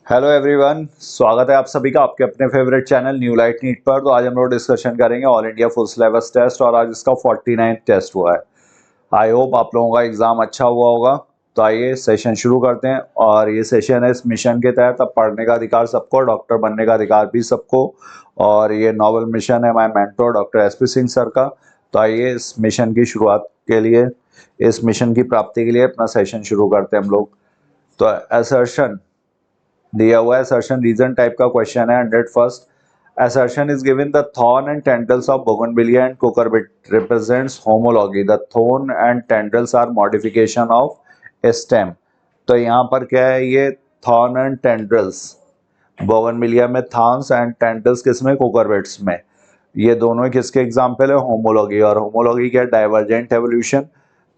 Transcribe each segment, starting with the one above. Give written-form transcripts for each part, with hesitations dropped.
Hello everyone, स्वागत है आप सभी का आपके अपने favourite channel new light NEET पर। तो आज हम लोग डिस्कशन करेंगे all India full syllabus test और आज इसका 49 टेस्ट हुआ है। आई होप आप लोगों का एग्जाम अच्छा हुआ होगा। तो आइए सेशन शुरू करते हैं। और ये सेशन है इस मिशन के तहत, अब पढ़ने का अधिकार सबको, डॉक्टर बनने का अधिकार भी सबको। और ये नॉवल मिशन है my mentor doctor SP Singh sir का। तो आइए इस मिशन की शुरुआत के लिए, इस मिशन की प्राप्ति के लिए अपना सेशन शुरू करते हैं हम लोग। तो असर्शन दिया हुआ है, असर्शन रीजन टाइप का क्वेश्चन है। 101st assertion is given the thorn and tendrils of bougainvillea and cucurbit represents homology. The thorn and tendrils are modification of a stem. तो यहाँ पर क्या है, ये thorn and tendrils बोगनविलिया में thorns and टेंडल्स किसमें, कुकरबिट्स में। ये दोनों किसके एग्जाम्पल है, होमोलॉगी। और होमोलॉगी क्या, डाइवर्जेंट एवोल्यूशन।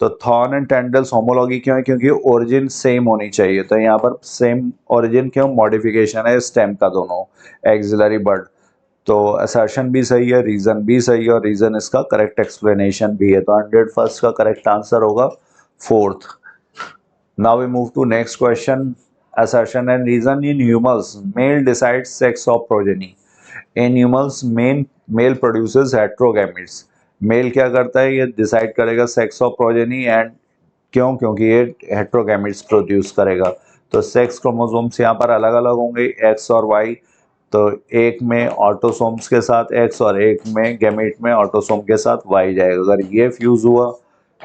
तो थॉर्न एंड टेंडल्स होमोलॉगी क्यों है, क्योंकि ओरिजिन सेम होनी चाहिए। तो यहाँ पर सेम ओरिजिन क्यों, मॉडिफिकेशन है स्टेम का, दोनों एक्सिलरी बर्ड। तो असर्शन भी सही है, रीजन भी सही है और रीजन इसका करेक्ट एक्सप्लेनेशन भी है। तो 101st का करेक्ट आंसर होगा fourth. Now we move to next question. Assertion and reason in humans, male decides sex of progeny. In humans, male produces heterogametes. Male क्या करता है, ये डिसाइड करेगा सेक्स ऑफ प्रोजेनी। एंड क्यों, क्योंकि ये हेट्रोगैमेट्स प्रोड्यूस करेगा। तो सेक्स क्रोमोसोम्स यहाँ पर अलग अलग होंगे, एक्स और वाई। तो एक में ऑटोसोम्स के साथ एक्स और एक में गैमेट में ऑटोसोम के साथ वाई जाएगा। अगर ये फ्यूज हुआ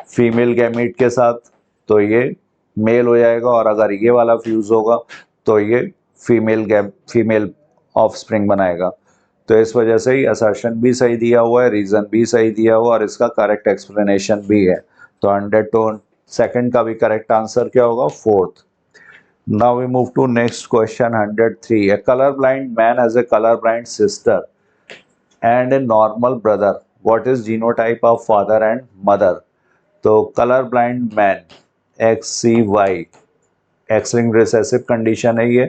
फीमेल गैमेट के साथ तो ये मेल हो जाएगा, और अगर ये वाला फ्यूज होगा तो ये फीमेल ऑफस्प्रिंग बनाएगा। तो इस वजह से ही असर्शन भी सही दिया हुआ है, रीजन भी सही दिया हुआ है और इसका करेक्ट एक्सप्लेनेशन भी है। तो 102 का भी करेक्ट आंसर क्या होगा, fourth. Now we move to next question 103। A colour blind man has a colour blind sister and a normal brother, what is genotype of father and mother. तो colour blind man XCY, X linked recessive condition है ये।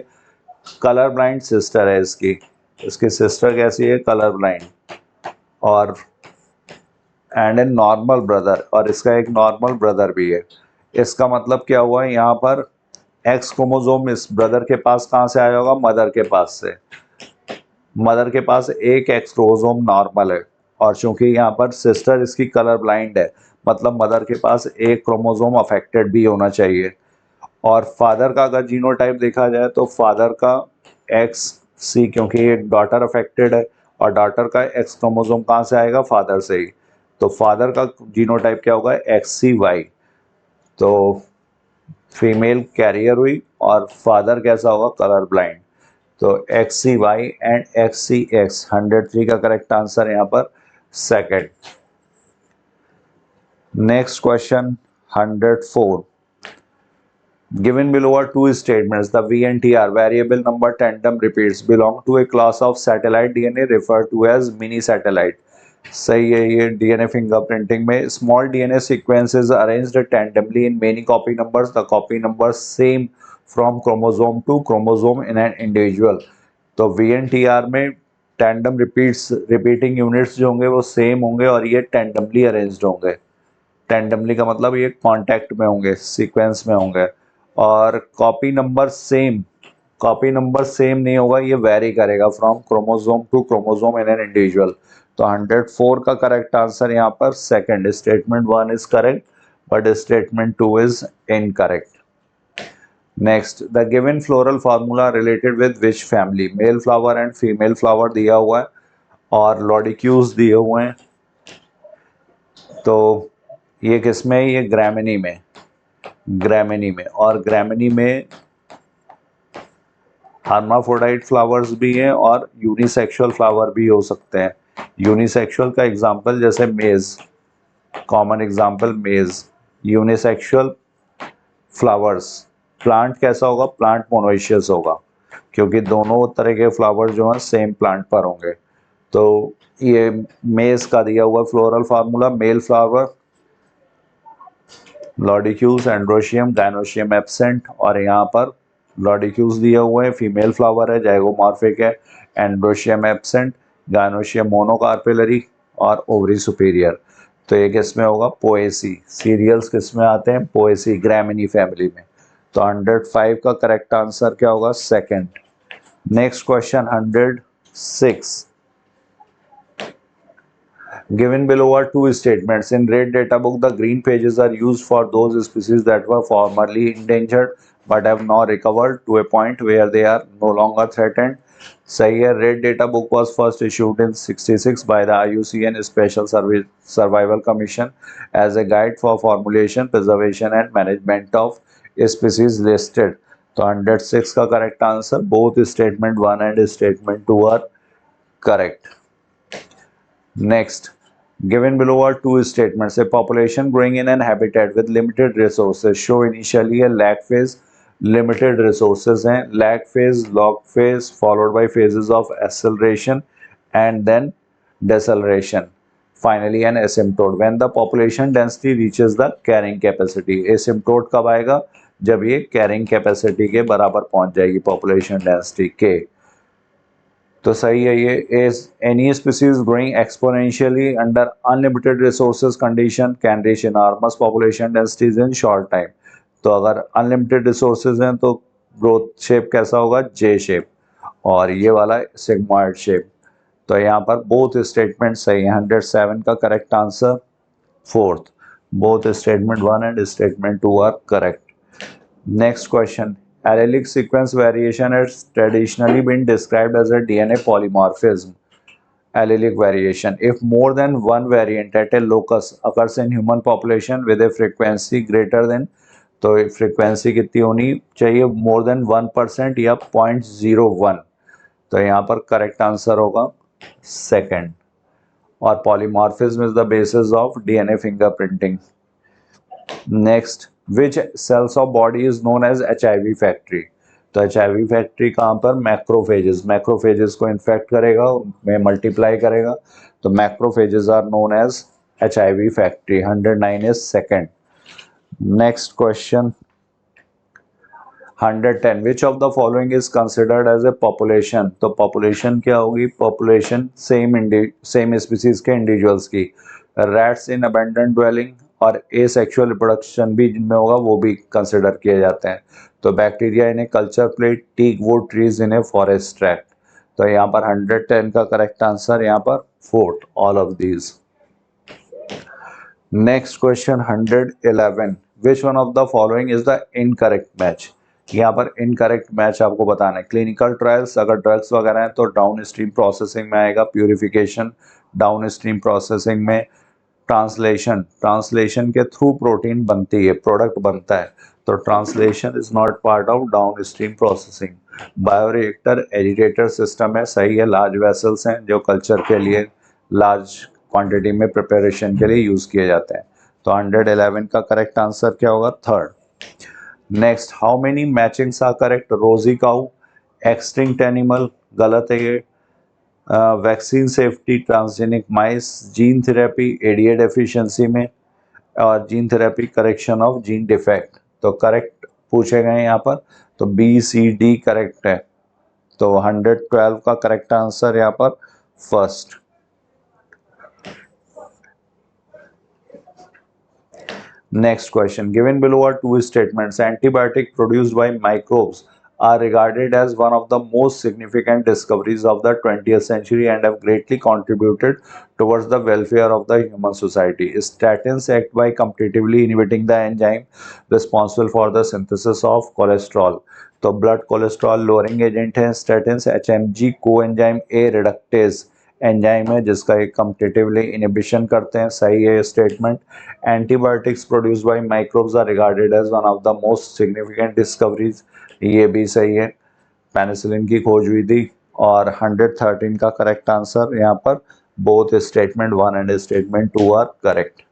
Colour blind sister है इसकी, इसकी sister कैसी है, colour blind. और and a normal brother, और इसका एक नॉर्मल ब्रदर भी है। इसका मतलब क्या हुआ है, यहाँ पर एक्स क्रोमोसोम इस ब्रदर के पास कहाँ से आया होगा, मदर के पास से। मदर के पास एक एक्स क्रोमोसोम नॉर्मल है, और चूंकि यहाँ पर सिस्टर इसकी कलर ब्लाइंड है, मतलब मदर के पास एक क्रोमोसोम अफेक्टेड भी होना चाहिए। और फादर का अगर जीनोटाइप देखा जाए तो फादर का XC, क्योंकि एक डॉटर अफेक्टेड है और डॉटर का एक्स क्रोमोसोम कहाँ से आएगा, फादर से ही। तो फादर का जीनोटाइप क्या होगा, XCY। तो फीमेल कैरियर हुई और फादर कैसा होगा, कलर ब्लाइंड। तो XCY एंड XCX 103 का करेक्ट आंसर यहाँ पर second. Next question 104। Given below are two statements. The VNTR, variable number tandem repeats, belong to a class of satellite DNA referred to as mini satellite. सही है, ये DNA fingerprinting में small DNA sequences arranged tandemly in many copy numbers. The copy numbers same from chromosome to chromosome in an individual. तो VNTR में tandem repeating units जो होंगे वो same होंगे और ये tandemly arranged होंगे। tandemly का मतलब ये कांटेक्ट में होंगे, सीक्वेंस में होंगे। और कॉपी नंबर सेम नहीं होगा, ये वेरी करेगा from chromosome to chromosome in an individual. तो 104 का करेक्ट आंसर यहाँ पर second. Statement 1 is correct but statement 2 is incorrect. Next, the given floral formula related with which family, male flower and female flower दिया हुआ है और लॉडिक्यूज दिए हुए हैं। तो ये किसमें है, ये ग्रामिनी में, ग्रामिनी में। और ग्रामिनी में हर्माफ्रोडाइट फ्लावर्स भी हैं और यूनिसेक्सुअल फ्लावर भी हो सकते हैं। यूनिसेक्सुअल का एग्जांपल जैसे मेज, कॉमन एग्जांपल मेज। यूनिसेक्सुअल फ्लावर्स, प्लांट कैसा होगा, प्लांट मोनोइशियस होगा, क्योंकि दोनों तरह के फ्लावर्स जो हैं सेम प्लांट पर होंगे। तो ये मेज का दिया हुआ floral formula, male flower lodicules, androecium, gynoecium absent. और यहाँ पर लॉडिक्यूज दिया हुआ है, फीमेल फ्लावर है, जाइगोमॉर्फिक है, एंड्रोशियम एब्सेंट, गायनोशियम मोनोकार्पेलरी और ओवरी सुपीरियर। तो ये किस में होगा, पोएसी। सीरियल्स किस में आते हैं, पोएसी, ग्रामिनी फैमिली में। तो 105 का करेक्ट आंसर क्या होगा? Second. Next question 106। Given below are two statements. In red data book, the green pages are used for those species that were formerly endangered but have now recovered to a point where they are no longer threatened. सही है। Red data book was first issued in 66 by the IUCN Special Survival Commission as a guide for formulation, preservation and management of species listed. तो 106 का correct answer, both statement 1 and statement 2 are correct. Next, given below are two statements. A population growing in an habitat with limited resources show initially a lag phase. Limited resources हैं, lag phase, log phase, followed by phases of acceleration and then deceleration. Finally, an asymptote when the population density reaches the carrying capacity. Asymptote कब आएगा? जब ये carrying capacity के बराबर पहुंच जाएगी population density के। तो सही है ये। Is any species growing exponentially under unlimited resources condition can reach enormous population densities in short time. तो अगर अनलिमिटेड रिसोर्सेज हैं तो ग्रोथ शेप कैसा होगा? जे शेप, और ये वाला सिग्मॉइड शेप। तो यहाँ पर बोथ स्टेटमेंट सही है। 107 का correct answer fourth. Both statement 1 and statement 2 are correct. Next question. Allelic sequence variation has traditionally been described as a DNA polymorphism. Allelic variation. If more than one variant at a locus occurs in human population with a frequency greater than, तो frequency कितनी होनी चाहिए? More than 1% या 0.01। तो यहाँ पर correct answer होगा second. और polymorphism is the basis of DNA fingerprinting. Next, which cells of body is known as HIV factory. तो HIV फैक्ट्री कहाँ पर? मैक्रोफेजेस। मैक्रोफेजेस को इन्फेक्ट करेगा, में मल्टीप्लाई करेगा, तो macrophages are known as HIV factory. 109 is second. Next question 110। Which of the following is considered as a population. तो population क्या होगी? पॉपुलेशन सेम स्पीसीज के इंडिविजुअल्स की। रैट्स इन अबेंडेंट ड्वेलिंग और एसेक्सुअल रिप्रोडक्शन भी जिनमें होगा वो भी कंसिडर किए जाते हैं। तो bacteria in a culture plate, teak wood trees in a forest tract. तो यहाँ पर 110 का करेक्ट आंसर यहाँ पर fourth, all of these. Next question 111। Which one of the following is the incorrect match. यहाँ पर इनकरेक्ट मैच आपको बताना है। क्लिनिकल ट्रायल्स, अगर ड्रग्स वगैरह हैं तो डाउन स्ट्रीम प्रोसेसिंग में आएगा। प्यूरिफिकेशन डाउन स्ट्रीम प्रोसेसिंग में। ट्रांसलेशन के थ्रू प्रोटीन बनती है, प्रोडक्ट बनता है, तो translation is not part of down stream processing. Bioreactor agitator system है, सही है। लार्ज वेसल्स हैं जो कल्चर के लिए लार्ज क्वांटिटी में प्रिपरेशन के लिए यूज किए जाते हैं। तो 111 का करेक्ट आंसर क्या होगा? Third. Next, how many matchings are correct? Rosie cow, extinct animal, गलत है ये। Vaccine safety, transgenic mice, gene therapy ADA deficiency में, और gene therapy correction of gene defect. तो करेक्ट पूछे गए यहाँ पर, तो BCD करेक्ट है। तो 112 का करेक्ट आंसर यहाँ पर first. Next question. Given below are two statements. Antibiotic produced by microbes are regarded as one of the most significant discoveries of the 20th century and have greatly contributed towards the welfare of the human society. Statins act by competitively inhibiting the enzyme responsible for the synthesis of cholesterol. तो blood cholesterol lowering agent है statins. HMG coenzyme A reductase enzyme है जिसका एक competitively inhibition करते हैं, सही है statement. Antibiotics produced by microbes are regarded as one of the most significant discoveries, ये भी सही है। पेनिसिलिन की खोज हुई थी। और 113 का करेक्ट आंसर यहाँ पर both statement 1 and statement 2 are correct.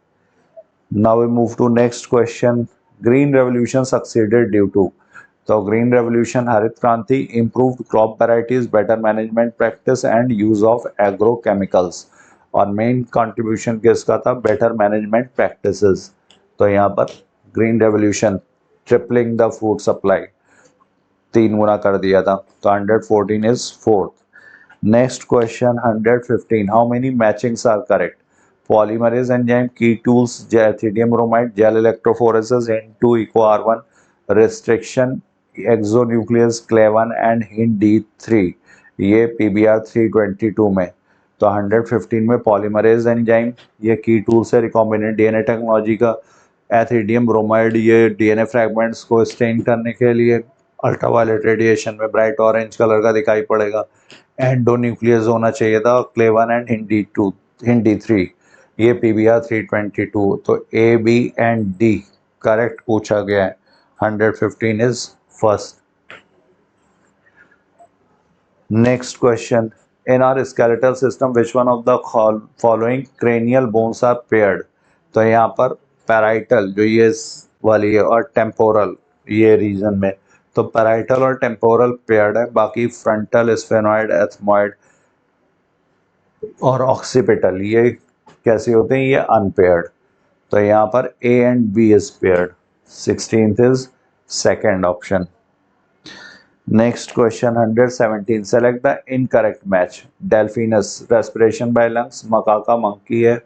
Now we move to next question. Green revolution succeeded due to. तो ग्रीन रेवोल्यूशन, हरित क्रांति, improved crop varieties, better management practice and use of agrochemicals. और main contribution किसका था? Better management practices. तो यहाँ पर green revolution tripling the food supply, 3 गुना कर दिया था। तो 114 is fourth. Next question 115। How many matchings are correct? Polymerase enzyme, की tools, ethidium bromide, gel electrophoresis, N2 eco R1, restriction exonuclease क्लेवन एंड हिंड D3, ये PBR 322 में। तो 115 में पॉलीमरेज एंजाइम, ये की टूल से रिकॉम्बिनेंट डीएनए टेक्नोलॉजी का। एथिडियम ब्रोमाइड, ये डीएनए फ्रैगमेंट्स को स्टेन करने के लिए अल्ट्रावायलेट रेडिएशन में ब्राइट ऑरेंज कलर का दिखाई पड़ेगा। एंडोन्यूक्लियस होना चाहिए था क्लेवन एंड हिंड D3, ये PBR 322। तो A, B and D correct पूछा गया है। 115 is first. Next question. In our skeletal system, which one of the following cranial bones are paired? तो यहाँ पर पैराइटल जो ये वाली है और टेम्पोरल ये रीजन में, तो पैराइटल और टेम्पोरल पेयर्ड है, बाकी फ्रंटल, स्फेनॉइड, एथमॉइड और ऑक्सीपिटल ये कैसे होते हैं, ये अनपेयर्ड। तो यहाँ पर A and B is paired. 16th is second option. Next question 117. Select the incorrect match. Delphinus respiration by lungs, Macaca monkey है,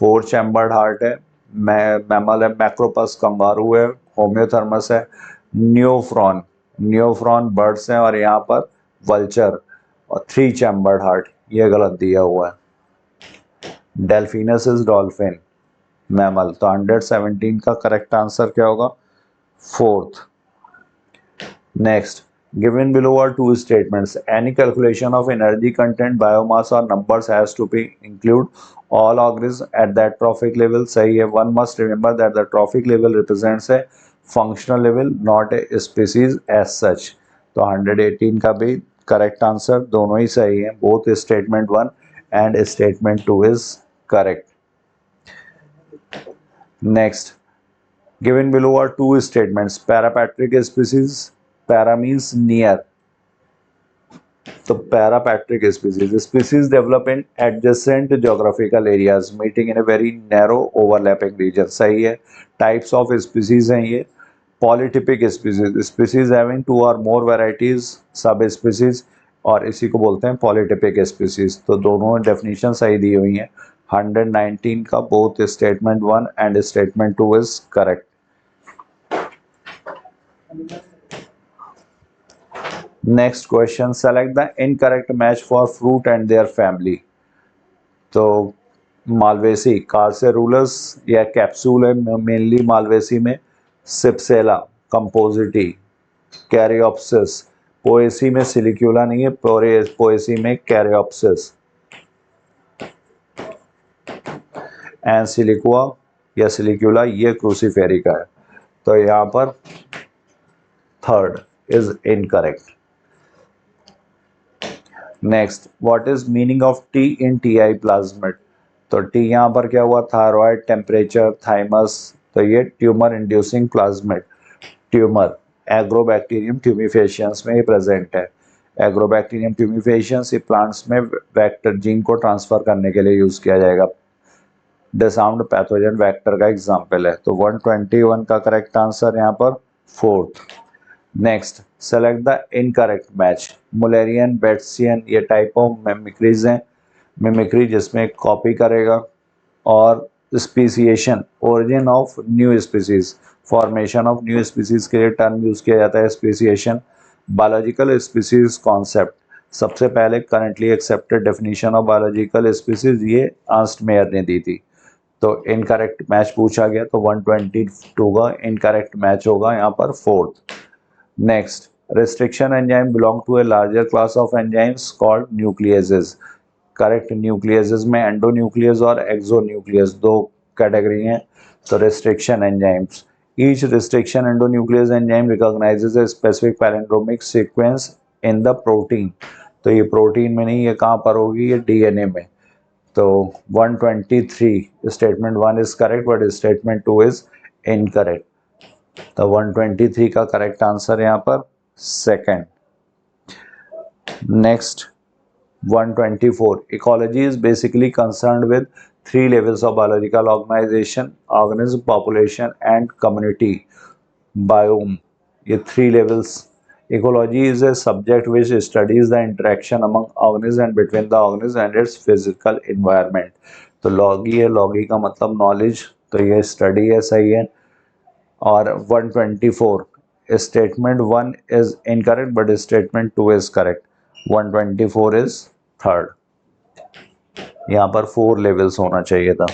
4 चैम्बर्ड हार्ट है, मैमल है, मैक्रोपस कंगारू है, होम्योथर्मस है, न्यूफ्रॉन न्यूफ्रॉन बर्ड्स हैं, और यहाँ पर वल्चर और 3 चैम्बर्ड हार्ट, ये गलत दिया हुआ है। Delphinus is dolphin mammal. तो 117 का करेक्ट आंसर क्या होगा, fourth. Next, given below are two statements. Any calculation of energy content, biomass or numbers has to be include all organisms at that trophic level. सही है। One must remember that the trophic level represents a functional level, not a species as such. तो 118 का भी correct answer, दोनों ही सही है। Both statement 1 and statement 2 is correct. Next, given below are two statements. Parapatric species, para means near, तो parapatric species develop in adjacent geographical areas meeting in a very narrow overlapping region, सही है। types of species हैं ये। polytypic species having 2 or more varieties, सब species, और इसी को बोलते हैं polytypic species। तो दोनों डेफिनेशन सही दी हुई हैं। 119 का both statement 1 and statement 2 is correct. Next question, select the incorrect match for fruit and their family. तो मालवेसी कार्सेरुलस या कैप्सूल है मेनली मालवेसी में, सिप्सेला कंपोजिटी, कैरियोप्सिस, पोएसी में सिलिक्यूला नहीं है, पोएसी में कैरियोप्सिस, एंड सिलिकुआ या सिलिक्यूला ये क्रूसीफेरी का है। तो यहाँ पर third is incorrect. Next, what is meaning of T in TI plasmid? तो टी यहाँ पर क्या हुआ, थायराइड, टेम्परेचर, थाइमस, तो ये tumour inducing plasmid. Tumour agrobacterium tumefaciens में ये प्रेजेंट है। एग्रोबैक्टीरियम ट्यूमिफेशियंस ये प्लांट्स में वेक्टर जीन को ट्रांसफर करने के लिए यूज किया जाएगा। डिसार्म्ड पैथोजन वेक्टर का एग्जाम्पल है। तो 121 का करेक्ट आंसर यहाँ पर fourth. Next, select the incorrect match. Mullerian, बेट्सियन ये टाइप ऑफ मिमिक्रीज हैं। मिमिक्री जिसमें कॉपी करेगा, और speciation origin of new species, formation of new species के लिए टर्म यूज किया जाता है स्पीसिएशन। बायोलॉजिकल स्पीसीज कॉन्सेप्ट, सबसे पहले currently accepted definition of biological species ये अर्नस्ट मेयर ने दी थी। तो इनकरेक्ट मैच पूछा गया, तो 122 का इनकरेक्ट मैच होगा यहाँ पर fourth. Next, restriction enzyme belong to a larger class of enzymes called nucleases. Correct, nucleases में एंडोन्यूक्लियस और एक्सोन्यूक्लियस दो कैटेगरी हैं। तो restriction enzymes, each restriction endonuclease enzyme recognises a specific palindromic sequence in the protein. तो ये protein में नहीं, ये कहाँ पर होगी, ये DNA में। तो 123 statement 1 is correct but statement 2 is incorrect. तो 123 का करेक्ट आंसर यहाँ पर second. Next, 124, ecology is basically concerned with 3 levels of biological organization, organism, population and community biome, ये 3 levels। ecology is a subject which studies the interaction among organisms and between the organism and its physical environment। तो लॉगी है, लॉगी का मतलब knowledge, तो ये study है, सही है। और 124 statement 1 is incorrect but statement 2 is correct. 124 is third. यहाँ पर 4 levels होना चाहिए था.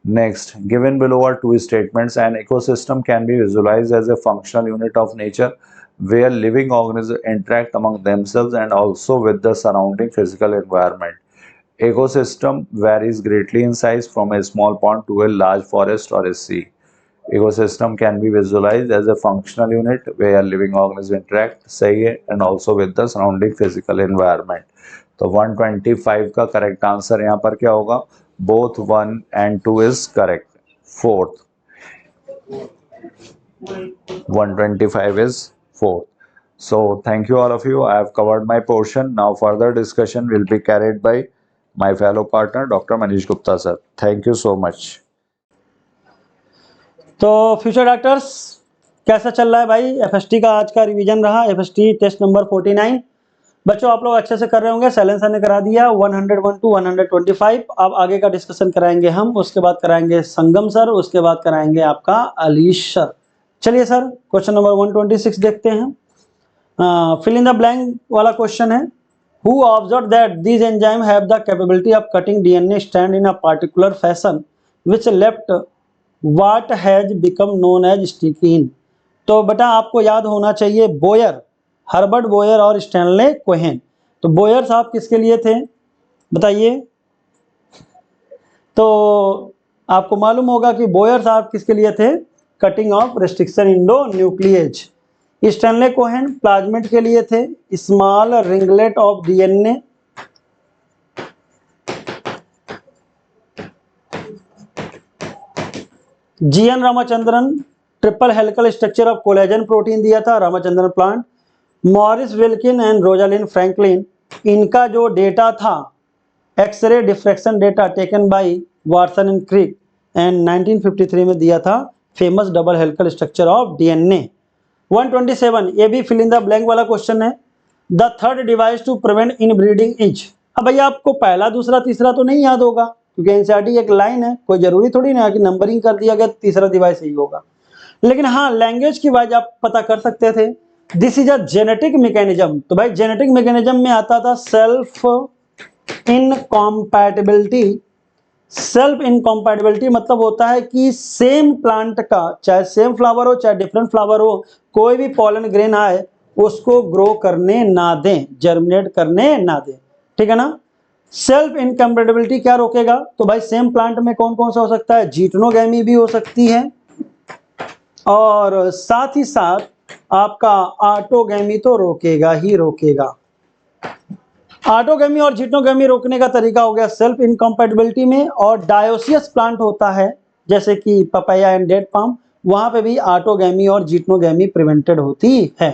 Next, given below are 2 statements. An ecosystem can be visualized as a functional unit of nature where living organisms interact among themselves and also with the surrounding physical environment. Ecosystem varies greatly in size from a small pond to a large forest or a sea. Ecosystem can be visualized as a functional unit where living organisms interact, say, and also with the surrounding physical environment. तो 125 का correct answer यहाँ पर क्या होगा? Both 1 and 2 is correct. Fourth, 125 is fourth. So thank you all of you. I have covered my portion. Now further discussion will be carried by my fellow partner Dr. Manish Gupta sir. Thank you so much. तो future doctors कैसा चल रहा है भाई? FST का आज का revision रहा, एफएसटी टेस्ट नंबर 49. बच्चों आप लोग अच्छे से कर रहे होंगे. सैलेंसर ने करा दिया 101 to 125. अब आगे का डिस्कशन कराएंगे हम, उसके बाद कराएंगे संगम सर, उसके बाद कराएंगे आपका अलीश सर. चलिए सर, क्वेश्चन नंबर 126 देखते हैं. फिल इन द ब्लैंक वाला क्वेश्चन है. Who observe that these enzyme have the capability of cutting DNA strand in a particular fashion which left what has become known as sticky end. तो बेटा आपको याद होना चाहिए बोयर, हर्बर्ट बोयर और स्टैनले कोहेन. तो बोयर साहब किसके लिए थे बताइए? तो आपको मालूम होगा कि बोयर साहब किसके लिए थे? Cutting of restriction endonuclease. Stanley Cohen plasmid के लिए थे, small ringlet of DNA. G N Ramachandran triple helical structure of collagen protein दिया था, Ramachandran plot. Maurice Wilkin and Rosalind Franklin, इनका जो डेटा था X-ray diffraction data taken by Watson and Crick and 1953 में दिया था famous double helical structure of DNA. 127 ये भी फिल इन द ब्लैंक वाला क्वेश्चन है. The third device to prevent inbreeding is. अब भैया आपको पहला दूसरा तीसरा तो नहीं याद होगा क्योंकि एनसीईआरटी एक लाइन है, कोई जरूरी थोड़ी ना कि नंबरिंग कर दिया गया तीसरा डिवाइस ही होगा. लेकिन हाँ, लैंग्वेज की वाइज आप पता कर सकते थे. This is a genetic mechanism. तो भाई जेनेटिक मैकेनिज्म में आता था सेल्फ इनकॉम्पैटिबिलिटी. सेल्फ इनकॉम्पैटिबिलिटी मतलब होता है कि सेम प्लांट का, चाहे सेम फ्लावर हो चाहे डिफरेंट फ्लावर हो, कोई भी पॉलन ग्रेन आए उसको ग्रो करने ना दें, जर्मिनेट करने ना दें. ठीक है ना? सेल्फ इनकम्पैटिबिलिटी क्या रोकेगा? तो भाई सेम प्लांट में कौन कौन सा हो सकता है? जीटोनोगैमी भी हो सकती है और साथ ही साथ आपका ऑटोगैमी तो रोकेगा ही रोकेगा. ऑटोगैमी और जीटोनोगैमी रोकने का तरीका हो गया सेल्फ इनकम्पैटिबिलिटी में. और डायोसियस प्लांट होता है जैसे कि पपाया एंड डेट पाम, वहां पे भी ऑटोगैमी और जीटोनोगैमी प्रिवेंटेड होती है.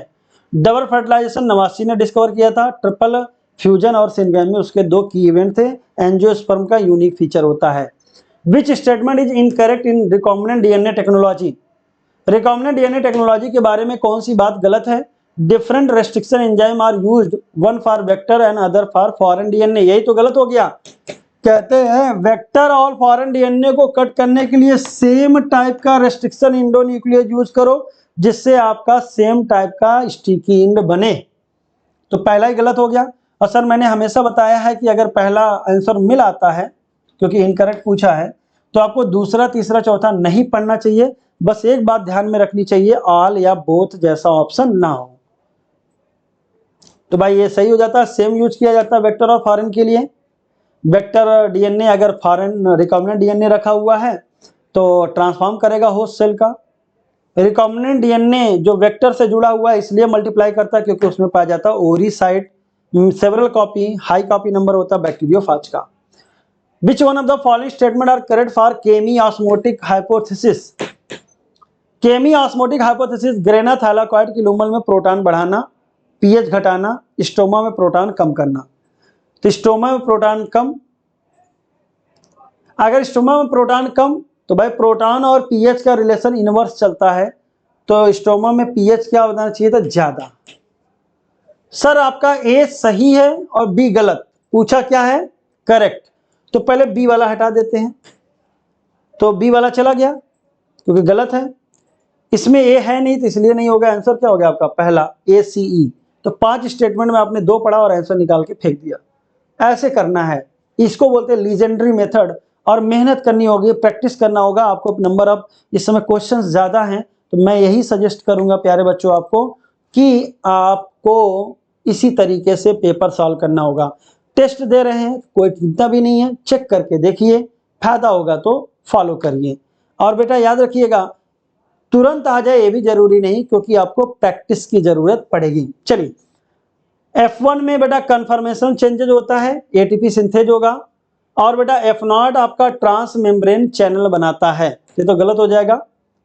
डबल फर्टिलाइजेशन 89 ने डिस्कवर किया था. ट्रिपल फ्यूजन और सिनगैमी उसके दो की इवेंट थे. एंजियोस्पर्म का यूनिक फीचर होता है. Which statement is incorrect in recombinant DNA technology. Recombinant DNA technology के बारे में कौन सी बात गलत है? Different restriction enzyme are used, one for vector and other for foreign DNA. यही तो गलत हो गया. कहते हैं वेक्टर और फॉरेन डीएनए को कट करने के लिए सेम टाइप का रेस्ट्रिक्शन इंडो न्यूक्लियस यूज करो जिससे आपका सेम टाइप का स्टिकी इंड बने. तो पहला ही गलत हो गया. और सर मैंने हमेशा बताया है कि अगर पहला आंसर मिल आता है क्योंकि इनकरेक्ट पूछा है तो आपको दूसरा तीसरा चौथा नहीं पढ़ना चाहिए. बस एक बात ध्यान में रखनी चाहिए, ऑल या बोथ जैसा ऑप्शन ना हो. तो भाई ये सही हो जाता है. सेम यूज किया जाता है वेक्टर और फॉरेन के लिए. वेक्टर डीएनए अगर फॉरेन रिकॉम्बिनेंट डीएनए रखा हुआ है तो ट्रांसफॉर्म करेगा होस्ट सेल का. रिकॉम्बिनेंट डीएनए जो वेक्टर से जुड़ा हुआ है इसलिए मल्टीप्लाई करता है क्योंकि उसमें पाया जाता है ori site, several copy, high copy number होता है बैक्टीरियोफाज का. Which one of the following statement are correct for chemiosmotic hypothesis. Chemiosmotic hypothesis grana thylakoid की लुमल में प्रोटॉन बढ़ाना, पीएच घटाना, स्टोमा में प्रोटॉन कम करना. तो स्टोमा में प्रोटॉन कम, अगर स्टोमा में प्रोटॉन कम तो भाई प्रोटॉन और पीएच का रिलेशन इनवर्स चलता है. तो स्टोमा में पीएच क्या होना चाहिए था? ज्यादा. सर आपका ए सही है और बी गलत. पूछा क्या है? करेक्ट. तो पहले बी वाला हटा देते हैं. तो बी वाला चला गया क्योंकि गलत है. इसमें ए है नहीं तो इसलिए नहीं होगा, आंसर क्या हो गया आपका पहला ACE। तो 5 स्टेटमेंट में आपने 2 पढ़ा और आंसर निकाल के फेंक दिया। ऐसे करना है, इसको बोलते हैं लीजेंडरी मेथड। और मेहनत करनी होगी, प्रैक्टिस करना होगा आपको। नंबर अब इस समय क्वेश्चंस ज्यादा हैं, तो मैं यही सजेस्ट करूंगा प्यारे बच्चों आपको कि आपको इसी तरीके से पेपर सॉल्व करना होगा। टेस्ट दे रहे हैं, कोई चिंता भी नहीं है, चेक करके देखिए, फायदा होगा तो फॉलो करिए। और बेटा याद रखिएगा, तुरंत आ जाए ये भी जरूरी नहीं, क्योंकि आपको प्रैक्टिस की जरूरत पड़ेगी। चलिए, F1 में बेटा कन्फर्मेशन चेंजेज होता है, ATP सिंथेज होगा। और बेटा F0 आपका ट्रांस मेम्ब्रेन चैनल बनाता है। ये तो गलत हो जाएगा,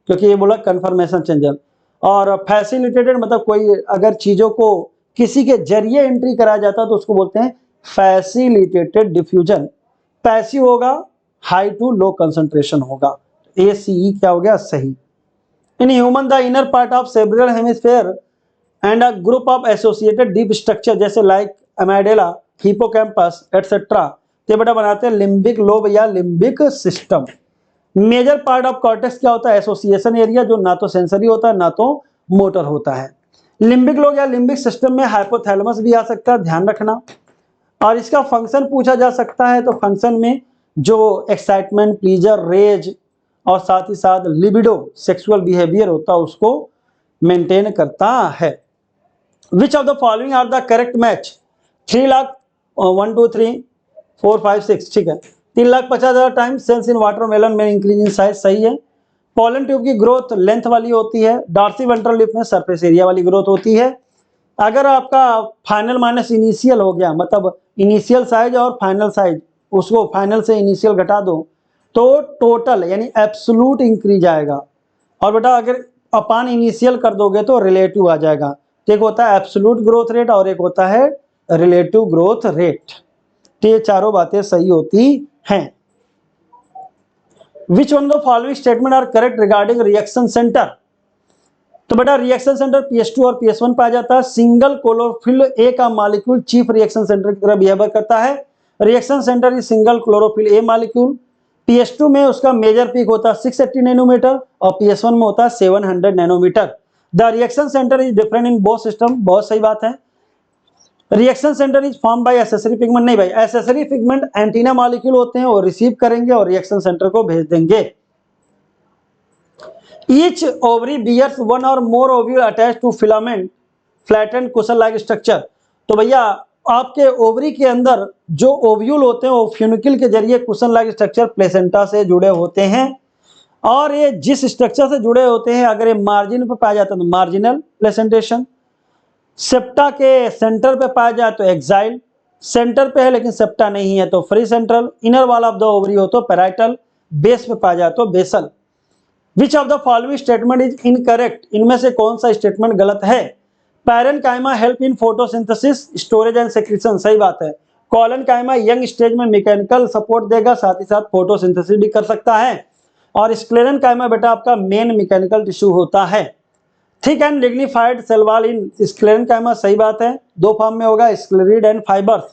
क्योंकि ये बोला कन्फर्मेशन चेंजेस। और फैसिलिटेटेड मतलब कोई अगर चीजों को किसी के जरिए एंट्री कराया जाता है तो उसको बोलते हैं फैसिलिटेटेड डिफ्यूजन। पैसिव होगा, हाई टू लो कंसंट्रेशन होगा। ACE क्या हो गया सही। In human the inner part of cerebral hemisphere and a group of associated deep structure जैसे लाइक अमेडेला, हिपोकैम्पस एटसेट्रा, ये बेटा बनाते हैं लिम्बिक लोब या limbic system. Major part of cortex क्या होता है, एसोसिएशन एरिया, जो ना तो सेंसरी होता है ना तो मोटर होता है। लिम्बिक लोब या लिम्बिक सिस्टम में हाइपोथैलेमस भी आ सकता है, ध्यान रखना। और इसका फंक्शन पूछा जा सकता है, तो फंक्शन में जो एक्साइटमेंट, प्लीजर, रेज और साथ ही साथ लिबिडो, सेक्सुअल बिहेवियर होता है, उसको मेंटेन करता है। Which of the following are the correct match. 3 lakh 1 2 3 4 5 6, ठीक है। 3,50,000 टाइम्स सेल्स इन वाटरमेलन में इंक्रीज इन साइज, सही है। पोलन ट्यूब की ग्रोथ लेंथ वाली होती है, डॉर्सी वेंट्रल लिप में सरफेस एरिया वाली ग्रोथ होती है। अगर आपका फाइनल माइनस इनिशियल हो गया, मतलब इनिशियल साइज और फाइनल साइज, उसको फाइनल से इनिशियल घटा दो तो टोटल यानी एब्सोल्यूट इंक्रीज आएगा। और बेटा अगर अपान इनिशियल कर दोगे तो रिलेटिव आ जाएगा। एक होता है एब्सोल्यूट ग्रोथ रेट और एक होता है रिलेटिव ग्रोथ रेट। तो ये चारों बातें सही होती हैं। Which one of the following statement are correct regarding reaction centre. तो बेटा रिएक्शन सेंटर PS2 और PS1 पाया जाता है। सिंगल क्लोरोफिल ए का मॉलिक्यूल चीफ रिएक्शन सेंटर की तरह बिहेव करता है। Reaction centre is single chlorophyll A molecule. PS2 में उसका मेजर पीक होता है 680 नैनोमीटर और PS1 में होता है 700 nanometre. The reaction centre is different in both system, बहुत सही बात है। Reaction centre is form by accessory pigment, नहीं भाई, एसेसरी पिगमेंट एंटीना मॉलिक्यूल होते हैं, वो रिसीव करेंगे और रिएक्शन सेंटर को भेज देंगे। Each ovary bears one or more ovule attach to filament flattened cushion like structure. तो भैया आपके ओवरी के अंदर जो ओव्यूल होते हैं वो फ्यूनिकल के जरिए कुशन लाइक स्ट्रक्चर प्लेसेंटा से जुड़े होते हैं। और ये जिस स्ट्रक्चर से जुड़े होते हैं, अगर ये मार्जिन पे पाया जाता है तो मार्जिनल प्लेसेंटेशन, सेप्टा के सेंटर पे पाया जाए तो एक्साइल, सेंटर पे है लेकिन सेप्टा नहीं है तो free central, inner wall of the ovary हो तो पैराइटल, बेस पे पाया जाए तो basal. Which of the following statement is incorrect, इनमें से कौन सा स्टेटमेंट गलत है। Parenchyma help in photosynthesis, storage and secretion, सही बात है। कॉलनकाइमा यंग स्टेज में मैकेनिकल सपोर्ट देगा, साथ ही साथ फोटोसिंथेसिस भी कर सकता है। और स्क्लेरेनकाइमा बेटा आपका मेन मैकेनिकल टिश्यू होता है। Thick and lignified cell wall in sclerenchyma, सही बात है, 2 फॉर्म में होगा, sclereid and fibres.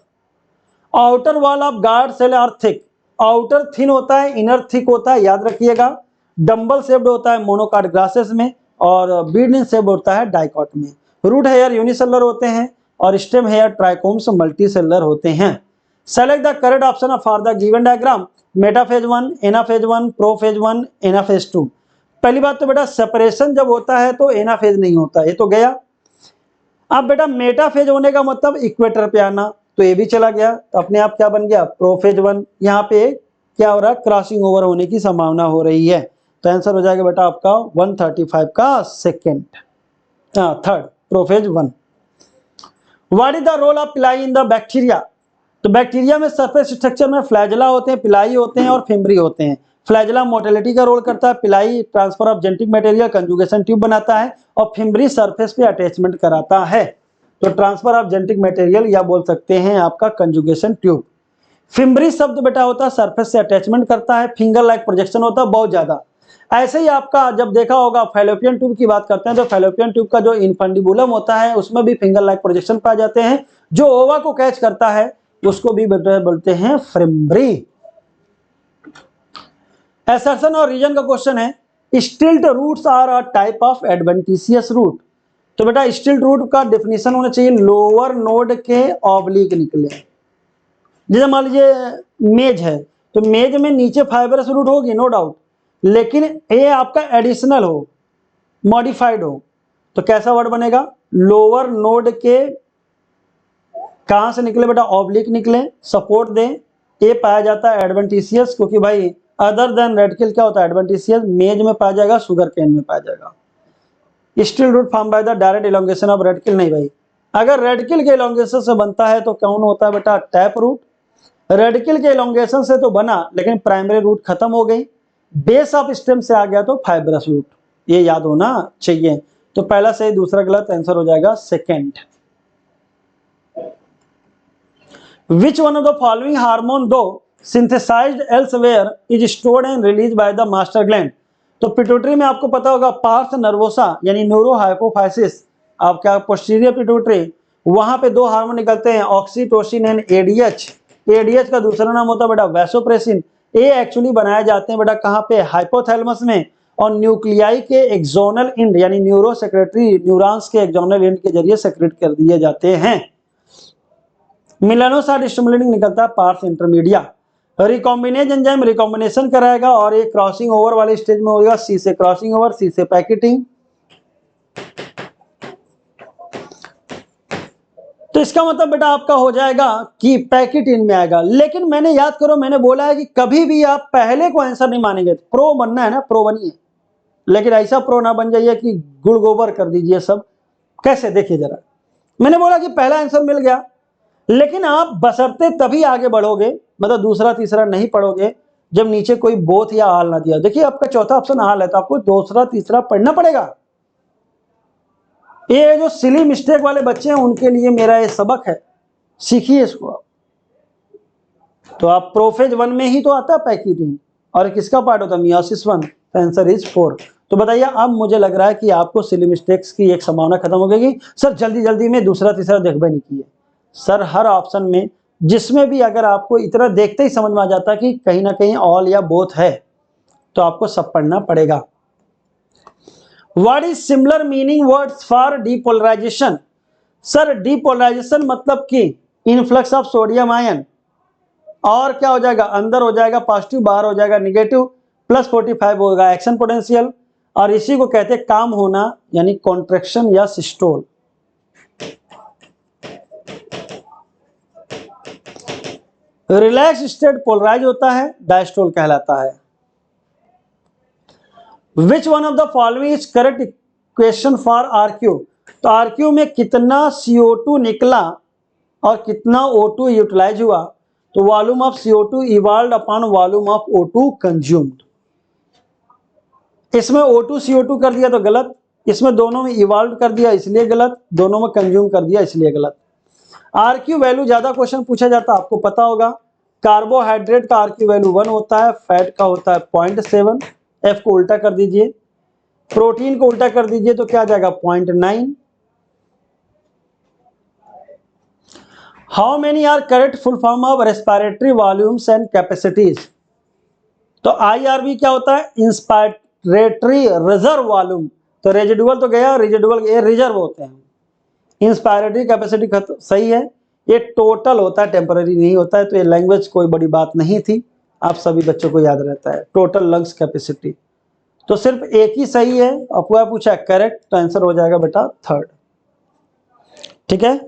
Outer wall of guard cell are thick, outer thin होता है, इनर थिक होता है, याद रखिएगा। डंबल शेप्ड होता है मोनोकाट ग्रासेस में और बीड शेप्ड होता है डाइकॉट में। रूट हेयर यूनिसेलर होते हैं और स्टेम हेयर ट्राइकोम्स मल्टीसेलर होते हैं। Select the correct option for the given diagram. Metaphase 1, anaphase 1, prophase 1, anaphase 2। पहली बात तो बेटा सेपरेशन जब होता है तो एनाफेज नहीं होता, ये तो गया। अब बेटा मेटाफेज होने का मतलब इक्वेटर पे आना, तो ये भी चला गया, तो अपने आप क्या बन गया प्रोफेज 1। यहाँ पे क्या हो रहा है, क्रॉसिंग ओवर होने की संभावना हो रही है, तो आंसर हो जाएगा बेटा आपका 135 का second, third, prophase 1। What is the role of pili in the bacteria. तो बैक्टीरिया में सरफेस स्ट्रक्चर में फ्लैजेला होते हैं, पिलाई होते हैं और फिम्बरी होते हैं। फ्लैजेला मोटिलिटी का रोल करता है, पिलाई transfer of genetic material conjugation tube बनाता है और फिम्बरी सरफेस पे अटैचमेंट कराता है। तो ट्रांसफर ऑफ जेनेटिक मटेरियल या बोल सकते हैं आपका कंजुगेशन ट्यूब। फिम्बरी शब्द बेटा होता है सरफेस से अटैचमेंट करता है, फिंगर लाइक प्रोजेक्शन होता है बहुत ज्यादा। ऐसे ही आपका जब देखा होगा फैलोपियन ट्यूब की बात करते हैं तो फैलोपियन ट्यूब का जो इनफंडिबुलम होता है उसमें भी फिंगर लाइक प्रोजेक्शन पाए जाते हैं। जो ओवा को कैच करता है उसको भी बोलते हैं फिम्बरी। एसर्शन और रीजन का क्वेश्चन है। Stilt roots are a type of adventitious root. तो बेटा स्टिल्ट रूट का डेफिनेशन होना चाहिए लोअर नोड के ऑब्लिक निकले। जैसे मान लीजिए मेज है, तो मेज में नीचे फाइबरस रूट होगी नो डाउट, लेकिन ये आपका एडिशनल हो, मॉडिफाइड हो, तो कैसा वर्ड बनेगा? लोअर नोड के कहां से निकले बेटा? ऑब्लिक निकले, सपोर्ट दे, ये पाया जाता है एडवेंटिशियस, क्योंकि भाई अदर देन रेडकिल क्या होता है? एडवेंटिशियस मेज में पाया जाएगा, शुगर केन में पाया जाएगा। Stilt root form by the direct elongation of radicle नहीं भाई, अगर रेडकिल के इलोंगेशन से बनता है तो कौन होता है बेटा? Tap root. रेडकिल के इलोंगेशन से तो बना, लेकिन प्राइमरी रूट खत्म हो गई, बेस ऑफ स्टेम से आ गया तो फाइब्रस रूट, ये याद होना चाहिए। तो पहला सही, दूसरा गलत, आंसर हो जाएगा second. Which one of the following hormone though synthesized elsewhere is stored and released by the master gland? तो पिट्यूटरी में आपको पता होगा पार्थ नर्वोसा यानी न्यूरोहाइपोफाइसिस, आपका पोस्टीरियर पिट्यूटरी, वहां पे दो हार्मोन निकलते हैं, ऑक्सीटोसिन एंड एडीएच। एडीएच का दूसरा नाम होता है बेटा वैसोप्रेसिन। ये एक्चुअली बनाए जाते हैं बेटा कहाँ पे? हाइपोथैलेमस में, और न्यूक्लियाई के एक्सोनल एंड यानी न्यूरो सेक्रेटरी न्यूरॉन्स के एक्सोनल एंड के जरिए सेक्रेट कर दिए जाते हैं। मिलानोसाइड स्टिमुलेटिंग निकलता है pars intermedia. Recombinase enzyme recombination कराएगा और ये क्रॉसिंग ओवर वाले स्टेज में होगा, सी से क्रॉसिंग ओवर, सी से पैकेटिंग। तो इसका मतलब बेटा आपका हो जाएगा कि पैकेटिंग में आएगा। लेकिन मैंने याद करो, मैंने बोला है कि कभी भी आप पहले को आंसर नहीं मानेंगे, प्रो बनना है ना, प्रो बनिए, लेकिन ऐसा प्रो ना बन जाइए कि गुड़ गोबर कर दीजिए सब। कैसे? देखिए जरा, मैंने बोला कि पहला आंसर मिल गया, लेकिन आप बशर्ते तभी आगे बढ़ोगे, मतलब दूसरा तीसरा नहीं पढ़ोगे जब नीचे कोई बोथ या आल ना दिया। देखिए आपका चौथा ऑप्शन आल है, तो आपको दूसरा तीसरा पढ़ना पड़ेगा। ये जो सिली मिस्टेक वाले बच्चे हैं उनके लिए मेरा ये सबक है, सीखिए इसको। तो आप प्रोफेज 1 में ही तो आता है पैकेटिंग, और किसका पार्ट होता है? मियोसिस 1। Answer is 4। तो बताइए, अब मुझे लग रहा है कि आपको सिली मिस्टेक्स की एक संभावना खत्म हो गई। सर जल्दी जल्दी में दूसरा तीसरा देखबे नहीं किए। सर हर ऑप्शन में जिसमें भी अगर आपको इतना देखते ही समझ में आ जाता कि कहीं ना कहीं ऑल या बोथ है, तो आपको सब पढ़ना पड़ेगा। What is similar meaning words for depolarization? Sir depolarization मतलब कि इनफ्लक्स ऑफ सोडियम आयन, और क्या हो जाएगा? अंदर हो जाएगा पॉजिटिव, बाहर हो जाएगा निगेटिव, प्लस 45 होगा एक्शन पोटेंशियल, और इसी को कहते हैं काम होना यानी कॉन्ट्रैक्शन या सिस्टोल। रिलैक्स स्टेट पोलराइज होता है, डायस्टोल कहलाता है। Which one of the following is correct equation for RQ? तो आरक्यू में कितना CO2 निकला और कितना O2 यूटिलाइज हुआ, तो volume of CO2 evolve upon volume of O2 consumed. इसमें O2 CO2 कर दिया तो गलत, इसमें दोनों में इवॉल्व कर दिया इसलिए गलत, दोनों में कंज्यूम कर दिया इसलिए गलत। आरक्यू वैल्यू ज्यादा क्वेश्चन पूछा जाता है, आपको पता होगा। कार्बोहाइड्रेट का आरक्यू वैल्यू 1 होता है, फैट का होता है 0.7, एफ को उल्टा कर दीजिए, प्रोटीन को उल्टा कर दीजिए तो क्या आ जाएगा? 0.9। How many are correct full form of respiratory volumes and capacities? तो IRV क्या होता है? Inspiratory reserve volume. तो रेजिडुअल तो गया, रेजिडुअल ये रिजर्व होते हैं। इंस्पायरेटरी कैपेसिटी सही है, ये टोटल होता है, टेम्पररी नहीं होता है। तो ये लैंग्वेज कोई बड़ी बात नहीं थी, आप सभी बच्चों को याद रहता है टोटल लंग्स कैपेसिटी। तो सिर्फ एक ही सही है, अफवाह पूछा करेक्ट, तो आंसर हो जाएगा बेटा 3rd। ठीक है।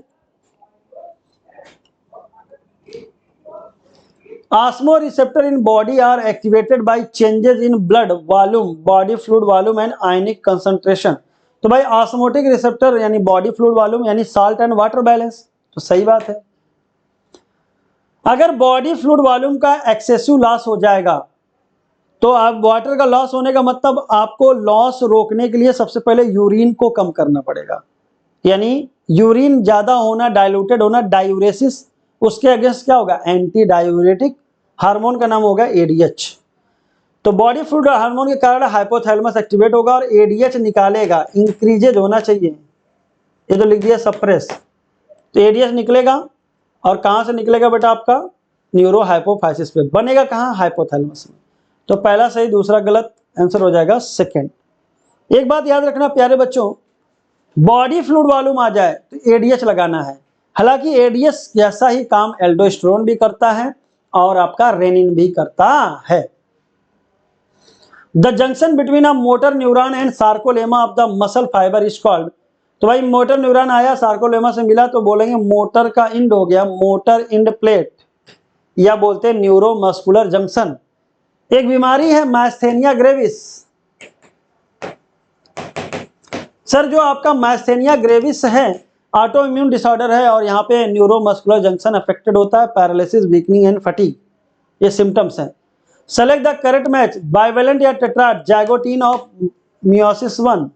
Osmoreceptor in body are activated by changes in blood volume, body fluid volume and ionic concentration. तो भाई ऑस्मोटिक रिसेप्टर यानी बॉडी फ्लूइड वॉल्यूम यानी साल्ट एंड वाटर बैलेंस, तो सही बात है। अगर बॉडी फ्लूइड वॉल्यूम का एक्सेसिव लॉस हो जाएगा, तो आप वाटर का लॉस होने का मतलब आपको लॉस रोकने के लिए सबसे पहले यूरिन को कम करना पड़ेगा, यानी यूरिन ज्यादा होना, डाइल्यूटेड होना, डायूरेसिस, उसके अगेंस्ट क्या होगा? एंटी डायूरेटिक हार्मोन का नाम होगा ADH। तो बॉडी फ्लूइड हार्मोन के कारण हाइपोथैलेमस एक्टिवेट होगा और ADH निकालेगा, इंक्रीजेज होना चाहिए, ये तो लिख दिया सप्रेस। तो ADH निकलेगा और कहां से निकलेगा बेटा? आपका न्यूरो हाइपोफाइसिस पे बनेगा, कहां? हाइपोथैलेमस में। तो पहला सही दूसरा गलत, आंसर हो जाएगा सेकंड। एक बात याद रखना प्यारे बच्चों, बॉडी फ्लूइड वॉल्यूम आ जाए तो एडीएच लगाना है। हालांकि एडीएच जैसा ही काम एल्डोस्टेरोन भी करता है और आपका रेनिन भी करता है। The junction between a motor neuron and sarcolemma of the muscle fibre is called. तो भाई मोटर न्यूरॉन आया सार्कोलेमा से मिला तो बोलेंगे मोटर का इंड हो गया, मोटर इंड प्लेट, या बोलते हैं न्यूरोमस्कुलर जंक्शन। एक बीमारी है मास्थेनिया ग्रेविस। सर जो आपका मास्थेनिया ग्रेविस है ऑटो इम्यून डिसऑर्डर है और यहाँ पे न्यूरोमस्कुलर जंक्शन अफेक्टेड होता है, पैरालिसिस, वीकनिंग एंड फटीग ये सिम्टम्स हैं। Select the correct match, bivalent या tetrad, zygotene of meiosis 1।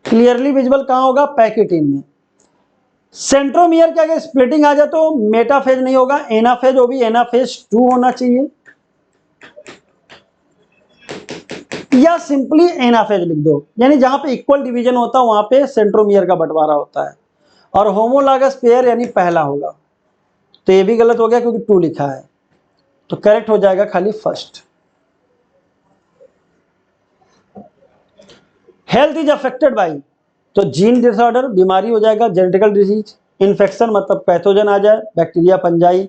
Clearly visible कहाँ होगा? पैकेटीन में। सेंट्रोमियर के अगर स्प्लिटिंग आ जाए तो मेटाफेज नहीं होगा, एनाफेज, वो भी एनाफेज 2 होना चाहिए, या सिंपली एनाफेज लिख दो, यानी जहां पे इक्वल डिवीजन होता है वहां पे सेंट्रोमियर का बंटवारा होता है। और होमोलॉगस पेयर यानी पहला होगा, तो ये भी गलत हो गया क्योंकि 2 लिखा है, तो करेक्ट हो जाएगा खाली first. Health is affected by, तो जीन डिसऑर्डर बीमारी हो जाएगा, जेनेटिकल डिजीज, इन्फेक्शन मतलब पैथोजन आ जाए, बैक्टीरिया, फंजाई,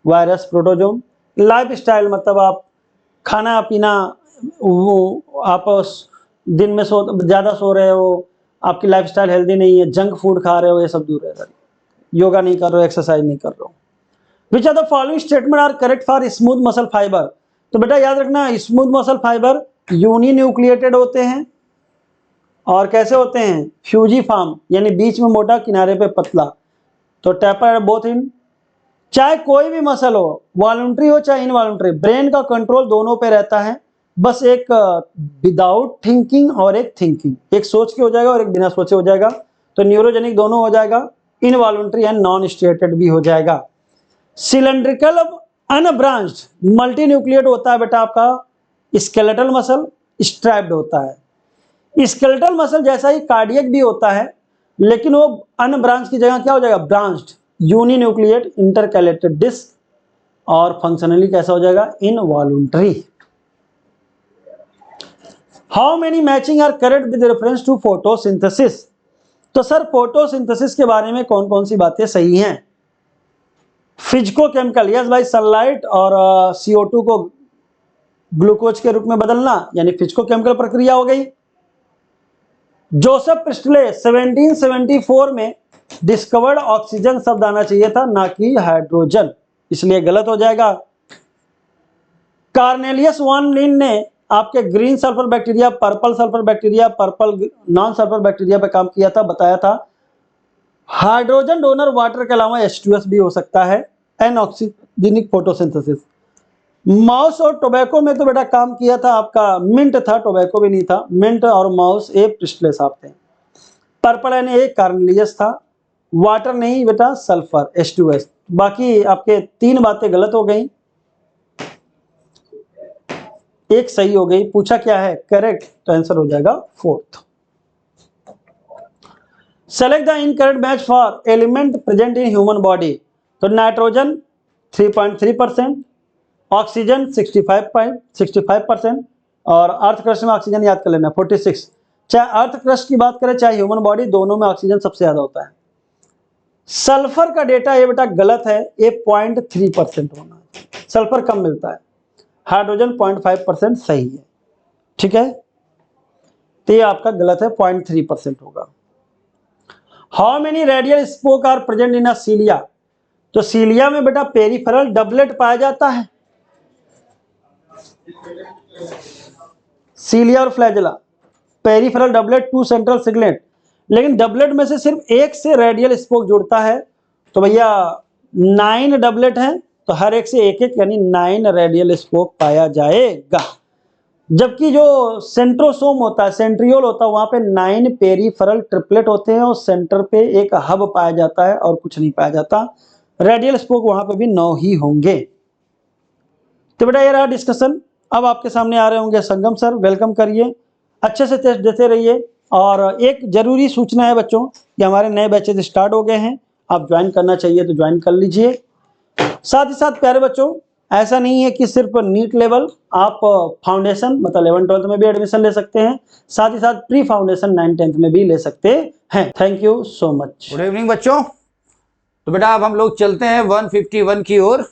वायरस, प्रोटोजोम, लाइफस्टाइल मतलब आप खाना पीना, वो आप दिन में ज़्यादा सो रहे हो, आपकी लाइफस्टाइल हेल्दी नहीं है, जंक फूड खा रहे हो, ये सब दूर रहेगा, योगा नहीं कर रहे हो, एक्सरसाइज नहीं कर रहे हो। Which are the following statement are correct for smooth muscle fibre. तो बेटा याद रखना स्मूथ मसल फाइबर यूनिन्यूक्लिएटेड होते हैं और कैसे होते हैं? फ्यूजीफॉर्म, यानी बीच में मोटा किनारे पे पतला। तो टैपर बोथ इन, चाहे कोई भी मसल हो, वॉलंटरी हो चाहे इनवॉलंटरी, ब्रेन का कंट्रोल दोनों पे रहता है, बस एक विदाउट थिंकिंग और एक थिंकिंग, एक सोच के हो जाएगा और एक बिना सोचे हो जाएगा। तो न्यूरोजेनिक दोनों हो जाएगा, इनवॉलंटरी एंड नॉन स्टेटेड भी हो जाएगा। सिलेंड्रिकल अनब्रांच्ड मल्टी न्यूक्लिएट होता है बेटा आपका स्केलेटल मसल, स्ट्रैप्ड होता है। स्केलेटल मसल जैसा ही कार्डियक भी होता है, लेकिन वो अनब्रांच की जगह क्या हो जाएगा? ब्रांच्ड, यूनिन्यूक्लिएट इंटरकैलेटेड डिस्क, और फंक्शनली कैसा हो जाएगा? Involuntary. How many matching are correct with reference to photosynthesis. तो सर फोटोसिंथेसिस के बारे में कौन कौन सी बातें सही हैं? फिजिकोकेमिकल, यस भाई, सनलाइट और CO2 को ग्लूकोज के रूप में बदलना यानी फिजिकोकेमिकल प्रक्रिया हो गई। जोसेफ प्रिस्टले 1774 में डिस्कवर्ड ऑक्सीजन शब्द आना चाहिए था, ना कि हाइड्रोजन, इसलिए गलत हो जाएगा। कार्नेलियस वान लिन ने आपके green sulphur bacteria, purple sulphur bacteria, purple non sulphur bacteria पे काम किया था, बताया था हाइड्रोजन डोनर वाटर के अलावा H2S भी हो सकता है, एनऑक्सीजनिक फोटोसिंथेसिस। माउस और टोबैको में तो बेटा काम किया था आपका मिंट था, टोबैको भी नहीं था, मिंट और माउस ए प्रिस्टले साहब थे। पर्पल यानी एक कार्नेलियस था, वाटर नहीं बेटा सल्फर H2S। बाकी आपके 3 बातें गलत हो गई, एक सही हो गई। पूछा क्या है? करेक्ट, तो आंसर हो जाएगा 4th। Select the incorrect match for element present in human body. तो नाइट्रोजन 3.3%, ऑक्सीजन 65% और अर्थ क्रस्ट में ऑक्सीजन याद कर लेना 46। चाहे अर्थ क्रस्ट की बात करें चाहे ह्यूमन बॉडी, दोनों में ऑक्सीजन सबसे ज्यादा होता है। सल्फर का डेटा ये बेटा गलत है, ये 0.3% होना है, सल्फर कम मिलता है। हाइड्रोजन 0.5% सही है, ठीक है, तो ये आपका गलत है, 0.3% होगा। How many radial spoke are present in a cilia. तो सीलिया में बेटा पेरिफेरल डबलेट पाया जाता है, सीलिया और फ्लैजेला, पेरिफेरल डबलेट, 2 सेंट्रल सिग्लेट, लेकिन डबलेट में से सिर्फ एक से रेडियल स्पोक जुड़ता है। तो भैया 9 डबलेट हैं, तो हर एक से एक एक यानी 9 रेडियल स्पोक पाया जाएगा। जबकि जो सेंट्रोसोम होता है, सेंट्रियोल होता है, वहां पे 9 पेरिफेरल ट्रिपलेट होते हैं और सेंटर पे एक हब पाया जाता है और कुछ नहीं पाया जाता। रेडियल स्पोक वहां पे भी 9 ही होंगे। तो बेटा ये रहा डिस्कशन। अब आपके सामने आ रहे होंगे संगम सर, वेलकम करिए, अच्छे से टेस्ट देते रहिए। और एक जरूरी सूचना है बच्चों कि हमारे नए बैचेज स्टार्ट हो गए हैं, आप ज्वाइन करना चाहिए तो ज्वाइन कर लीजिए। साथ ही साथ प्यारे बच्चों ऐसा नहीं है कि सिर्फ नीट लेवल, आप फाउंडेशन मतलब 11-12 में भी एडमिशन ले सकते हैं, साथ ही साथ प्री फाउंडेशन 9-10 में भी ले सकते हैं। Thank you so much. Good evening बच्चों। तो बेटा अब हम लोग चलते हैं 151 की ओर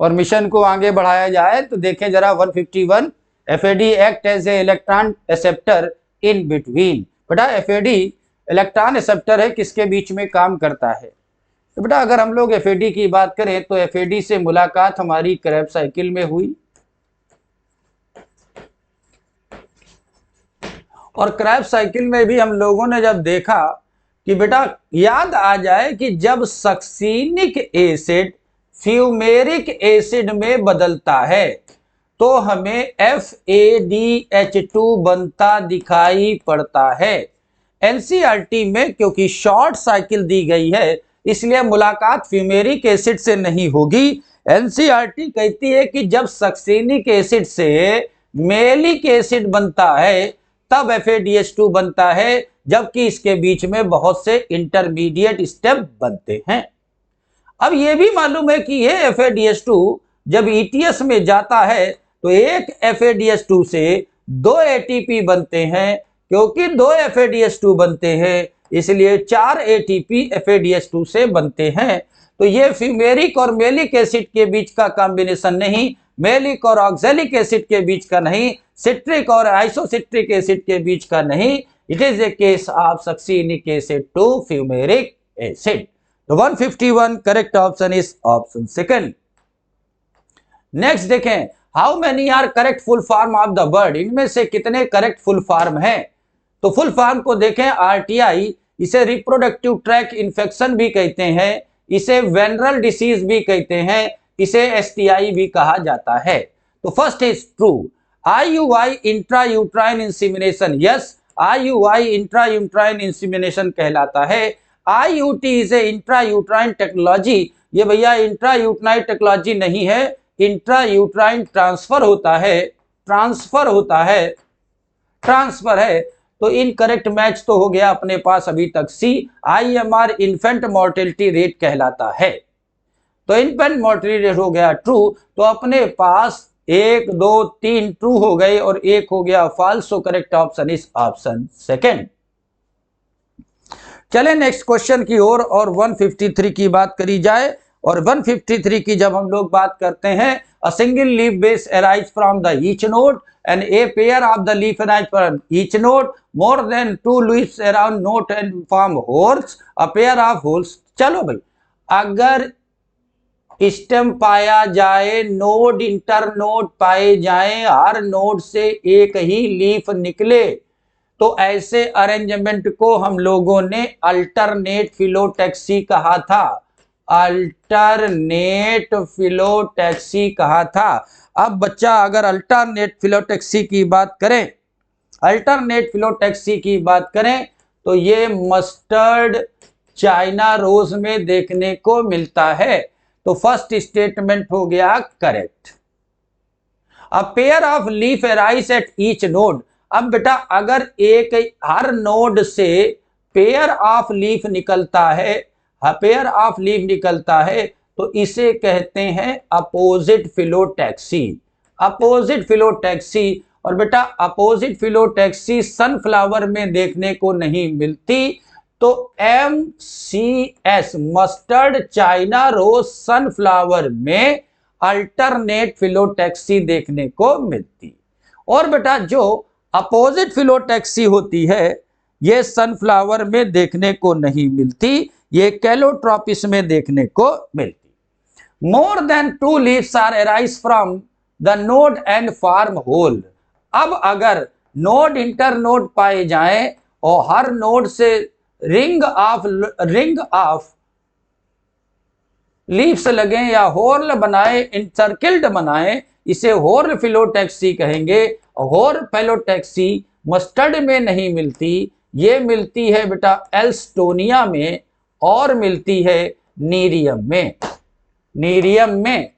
और मिशन को आगे बढ़ाया जाए। तो देखें जरा 151, FAD act as a electron acceptor in between. बेटा FAD इलेक्ट्रॉन एक्सेप्टर है, किसके बीच में काम करता है? तो बेटा अगर हम लोग FAD की बात करें तो FAD से मुलाकात हमारी क्रेब्स साइकिल में हुई, और क्रेब्स साइकिल में भी हम लोगों ने जब देखा कि बेटा याद आ जाए कि जब सक्सीनिक एसिड फ्यूमेरिक एसिड में बदलता है तो हमें FADH2 बनता दिखाई पड़ता है। NCERT में क्योंकि शॉर्ट साइकिल दी गई है इसलिए मुलाकात फ्यूमेरिक एसिड से नहीं होगी। NCERT कहती है कि जब सक्सीनिक एसिड से मेलिक एसिड बनता है तब FADH2 बनता है, जबकि इसके बीच में बहुत से इंटरमीडिएट स्टेप बनते हैं। अब यह भी मालूम है कि यह FADH2 जब ETS में जाता है तो एक FADH2 से 2 ATP बनते हैं, क्योंकि 2 FADH2 बनते हैं इसलिए 4 ATP FADH2 से बनते हैं। तो ये फ्यूमेरिक और मेलिक एसिड के बीच का कॉम्बिनेशन नहीं, मेलिक और ऑक्सैलिक एसिड के बीच का नहीं, सिट्रिक और आइसोसिट्रिक एसिड के बीच का नहीं। It is a case of succinic acid to fumaric acid. तो 151 correct option is option second. Next देखें, how many are correct full form of the word? इनमें से कितने करेक्ट फुल फॉर्म है? तो फुल फॉर्म को देखें, RTI, इसे रिप्रोडक्टिव ट्रैक इन्फेक्शन भी कहते हैं, इसे वेनरल डिसीज भी कहते हैं, इसे STI भी कहा जाता है। तो first is true, IUI intrauterine insemination, yes IUI intrauterine insemination कहलाता है। IUT is a intrauterine technology, ये भैया इंट्रायूट्राइन टेक्नोलॉजी नहीं है, इंट्रायूट्राइन ट्रांसफर होता है, ट्रांसफर है। तो इनकरेक्ट मैच तो हो गया अपने पास अभी तक C, IMR infant mortality rate कहलाता है। तो इन्फेंट मोर्टेलिटी रेट हो गया ट्रू, तो अपने पास 1 2 3 ट्रू हो गए और 1 हो गया false. So correct option is option second. चले नेक्स्ट क्वेश्चन की ओर और 153 की बात करी जाए। और 153 की जब हम लोग बात करते हैं, a single leaf base arise from the each node and a pair of the leaf arise from each node, more than 2 leaves around node and form holes, a pair of holes। चलो भाई, अगर stem पाया जाए, node internode पाए जाए, हर node से एक ही leaf निकले, तो ऐसे अरेंजमेंट को हम लोगों ने अल्टरनेट फिलोटैक्सी कहा था, अल्टरनेट फिलोटैक्सी कहा था। अब बच्चा अगर अल्टरनेट फिलोटैक्सी की बात करें, अल्टरनेट फिलोटैक्सी की बात करें तो ये मस्टर्ड चाइना रोज में देखने को मिलता है। तो फर्स्ट स्टेटमेंट हो गया correct. A pair of leaf arise at each node. अब बेटा अगर एक हर नोड से पेयर ऑफ लीफ निकलता है, पेयर ऑफ लीफ निकलता है, तो इसे कहते हैं अपोजिट फिलोटैक्सी, अपोजिट फिलोटैक्सी। और बेटा अपोजिट फिलोटैक्सी सनफ्लावर में देखने को नहीं मिलती, तो MCS mustard China rose sunflower में अल्टरनेट फिलोटैक्सी देखने को मिलती। और बेटा जो अपोजिट फिलोटैक्सी होती है ये सनफ्लावर में देखने को नहीं मिलती, ये कैलोट्रोपिस में देखने को मिलती। More than 2 leaves are arise from the node and form whorl. अब अगर नोड इंटर नोड पाए जाएं और हर नोड से रिंग ऑफ लीव्स लगे या होल बनाए, इंसर्किल्ड बनाए, इसे होल फिलोटैक्सी कहेंगे। होल फिलोटैक्सी मस्टर्ड में नहीं मिलती, ये मिलती है बेटा एल्स्टोनिया में और मिलती है नीरियम में, नीरियम में।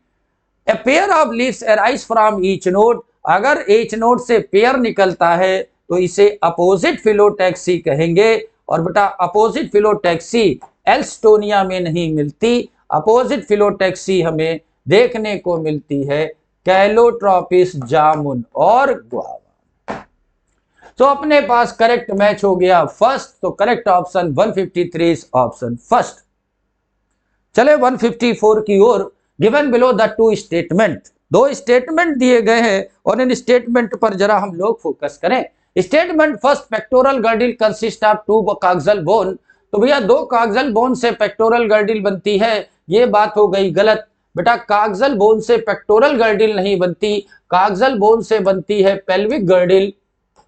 A pair of leaves arise from each node, अगर ईच नोड से पेयर निकलता है तो इसे अपोजिट फिलोटैक्सी कहेंगे। और बेटा अपोजिट फिलोटैक्सी एल्स्टोनिया में नहीं मिलती, अपोजिट फिलोटैक्सी हमें देखने को मिलती है कैलोट्रोपिस जामुन और गुआवा। तो अपने पास करेक्ट मैच हो गया फर्स्ट, तो correct option 153 is option first. चले 154 की ओर। Given below the two statement, दो स्टेटमेंट दिए गए हैं और इन स्टेटमेंट पर जरा हम लोग फोकस करें। Statement first, pectoral girdle consist of two coxal bone. तो भैया दो काक्सल बोन से पेक्टोरल गर्डिल बनती है, ये बात हो गई गलत। बेटा काक्सल बोन से पेक्टोरल गर्डिल नहीं बनती, काक्सल बोन से बनती है पेल्विक गर्डिल।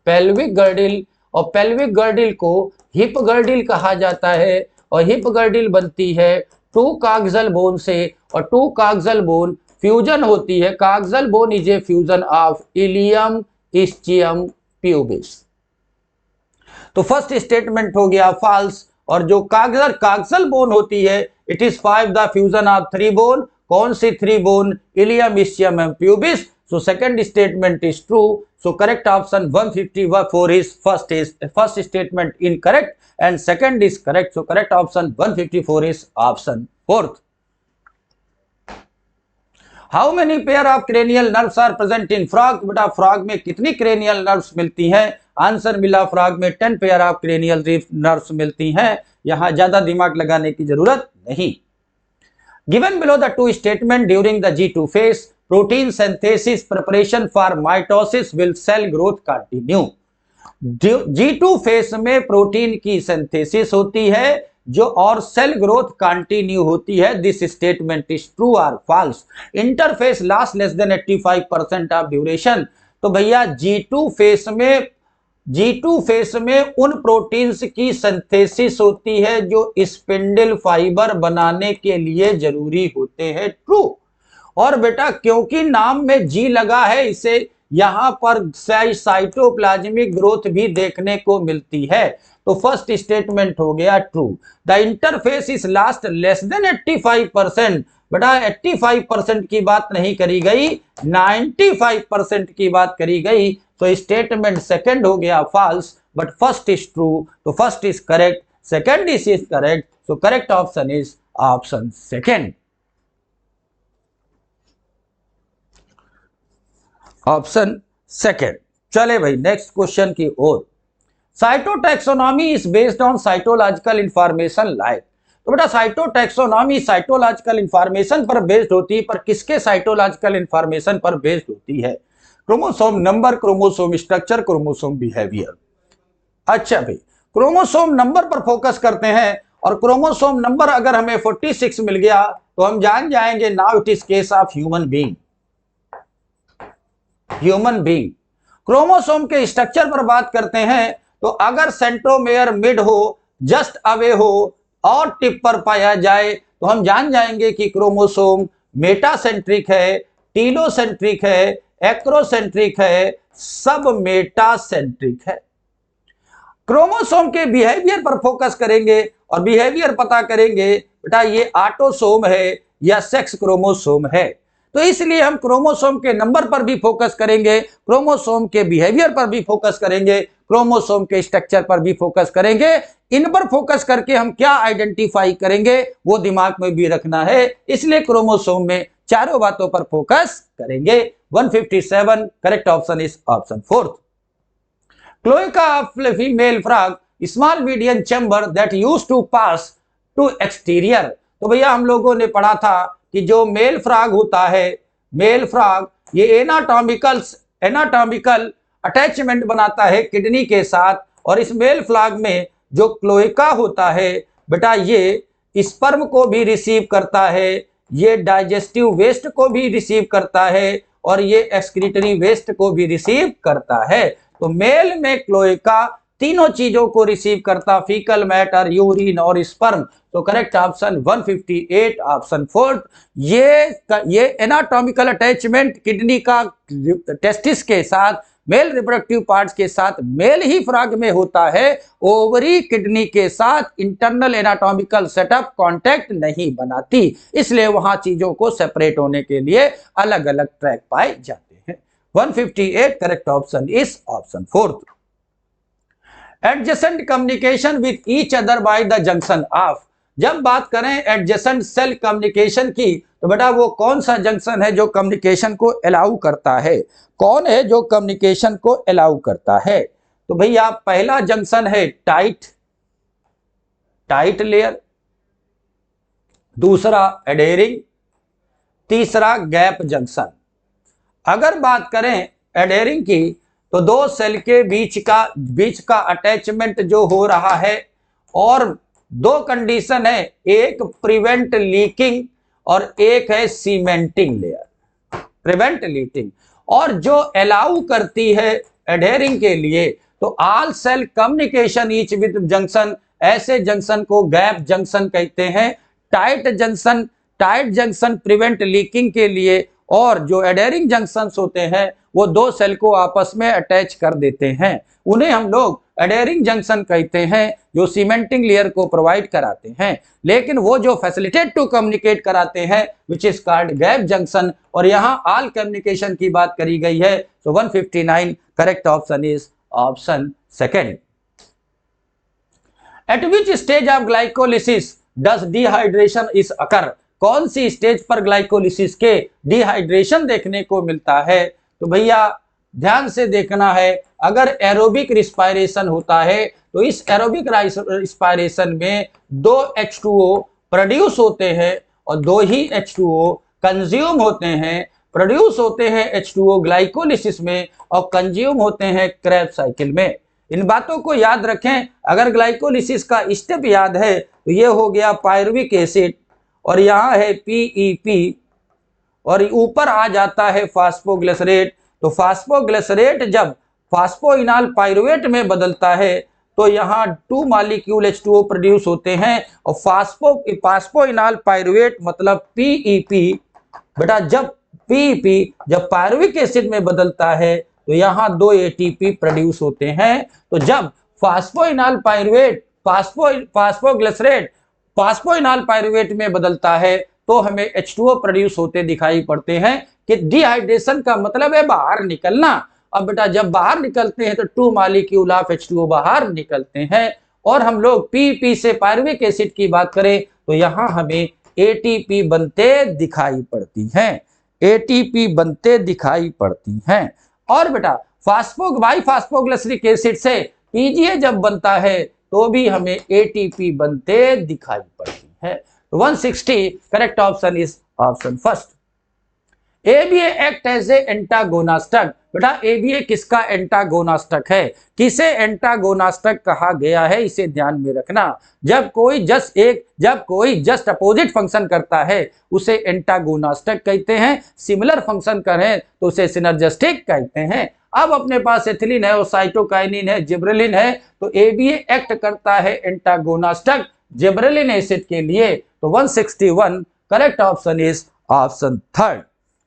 पेल्विक गर्डिल, और पेल्विक गर्डिल को हिप गर्डिल कहा जाता है, और हिप गर्डिल बनती है टू काक्सल बोन से, और टू काक्सल बोन फ्यूजन होती है। Coxal bone is a fusion of ilium ischium pubis. तो फर्स्ट स्टेटमेंट हो गया फॉल्स, और जो काक्सल बोन होती है it is 5 the fusion of 3 bone. कौन सी 3 bone? Ilium ischium and pubis. So second statement is true. So correct option 154 is first statement incorrect and second is correct. So correct option 154 is option fourth. How many pair of cranial nerves are present in frog? बेटा frog में कितनी cranial nerves मिलती हैं? Answer मिला frog में 10 pair of cranial nerves मिलती हैं। यहां ज्यादा दिमाग लगाने की जरूरत नहीं। Given below the two statement during the G2 phase, protein synthesis preparation for mitosis will cell growth continue. G2 phase में प्रोटीन की सिंथेसिस होती है जो और सेल ग्रोथ कंटिन्यू होती है। दिस स्टेटमेंट इज ट्रू और false. Interphase last less than 85% of duration. तो भैया G2 फेस में उन प्रोटीन्स की सिंथेसिस होती है जो स्पिंडल फाइबर बनाने के लिए जरूरी होते हैं। ट्रू। और बेटा क्योंकि नाम में जी लगा है इसे यहां पर साइटोप्लाज्मिक ग्रोथ भी देखने को मिलती है। तो फर्स्ट स्टेटमेंट हो गया true. The interface is last less than 85%। बेटा 85% की बात नहीं करी गई, 95% की बात करी गई। तो स्टेटमेंट सेकंड हो गया false, but first is true. तो first is correct, second is correct. So correct option is option second, option second. चले भाई नेक्स्ट क्वेश्चन की ओर। Cytotaxonomy is based on cytological information like. तो बेटा साइटोटैक्सोनॉमी साइटोलॉजिकल इंफॉर्मेशन पर based होती है, पर किसके साइटोलॉजिकल इंफॉर्मेशन पर बेस्ड होती है? Chromosome number, chromosome structure, chromosome behaviour. अच्छा भाई क्रोमोसोम नंबर पर फोकस करते हैं, और क्रोमोसोम नंबर अगर हमें 46 मिल गया तो हम जान जाएंगे now it is case of human being. Chromosome के स्ट्रक्चर पर बात करते हैं तो अगर सेंट्रोमेयर मिड हो, जस्ट अवे हो और टिप पर पाया जाए तो हम जान जाएंगे कि क्रोमोसोम मेटासेंट्रिक है, टीलोसेंट्रिक है, एक्रोसेंट्रिक है, सब मेटासेंट्रिक है। क्रोमोसोम के बिहेवियर पर फोकस करेंगे और बिहेवियर पता करेंगे बेटा ये ऑटोसोम है या सेक्स क्रोमोसोम है। तो इसलिए हम क्रोमोसोम के नंबर पर भी फोकस करेंगे, क्रोमोसोम के बिहेवियर पर भी फोकस करेंगे, क्रोमोसोम के स्ट्रक्चर पर भी फोकस करेंगे। इन पर फोकस करके हम क्या आइडेंटिफाई करेंगे वो दिमाग में भी रखना है, इसलिए क्रोमोसोम में चारों बातों पर फोकस करेंगे। 157 correct option is option fourth. Cloaca of female frog small medium chamber that used to pass to exterior. तो भैया हम लोगों ने पढ़ा था कि जो मेल फ्रॉग होता है, मेल फ्रॉग ये एनाटॉमिकल अटैचमेंट बनाता है किडनी के साथ, और इस मेल फ्रॉग में जो क्लोएका होता है बेटा ये स्पर्म को भी रिसीव करता है, ये डाइजेस्टिव वेस्ट को भी रिसीव करता है, और ये एक्सक्रीटरी वेस्ट को भी रिसीव करता है। तो मेल में क्लोएका तीनों चीजों को रिसीव करता, फीकल मैटर, यूरिन और स्पर्म। तो करेक्ट ऑप्शन 158 ऑप्शन फोर्थ। ये एनाटॉमिकल अटैचमेंट किडनी का टेस्टिस के साथ, मेल रिप्रोडक्टिव पार्ट्स के साथ मेल ही फ्रॉग में होता है, ओवरी किडनी के साथ इंटरनल एनाटॉमिकल सेटअप कांटेक्ट नहीं बनाती, इसलिए वहां चीजों को सेपरेट होने के लिए अलग अलग ट्रैक पाए जाते हैं। 158 correct option is option fourth. Adjacent communication with each other by the junction of. जब बात करें एडजेसेंट सेल कम्युनिकेशन की, तो बेटा वो कौन सा जंक्शन है जो कम्युनिकेशन को अलाउ करता है? कौन है जो कम्युनिकेशन को अलाउ करता है? तो भैया पहला जंक्शन है टाइट लेयर, दूसरा एडेरिंग, तीसरा गैप जंक्शन। अगर बात करें एडेरिंग की, तो दो सेल के बीच का अटैचमेंट जो हो रहा है, और दो कंडीशन है, एक प्रिवेंट लीकिंग और एक है सीमेंटिंग लेयर। प्रिवेंट लीकिंग और जो अलाउ करती है एडेरिंग के लिए, तो all cell communication each with junction, ऐसे जंक्शन को गैप जंक्शन कहते हैं। टाइट जंक्शन प्रिवेंट लीकिंग के लिए, और जो एडेरिंग जंक्शंस होते हैं वो दो सेल को आपस में अटैच कर देते हैं, उन्हें हम लोग एडेरिंग जंक्शन कहते हैं, जो सीमेंटिंग लेयर को प्रोवाइड कराते हैं। लेकिन वो जो फैसिलिटेट टू कम्युनिकेट कराते हैं which is called gap junction. और यहाँ ऑल कम्युनिकेशन की बात करी गई है, तो 159 correct option is option second. Eight which stage of glycolysis does dehydration is occur? कौन सी स्टेज पर ग्लाइकोलिसिस के डिहाइड्रेशन देखने को मिलता है? तो भैया ध्यान से देखना है, अगर एरोबिक रिस्पायरेशन होता है, तो इस एरोबिक रिस्पायरेशन में दो H2O प्रोड्यूस होते हैं और दो ही H2O कंज्यूम होते हैं। प्रोड्यूस होते हैं H2O ग्लाइकोलिसिस में और कंज्यूम होते हैं क्रेब्स साइकिल में। इन बातों को याद रखें। अगर ग्लाइकोलिसिस का स्टेप याद है, तो ये हो गया पायरुविक एसिड, और यहाँ है PEP, और ऊपर आ जाता है फास्फोग्लिसरेट। तो फास्फोग्लिसरेट जब फास्फोइनाल पायरुवेट में बदलता है, तो यहाँ 2 मॉलिक्यूल H2O प्रोड्यूस होते हैं, और फास्फोइनाल पायरुवेट मतलब PEP, बेटा जब PEP जब पायरुविक एसिड में बदलता है, तो यहाँ 2 ATP प्रोड्यूस होते हैं। तो जब फास्फोइनाल पायरुवेट फास्फोग्लिसरेट फास्फोइनाल पायरुवेट में बदलता है, तो हमें H2O प्रोड्यूस होते दिखाई पड़ते हैं। कि डिहाइड्रेशन का मतलब है बाहर निकलना। अब बेटा जब बाहर निकलते हैं तो 2 मॉलिक्यूल ऑफ H2O बाहर निकलते हैं, और हम लोग PEP से पायरुविक एसिड की बात करें, तो यहाँ हमें ATP बनते दिखाई पड़ती हैं। ATP बनते दिखाई पड़ती हैं। और बेटा फास्फोग्लिसरिक एसिड से PGA जब बनता है, तो भी हमें ATP बनते दिखाई पड़ती है। 160 correct option is option first. ABA act as a antagonistic. बेटा ABA किसका एंटागोनास्टक है? किसे एंटागोनास्टक कहा गया है, इसे ध्यान में रखना। जब कोई जस्ट अपोजिट फंक्शन करता है, उसे एंटागोनास्टक कहते हैं। सिमिलर फंक्शन करें तो उसे सिनर्जिस्टिक कहते हैं। अब अपने पास एथिलीन है और साइटोकाइनिन है, जिब्रेलिन है, तो ABA एक्ट करता है एंटागोनास्टक जिब्रेलिन एसिड के लिए। तो 161 correct option is option third.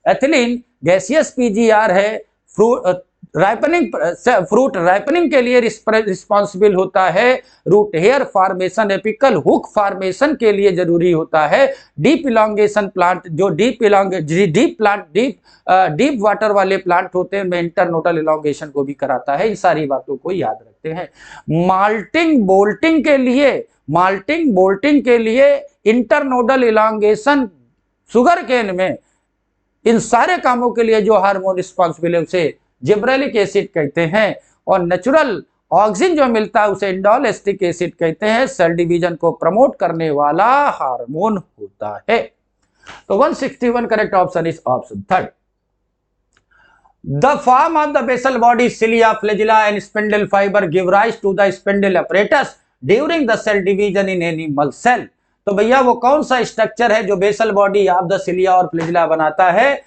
Ethylene gaseous PGR है, फ्रूट राइपनिंग के लिए रिस्पॉन्सिबल होता है। Root hair formation, apical hook formation के लिए जरूरी होता है। डीप इलांगेशन प्लांट, जो डीप वाटर वाले प्लांट होते हैं, में इंटरनोडल इलांगेशन को भी कराता है। इन सारी बातों को याद रखते हैं। माल्टिंग बोल्टिंग के लिए इंटरनोडल इलांगेशन शुगर केन में, इन सारे कामों के लिए जो हार्मोन रिस्पॉन्सिबल है उसे जिब्रेलिक एसिड कहते हैं। और नेचुरल ऑक्सीजन जो मिलता है उसे इंडोलेस्टिक एसिड कहते हैं। सेल डिवीजन को प्रमोट करने वाला हार्मोन होता है। तो 161 correct option is option third. The form of the basal body, cilia, flagella and spindle fibre give rise to the spindle apparatus during the cell division in animal cell. तो भैया वो कौन सा स्ट्रक्चर है जो basal body of the cilia और flagella बनाता है?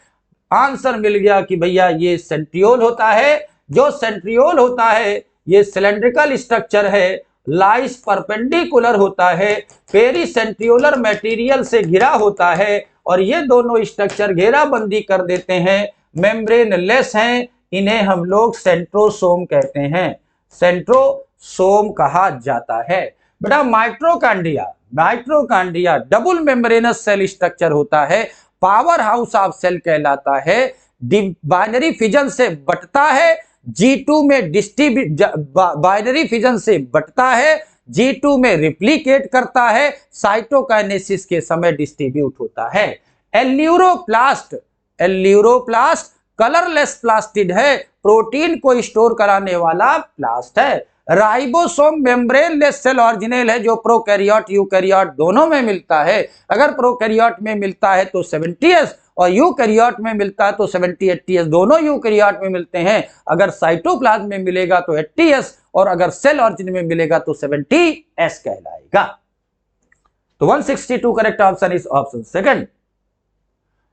आंसर मिल गया कि भैया ये सेंट्रियोल होता है। जो सेंट्रियोल होता है ये सिलेंड्रिकल स्ट्रक्चर है, लाइस परपेंडिकुलर होता है, पेरी सेंट्रियोलर मटेरियल से घिरा होता है, और ये दोनों स्ट्रक्चर घेराबंदी कर देते हैं, मेम्ब्रेन लेस हैं। इन्हें हम लोग सेंट्रोसोम कहते हैं, सेंट्रोसोम कहा जाता है। बेटा mitochondria double membranous cell structure होता है, पावर हाउस ऑफ सेल कहलाता है। बाइनरी फिजन से बटता है, G2 में बाइनरी फिजन से बटता है, G2 में रिप्लिकेट करता है, साइटोकाइनेसिस के समय डिस्ट्रीब्यूट होता है। एल्यूरोप्लास्ट कलरलेस प्लास्टिड है, प्रोटीन को स्टोर कराने वाला प्लास्ट है। राइबोसोम मेम्ब्रेनलेस सेल ऑर्गेनेल है, जो प्रोकैरियोट यूकैरियोट दोनों में मिलता है। अगर प्रोकैरियोट में मिलता है तो 70s और यूकैरियोट में मिलता है तो 70-80s, दोनों यूकैरियोट में मिलते हैं। अगर साइटोप्लाज्म में मिलेगा तो 80s और अगर सेल ऑर्गेन में मिलेगा तो 70s कहलाएगा। तो 162 correct option is option second.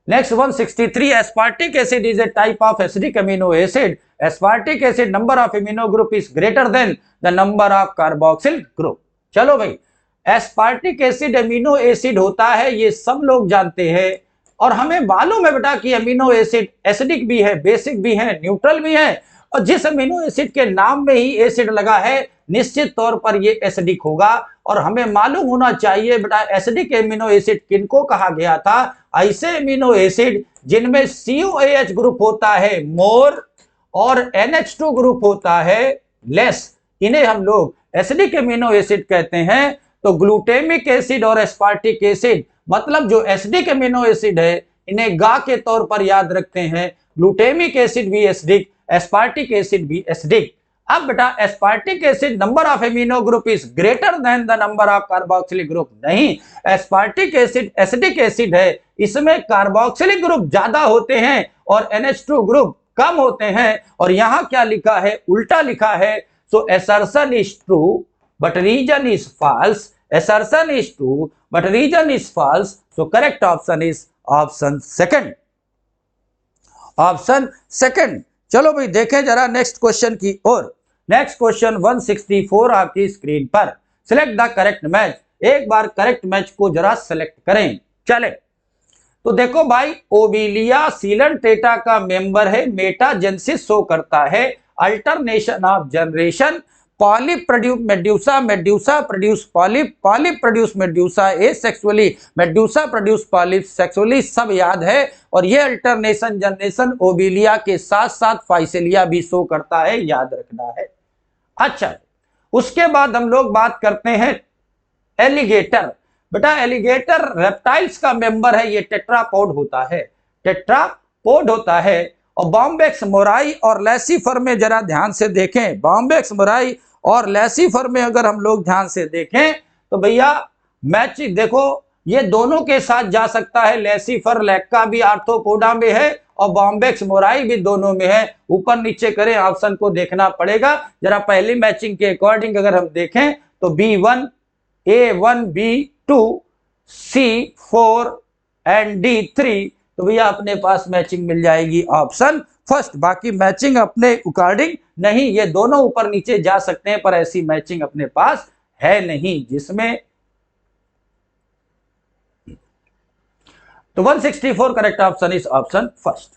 Next 163, aspartic acid is a type of acidic amino acid. Aspartic acid number of amino group is greater than the number of carboxyl group. चलो भाई, aspartic acid amino acid होता है, ये सब लोग जानते हैं और हमें मालूम है बेटा कि अमीनो एसिड एसिडिक भी है, बेसिक भी है, न्यूट्रल भी है। और जिस अमीनो एसिड के नाम में ही एसिड लगा है, निश्चित तौर पर ये एसिडिक होगा। और हमें मालूम होना चाहिए बेटा एसिडिक अमीनो एसिड किनको कहा गया था। ऐसे अमीनो एसिड जिनमें COAH ग्रुप होता है मोर और NH2 ग्रुप होता है लेस, इन्हें हम लोग एसिडिक अमीनो एसिड कहते हैं। तो ग्लूटामिक एसिड और एस्पार्टिक एसिड, मतलब जो एसिडिक अमीनो एसिड है, इन्हें गा के तौर पर याद रखते हैं। ग्लूटामिक एसिड भी एसिडिक, एस्पार्टिक एसिड भी एसिडिक। अब बेटा aspartic acid number of amino group is greater than the number of carboxylic group, नहीं, एस्पार्टिक एसिड एसिडिक एसिड है, इसमें कार्बोक्सिलिक ग्रुप ज्यादा होते हैं और NH2 ग्रुप कम होते हैं। और यहां क्या लिखा है, उल्टा लिखा है। सो assertion is true but reason is false, assertion is true but reason is false, so correct option is option second, option second. चलो भाई देखें जरा नेक्स्ट क्वेश्चन की ओर। नेक्स्ट क्वेश्चन 164 आपकी स्क्रीन पर। सिलेक्ट द करेक्ट मैच, एक बार correct match को जरा सिलेक्ट करें। चले तो देखो भाई, ओबिलिया सीलेंटेटा का मेंबर है, मेटाजेनेसिस शो करता है, alternation of generation, polyp produce medusa, medusa produce polyp, polyp produce medusa asexually, medusa produce polyp sexually, सब याद है। और ये अल्टरनेशन जनरेशन ओबिलिया के साथ साथ फाइसेलिया भी शो करता है, याद रखना है। अच्छा, उसके बाद हम लोग बात करते हैं एलिगेटर। बेटा एलिगेटर रेप्टाइल्स का मेंबर है, ये टेट्रापोड होता है, टेट्रापोड होता है। और बॉम्बेक्स मोराई और लैसीफर में जरा ध्यान से देखें, बॉम्बेक्स मोराई और लैसीफर में अगर हम लोग ध्यान से देखें तो भैया मैचिंग देखो, ये दोनों के साथ जा सकता है। लैसीफर लैक्का भी आर्थ्रोपोडा में है और बॉम्बेक्स मोराई भी दोनों में है। ऊपर नीचे करें, ऑप्शन को देखना पड़ेगा। जरा पहली मैचिंग के अकॉर्डिंग अगर हम देखें तो B1, A1, B2, C4 and D3, तो भैया अपने पास मैचिंग मिल जाएगी ऑप्शन फर्स्ट। बाकी मैचिंग अपने अकॉर्डिंग नहीं, ये दोनों ऊपर नीचे जा सकते हैं पर ऐसी मैचिंग अपने पास है नहीं जिसमें। तो 164 correct option is option first.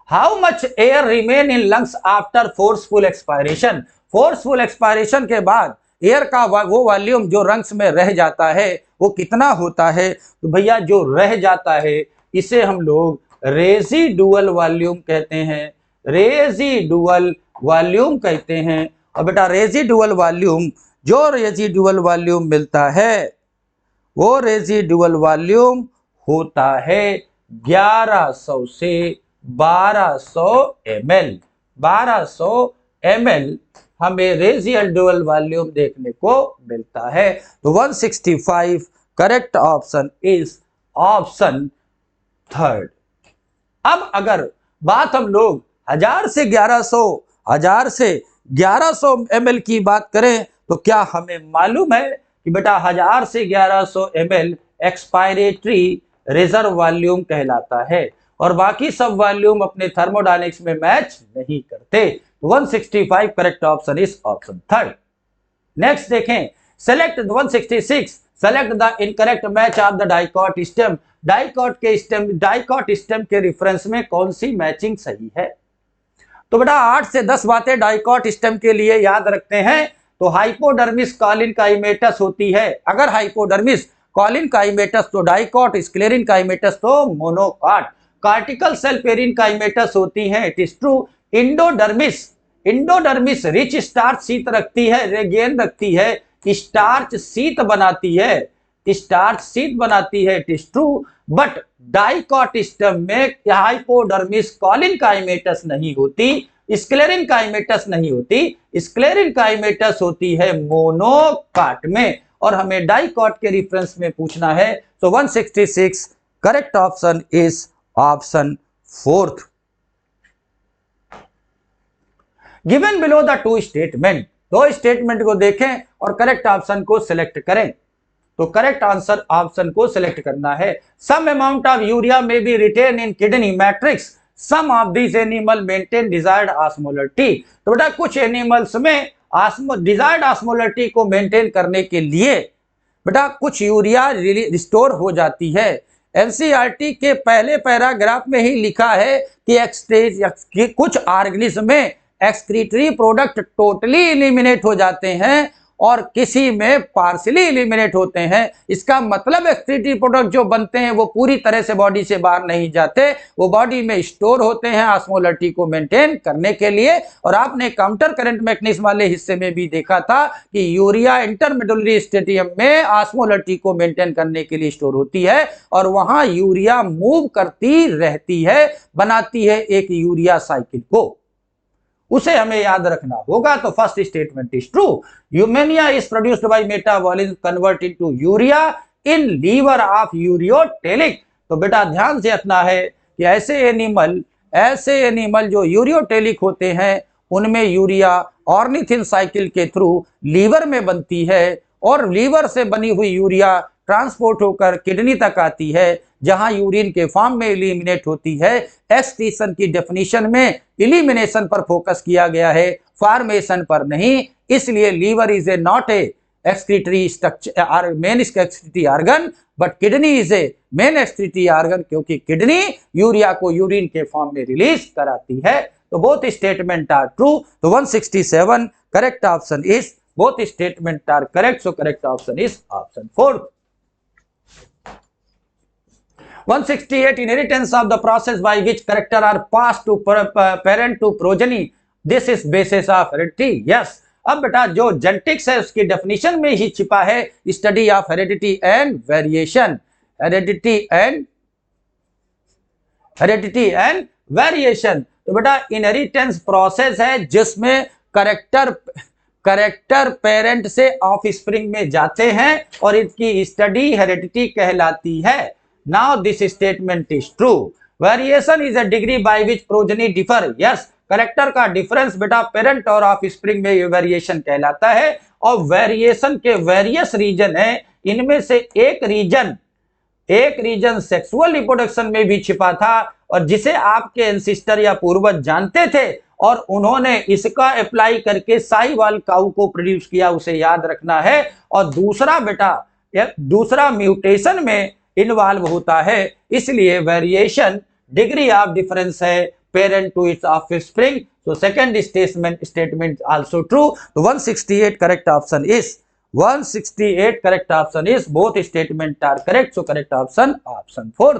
How much air remain in lungs after forceful expiration, forceful expiration के बाद एयर का वो वॉल्यूम जो लंग्स में रह जाता है वो कितना होता है। तो भैया जो रह जाता है इसे हम लोग रेजिडुअल वॉल्यूम कहते हैं, रेजिडुअल वॉल्यूम कहते हैं। और बेटा रेजिडुअल वॉल्यूम, जो रेजिडुअल वॉल्यूम मिलता है वो रेजिडुअल वॉल्यूम होता है 1100 से 1200 ml, 1200 ml हमें रेजिडुअल वॉल्यूम देखने को मिलता है। तो 165 correct option is option third. अब अगर बात हम लोग 1000 से 1100 ml की बात करें तो क्या हमें मालूम है कि बेटा 1000 से 1100 ml एक्सपायरेटरी रिजर्व वॉल्यूम कहलाता है और बाकी सब वॉल्यूम अपने थर्मोडायनेमिक्स में मैच नहीं करते। 165 correct option is option third. Next देखें, select 166, select the incorrect match of the dicot stem. Dicot stem के रेफरेंस में कौन सी मैचिंग सही है। तो बेटा 8 से 10 बातें डाइकॉट स्टेम के लिए याद रखते हैं। तो हाइपोडर्मिस कॉलिन काइमेटस होती है, अगर हाइपोडर्मिस कॉलिन काइमेटस तो डाइकॉट, स्क्लेरिन काइमेटस तो मोनोकॉट। कार्टिकल सेल पेरिन काइमेटस होती है, it is true. Endodermis rich starch शीत रखती है, रेगेन रखती है, स्टार्च शीत बनाती है, स्टार्च शीत बनाती है, it is true, but dicot stem में हाइपोडर्मिस कॉलिन काइमेटस नहीं होती, स्क्लेरिन काइमेटस नहीं होती, स्क्लेरिन काइमेटस होती है मोनोकाट में, और हमें डाइकॉट के रेफरेंस में पूछना है। So 166 correct option is option 4th। Given below the two statement, दो स्टेटमेंट को देखें और करेक्ट ऑप्शन को सिलेक्ट करें। तो करेक्ट आंसर ऑप्शन को सिलेक्ट करना है। सम अमाउंट ऑफ यूरिया में be retain in kidney matrix, some of this animal maintain desired osmolarity. तो बेटा कुछ एनिमल्स में डिजायर्ड ऑस्मोलरिटी को मेंटेन करने के लिए बेटा कुछ यूरिया रिस्टोर हो जाती है। एनसीईआरटी के पहले पैराग्राफ में ही लिखा है कि कुछ ऑर्गेनिज्म में एक्सक्रीटरी प्रोडक्ट टोटली एलिमिनेट हो जाते हैं और किसी में पार्शियली एलिमिनेट होते हैं। इसका मतलब एक्सक्रीटरी प्रोडक्ट जो बनते हैं वो पूरी तरह से बॉडी से बाहर नहीं जाते, वो बॉडी में स्टोर होते हैं ऑस्मोलरिटी को मेंटेन करने के लिए। और आपने काउंटर करंट मैकेनिज्म वाले हिस्से में भी देखा था कि यूरिया इंटरमेडुलरी स्टेडियम में ऑस्मोलरिटी को मेंटेन करने के लिए स्टोर होती है और वहां यूरिया मूव करती रहती है, बनाती है एक यूरिया साइकिल को, उसे हमें याद रखना होगा। तो first statement is true, ammonia is produced by metabolism convert into urea in liver of ureotelic. तो बेटा ध्यान से रखना है कि ऐसे एनिमल जो यूरियोटेलिक होते हैं उनमें यूरिया ऑर्निथिन साइकिल के थ्रू लीवर में बनती है और लीवर से बनी हुई यूरिया ट्रांसपोर्ट होकर किडनी तक आती है जहां यूरिन के फॉर्म में एलिमिनेट होती है। एक्सक्रीशन की डेफिनेशन में एलिमिनेशन पर फोकस किया गया है, फॉर्मेशन पर नहीं, इसलिए liver is a not a excretory structure main excretory organ but kidney is a main excretory organ, क्योंकि किडनी यूरिया को यूरिन के फॉर्म में रिलीज कराती है। तो बोथ स्टेटमेंट आर ट्रू। तो 167 correct option is both statements are correct, so correct option is option 4. 168 inheritance of the process by which character are passed to parent to progeny, this is basis of heredity. Yes, अब बेटा जो genetics है उसकी definition में ही छिपा है study of heredity and variation, heredity and variation. तो बेटा इनहेरिटेंस प्रोसेस है जिसमें करेक्टर पेरेंट से ऑफ स्प्रिंग में जाते हैं और इनकी स्टडी हेरेडिटी कहलाती है। Now this statement is true. Variation is a degree by which progeny differ. Yes, character का डिफरेंस बेटा पेरेंट और ऑफ स्प्रिंग में ये वेरिएशन कहलाता है और वेरिएशन के वेरियस रीजन है। इनमें से एक रीजन सेक्सुअल रिप्रोडक्शन में भी छिपा था और जिसे आपके एंसिस्टर या पूर्वज जानते थे और उन्होंने इसका अप्लाई करके साहिवाल काऊ को प्रोड्यूस किया, उसे याद रखना है। और दूसरा म्यूटेशन में इन्वॉल्व होता है, इसलिए वेरिएशन डिग्री ऑफ डिफरेंस है parent to its offspring. So second statement also true. तो 168 correct option is 168 correct option is both statement are correct, so correct option 4.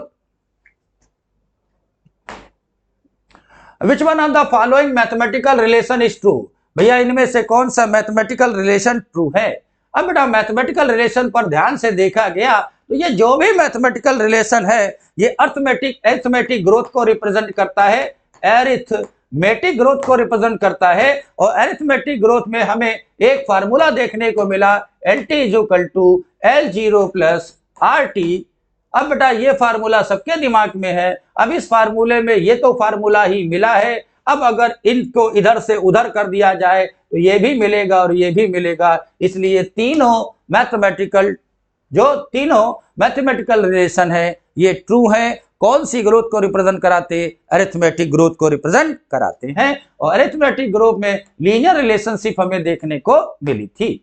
Which one of the following mathematical relation is true? भैया इनमें से कौन सा mathematical relation true है? अब बेटा mathematical relation पर ध्यान से देखा गया तो ये जो भी मैथमेटिकल रिलेशन है ये अरिथमेटिक ग्रोथ को रिप्रेजेंट करता है, अरिथमेटिक ग्रोथ को रिप्रेजेंट करता है। और अरिथमेटिक ग्रोथ में हमें एक फार्मूला देखने को मिला, LT = L0 + RT। अब बेटा ये फार्मूला सबके दिमाग में है। अब इस फार्मूले में ये तो फार्मूला ही मिला है, अब अगर इनको इधर से उधर कर दिया जाए तो ये भी मिलेगा और ये भी मिलेगा, इसलिए तीनों मैथमेटिकल रिलेशन है ये ट्रू है। कौन सी ग्रोथ को रिप्रेजेंट कराते? अरिथमेटिक ग्रोथ को रिप्रेजेंट कराते हैं और अरिथमेटिक ग्रोथ में लीनियर रिलेशनशिप हमें देखने को मिली थी।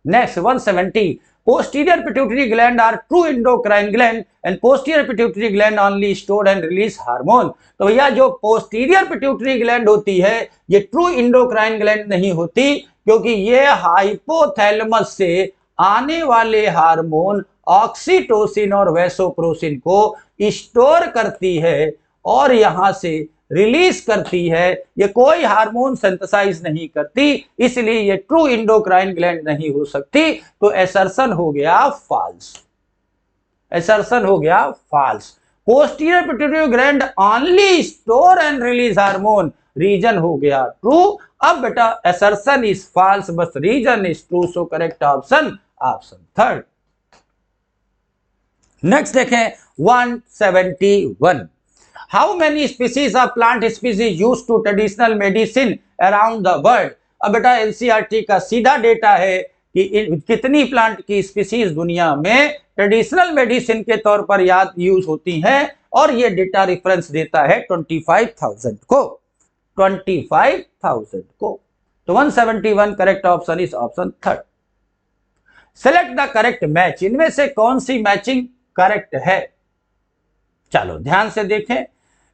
Next 170 posterior pituitary gland are true endocrine gland and posterior pituitary gland only store and release hormone। तो भैया जो posterior pituitary gland होती है ये true endocrine gland नहीं होती, क्योंकि ये हाइपोथैलेमस से आने वाले हार्मोन ऑक्सीटोसिन और वैसोप्रोसिन को स्टोर करती है और यहां से रिलीज करती है, ये कोई हार्मोन सिंथेसाइज नहीं करती, इसलिए ये ट्रू इंडोक्राइन ग्लैंड नहीं हो सकती। तो एसर्शन हो गया फॉल्स, एसर्शन हो गया false. Posterior pituitary gland only store and release hormone, reason हो गया ट्रू। अब बेटा एसर्शन इज फॉल्स बस reason is true, so correct option option third. Next देखें 171, how many species of plant species used to traditional medicine around the world. अब बेटा NCERT का सीधा डेटा है कि कितनी प्लांट की स्पीसीज दुनिया में ट्रेडिशनल मेडिसिन के तौर पर याद यूज होती हैं, और ये डेटा रेफरेंस देता है 25,000 को, 25,000 को। तो 171 correct option is option third. Select the correct match, इनमें से कौन सी मैचिंग करेक्ट है, चलो ध्यान से देखें।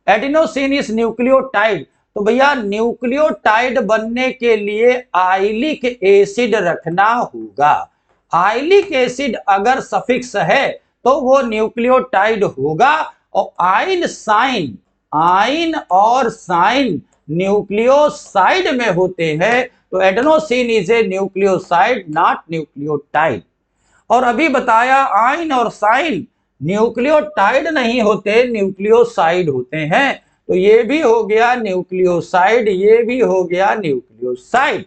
एडिनोसिन इज न्यूक्लियोटाइड, तो भैया न्यूक्लियोटाइड बनने के लिए आइलिक एसिड रखना होगा। आइलिक एसिड अगर सफिक्स है तो वो न्यूक्लियोटाइड होगा, और आइन और साइन न्यूक्लियोसाइड में होते हैं, तो adenosine is a nucleoside not nucleotide. और अभी बताया आइन और साइन न्यूक्लियोटाइड नहीं होते, न्यूक्लियोसाइड होते हैं, तो ये भी हो गया न्यूक्लियोसाइड, ये भी हो गया न्यूक्लियोसाइड।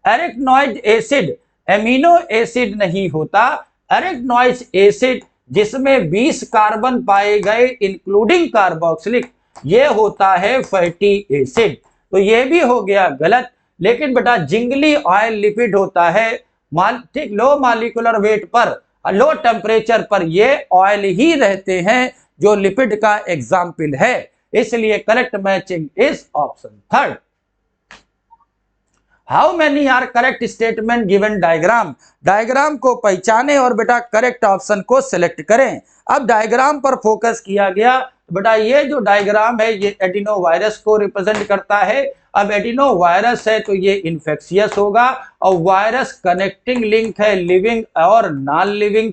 एरिकनोइक एसिड एमिनो एसिड नहीं होता, एरिकनोइक एसिड जिसमें 20 कार्बन पाए गए इंक्लूडिंग कार्बोक्सिलिक, ये होता है फैटी एसिड, तो ये भी हो गया गलत। लेकिन बेटा जिंगली ऑयल लिपिड होता है, ठीक, लो मॉलिक्यूलर वेट पर, लो टेम्परेचर पर ये ऑयल ही रहते हैं जो लिपिड का एग्जाम्पल है, इसलिए correct matching is option third. How many are correct statement given diagram, diagram को पहचाने और बेटा करेक्ट ऑप्शन को सिलेक्ट करें। अब डायग्राम पर फोकस किया गया, बेटा ये जो डायग्राम है ये एडिनो वायरस को रिप्रेजेंट करता है। अब एडिनो वायरस है तो ये इन्फेक्शियस होगा, और वायरस कनेक्टिंग लिंक है लिविंग और नॉन लिविंग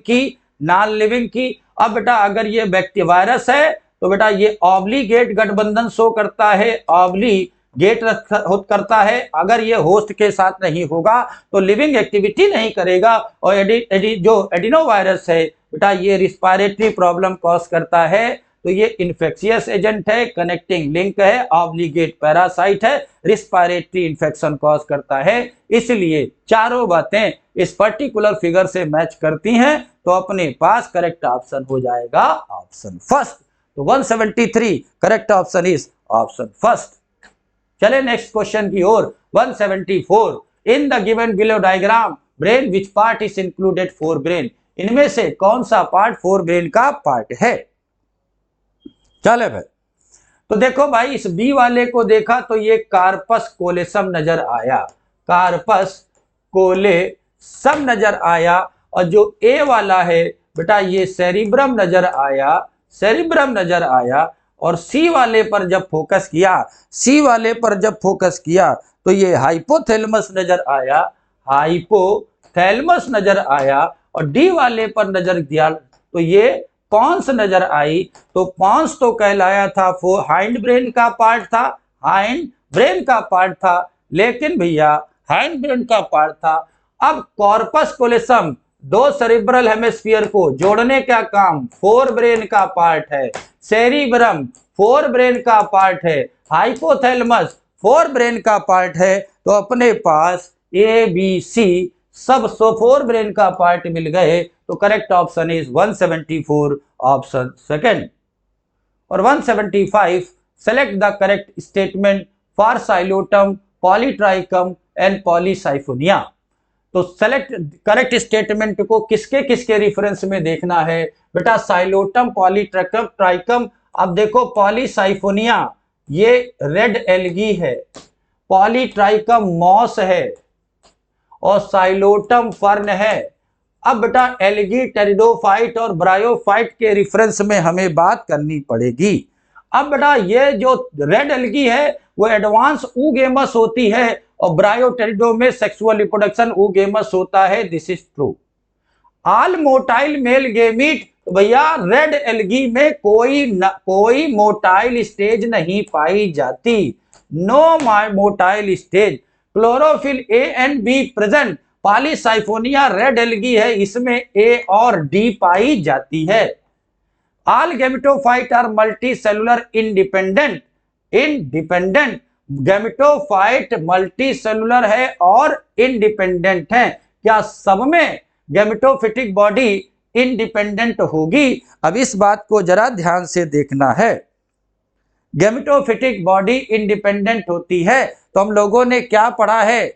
की। अब बेटा अगर ये बैक्टीरिया वायरस है तो बेटा ये ऑब्लिगेट गठबंधन शो करता है, ऑब्लिगेट करता है। अगर ये होस्ट के साथ नहीं होगा तो लिविंग एक्टिविटी नहीं करेगा, और जो एडिनो वायरस है बेटा ये रिस्पायरेटरी प्रॉब्लम कॉज करता है, तो ये इन्फेक्शियस एजेंट है, कनेक्टिंग लिंक है, ऑब्लिगेट पैरासाइट है, रिस्पायरेटरी इंफेक्शन कॉज करता है। इसलिए चारों बातें इस पर्टिकुलर फिगर से मैच करती हैं, तो अपने पास करेक्ट ऑप्शन हो जाएगा ऑप्शन फर्स्ट। तो 173 correct option is option first. चले नेक्स्ट क्वेश्चन की ओर। 174, in the given below diagram brain which part is included fore brain, इनमें से कौन सा पार्ट फोर ब्रेन का पार्ट है। चले भाई, तो देखो भाई इस बी वाले को देखा तो ये कार्पस कोलेसम नजर आया, कार्पस कोलेसम नजर आया, और जो ए वाला है बेटा ये सेरिब्रम नजर आया, और सी वाले पर जब फोकस किया, तो ये हाइपोथैलेमस नजर आया, और डी वाले पर नजर दिया तो ये पॉन्स नजर आई। तो पॉन्स तो कहलाया था हाइंड ब्रेन का पार्ट था, लेकिन भैया हाइंड ब्रेन का पार्ट था। अब कॉर्पस कोलेसम दो सेरिब्रल हेमिस्फीयर को जोड़ने का काम फोर ब्रेन का पार्ट है, सेरिब्रम फोर ब्रेन का पार्ट है, हाइपोथैलेमस फोर ब्रेन का पार्ट है, तो अपने पास ए बी सी सब फोर ब्रेन का पार्ट मिल गए, तो correct option is 174 option second. और 175, select the correct statement for Psilotum, Polytrichum and Polysiphonia. तो सेलेक्ट करेक्ट स्टेटमेंट को किसके किसके रेफरेंस में देखना है बेटा, साइलोटम, पॉलीट्राइकम, ट्राइकम। अब देखो पॉलीसाइफोनिया ये रेड एल्गी है, पॉलीट्राइकम मॉस है, और साइलोटम फर्न है। अब बेटा एल्गी, टेरिडोफाइट और ब्रायोफाइट के रेफरेंस में हमें बात करनी पड़ेगी। अब बेटा ये जो रेड एल्गी है वो एडवांस ऊगेमस होती है, और ब्रायोटेरिडो में सेक्सुअल रिप्रोडक्शन ऊगेमस होता है, this is true. All motile male gamete तो भैया रेड एल्गी में कोई मोटाइल स्टेज नहीं पाई जाती, no motile stage. Chlorophyll a and b present, polysiphonia red algae है, इसमें ए और डी पाई जाती है। All gametophyte are multi cellular independent, gametophyte multi cellular है और इंडिपेंडेंट है। क्या सब में गैमेटोफिटिक बॉडी इंडिपेंडेंट होगी? अब इस बात को जरा ध्यान से देखना है। गैमेटोफिटिक बॉडी इंडिपेंडेंट होती है तो हम लोगों ने क्या पढ़ा है,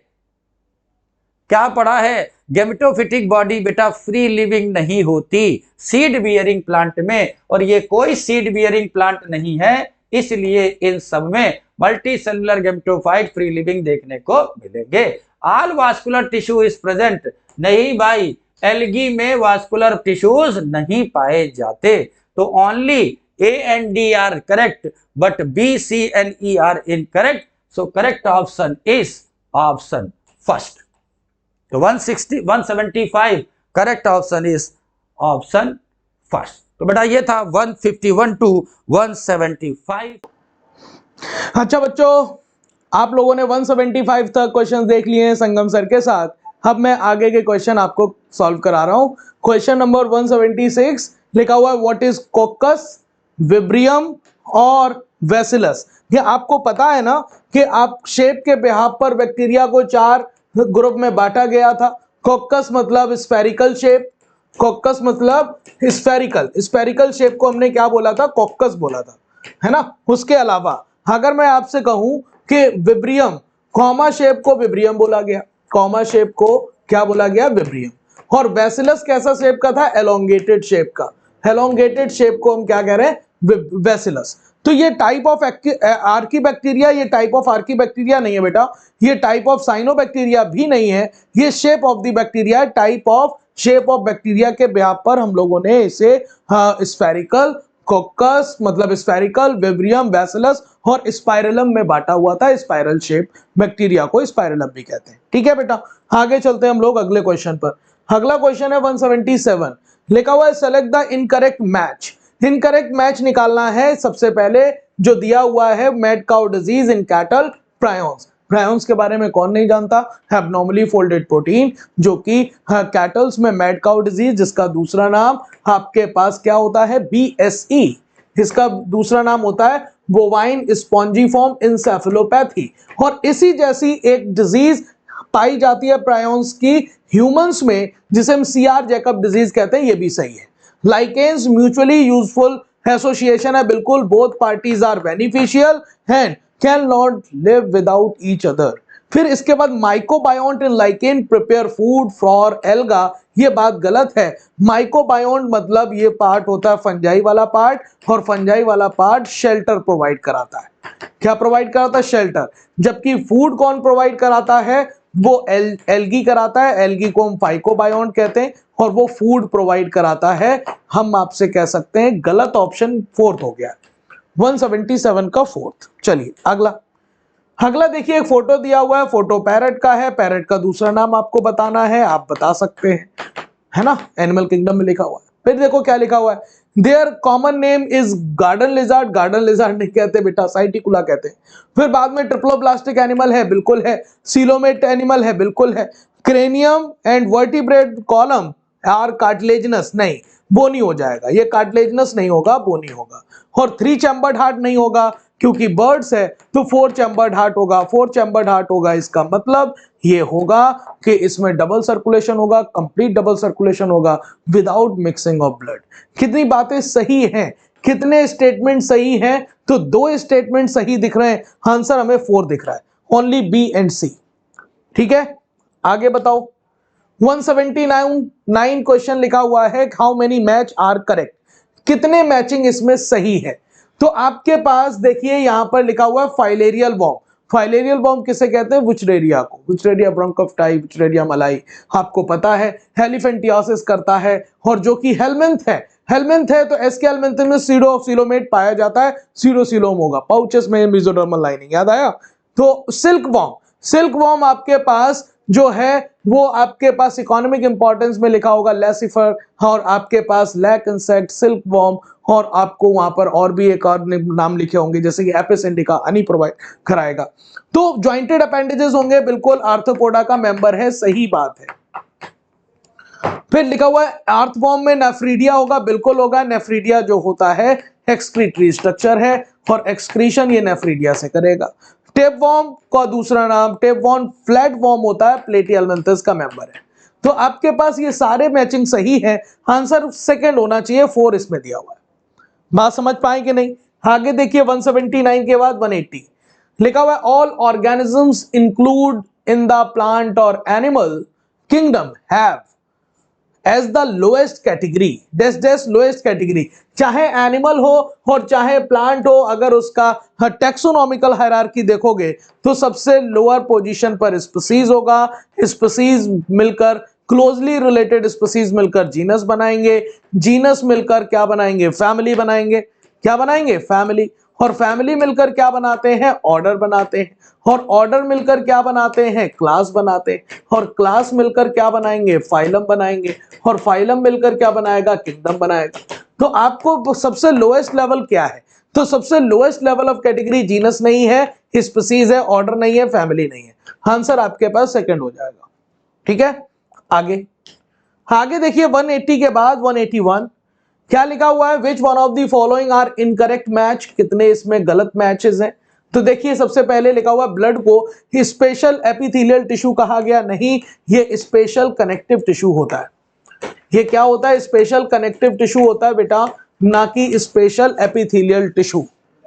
क्या पढ़ा है? गैमेटोफिटिक बॉडी बेटा फ्री लिविंग नहीं होती सीड बियरिंग प्लांट में, और ये कोई सीड बियरिंग प्लांट नहीं है, इसलिए इन सब में multi cellular gametophyte free living देखने को मिलेंगे। All vascular tissue is present, नहीं भाई, एल्गी में वास्कुलर टिश्यूज नहीं पाए जाते। तो only A and D are correct, but B C and E are incorrect. So correct option is option first. तो 175 correct option is option first. तो बेटा ये था 151 टू 175। अच्छा बच्चों, आप लोगों ने 175 तक क्वेश्चन देख लिए हैं संगम सर के साथ। अब मैं आगे के क्वेश्चन आपको सॉल्व करा रहा हूं। क्वेश्चन नंबर 176 लिखा हुआ है व्हाट इज कोक्कस, विब्रियम और बैसिलस। ये आपको पता है ना कि आप शेप के बिहाफ पर बैक्टीरिया को 4 ग्रुप में बांटा गया था। कोक्कस मतलब स्फेरिकल शेप, कोक्कस मतलब स्फेरिकल शेप को हमने क्या बोला था? कोक्कस बोला था, है ना। उसके अलावा अगर मैं आपसे कहूं कि विब्रियम, कॉमा शेप को विब्रियम बोला गया, कॉमा शेप को क्या बोला गया? विब्रियम। और बैसिलस कैसा शेप का था? एलोंगेटेड शेप का, एलोंगेटेड शेप को हम क्या कह रहे हैं? बैसिलस। तो ये टाइप ऑफ आर्की बैक्टीरिया, ये टाइप ऑफ आर्की बैक्टीरिया नहीं है बेटा, ये टाइप ऑफ साइनोबैक्टीरिया भी नहीं है, ये shape of the bacteria, type of shape of bacteria के बिहाफ पर हम लोगों ने इसे स्फेरिकल, कोक्कस मतलब स्फेरिकल, विब्रियम, बैसिलस और स्पाइरलम में बांटा हुआ था। स्पाइरल शेप बैक्टीरिया को स्पाइरलम भी कहते हैं। ठीक है बेटा, आगे चलते हैं हम लोग अगले क्वेश्चन पर। अगला क्वेश्चन है 177, लिखा हुआ है select the incorrect match. Incorrect match निकालना है। सबसे पहले जो दिया हुआ है mad cow disease in cattle, prions. Prions के बारे में कौन नहीं जानता? एब्नॉर्मली फोल्डेड प्रोटीन, जो कि कैटल्स में मैड काउ डिजीज, जिसका दूसरा नाम आपके पास क्या होता है? BSE। इसका दूसरा नाम होता है बोवाइन स्पॉन्जीफॉर्म इंसेफेलोपैथी। और इसी जैसी एक डिजीज पाई जाती है प्रायोन्स की ह्यूमंस में, जिसे हम CR जैकब डिजीज कहते हैं। ये भी सही है। लाइकेन्स म्यूचुअली यूजफुल एसोसिएशन है, बिल्कुल। Both parties are beneficial and can not live without each other. फिर इसके बाद mycobiont in lichen prepare food for alga. ये बात गलत है। माइकोबायोन्ट मतलब ये पार्ट होता है फंजाई वाला पार्ट, और फंजाई वाला पार्ट शेल्टर प्रोवाइड कराता है। क्या प्रोवाइड कराता है? शेल्टर। जबकि फूड कौन प्रोवाइड कराता है? वो एल्गी कराता है। एल्गी को हम फाइकोबायोन्ट कहते हैं, और वो फूड प्रोवाइड कराता है। हम आपसे कह सकते हैं गलत ऑप्शन फोर्थ हो गया, 177 का फोर्थ। चलिए अगला देखिए, एक फोटो दिया हुआ है, फोटो पैरट का है। पैरट का दूसरा नाम आपको बताना है, आप बता सकते हैं, है ना। एनिमल किंगडम में लिखा हुआ है। फिर देखो क्या लिखा हुआ है, their common name is garden lizard. Garden lizard नहीं कहते बेटा, साइटिकुला कहते हैं। फिर बाद में ट्रिप्लोब्लास्टिक एनिमल है, बिल्कुल है। सीलोमेट एनिमल है, बिल्कुल है। Cranium and vertebrate column are cartilaginous, नहीं, बोनी हो जाएगा। ये कार्टिलेजिनस नहीं होगा, बोनी होगा। और 3 चैम्बर्ड हार्ट नहीं होगा, क्योंकि बर्ड्स है तो 4 चैम्बर्ड हार्ट होगा। 4 चैम्बर्ड हार्ट होगा, इसका मतलब ये होगा कि इसमें डबल सर्कुलेशन होगा, कंप्लीट डबल सर्कुलेशन होगा, विदाउट मिक्सिंग ऑफ ब्लड। कितनी बातें सही हैं, कितने स्टेटमेंट सही हैं? तो 2 स्टेटमेंट सही दिख रहे हैं, आंसर हमें 4 दिख रहा है, ओनली बी एंड सी। ठीक है, आगे बताओ। 179 क्वेश्चन लिखा हुआ है, how many match are correct. कितने मैचिंग इसमें सही है? तो आपके पास देखिए यहां पर लिखा हुआ है फाइलेरियल बॉम्ब। फाइलेरियल बॉम्ब किसे कहते हैं? विचरेरिया को। विचरेरिया ब्रोंकोफ्टाई, विचरेरिया मलाई, आपको पता है। हेलिफेंटियासिस करता है, और जो कि हेलमिंथ है, हेलमिंथ है तो एस्के हेलमिंथ में सीरोसिलोमेट पाया जाता है, सीरोसिलोम होगा। पाउचेस में मेसोडर्मल लाइनिंग, याद आया। तो सिल्क वॉर्म, सिल्क वॉर्म आपके पास जो है वो आपके पास इकोनॉमिक इंपॉर्टेंस में लिखा होगा लेसिफर, और आपके पास लैक इंसेक्ट, सिल्क वॉर्म, और आपको वहां पर और भी एक और नाम लिखे होंगे जैसे कि एपिस इंडिका, हनी प्रोवाइड कराएगा। तो जॉइंटेड अपेंडेजेस होंगे, बिल्कुल आर्थ्रोपोडा का मेंबर है, सही बात है। फिर लिखा हुआ है अर्थवॉर्म में नेफ्रीडिया होगा, बिल्कुल होगा। नेफ्रीडिया जो होता है एक्सक्रीटरी स्ट्रक्चर है और एक्सक्रीशन ये नेफ्रीडिया से करेगा। टेपवॉर्म का दूसरा नाम टेपवॉर्म फ्लैटवॉर्म होता है, प्लेटिहेल्मिन्थस का मेंबर है। तो आपके पास ये सारे मैचिंग सही है, आंसर सेकंड होना चाहिए, 4 इसमें दिया हुआ है। बात समझ पाए कि नहीं? आगे देखिए 179 के बाद 180 लिखा हुआ है all organisms include in the plant और animal kingdom have as the lowest category lowest category, चाहे एनिमल हो और चाहे प्लांट हो, अगर उसका टेक्सोनॉमिकल हायरार्की देखोगे तो सबसे लोअर पोजीशन पर स्पीसीज होगा। स्पीसीज मिलकर क्लोजली रिलेटेड स्पीसीज मिलकर जीनस बनाएंगे, जीनस मिलकर क्या बनाएंगे? फैमिली बनाएंगे। क्या बनाएंगे? फैमिली। और फैमिली मिलकर क्या बनाते हैं? ऑर्डर बनाते हैं। और ऑर्डर मिलकर क्या बनाते हैं? क्लास बनाते हैं। और क्लास मिलकर क्या बनाएंगे? फाइलम बनाएंगे। और फाइलम मिलकर क्या बनाएगा? किंगडम बनाएगा। तो आपको सबसे लोएस्ट लेवल क्या है? तो सबसे lowest level of category genus नहीं है, स्पीसीज है, ऑर्डर नहीं है, फैमिली नहीं है। आंसर आपके पास सेकंड हो जाएगा। ठीक है, आगे देखिए 180 के बाद 181 क्या लिखा हुआ है? Which one of the following are incorrect match, कितने इसमें गलत मैचेस हैं? तो देखिए सबसे पहले लिखा हुआ ब्लड को स्पेशल एपिथेलियल टिश्यू कहा गया, नहीं, ये स्पेशल कनेक्टिव टिश्यू होता है। ये क्या होता है? स्पेशल कनेक्टिव टिश्यू होता है बेटा, ना कि स्पेशल एपिथेलियल टिश्यू।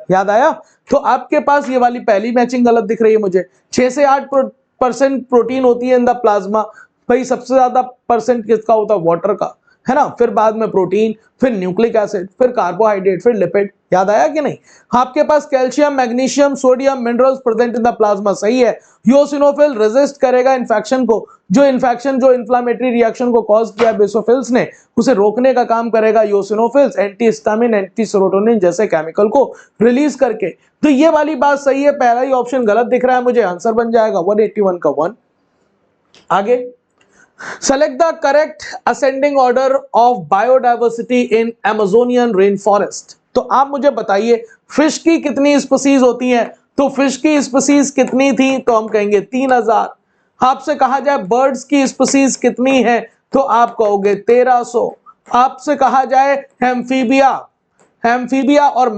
याद आया? तो आपके पास ये वाली पहली मैचिंग गलत दिख रही है मुझे। 6 से 8% प्रोटीन होती है इन द प्लाज्मा। भाई सबसे ज्यादा परसेंट किसका होता है? वाटर का, है ना। फिर बाद में प्रोटीन, फिर न्यूक्लिक एसिड, फिर कार्बोहाइड्रेट, फिर लिपिड। याद आया कि नहीं? आपके पास calcium, magnesium, sodium, minerals present in the plasma, सही है। यूसिनोफिल रेजिस्ट करेगा इन्फेक्शन को, जो इन्फ्लेमेटरी रिएक्शन को कॉज किया बेसोफिल्स ने, उसे रोकने का काम करेगा यूसिनोफिल्स, एंटीहिस्टामिन, एंटी सेरोटोनिन जैसे केमिकल को रिलीज करके। तो ये वाली बात सही है, पहला ही ऑप्शन गलत दिख रहा है मुझे, आंसर बन जाएगा 181 का 1। आगे select the correct ascending order of biodiversity in Amazonian rainforest। तो आप मुझे बताइए फिश की कितनी स्पीसीज होती हैं? तो फिश की स्पीसीज कितनी थी? तो हम कहेंगे 3000। आपसे कहा जाए बर्ड्स की स्पीसीज कितनी है? तो आप कहोगे 1300। आपसे कहा जाए एम्फीबिया और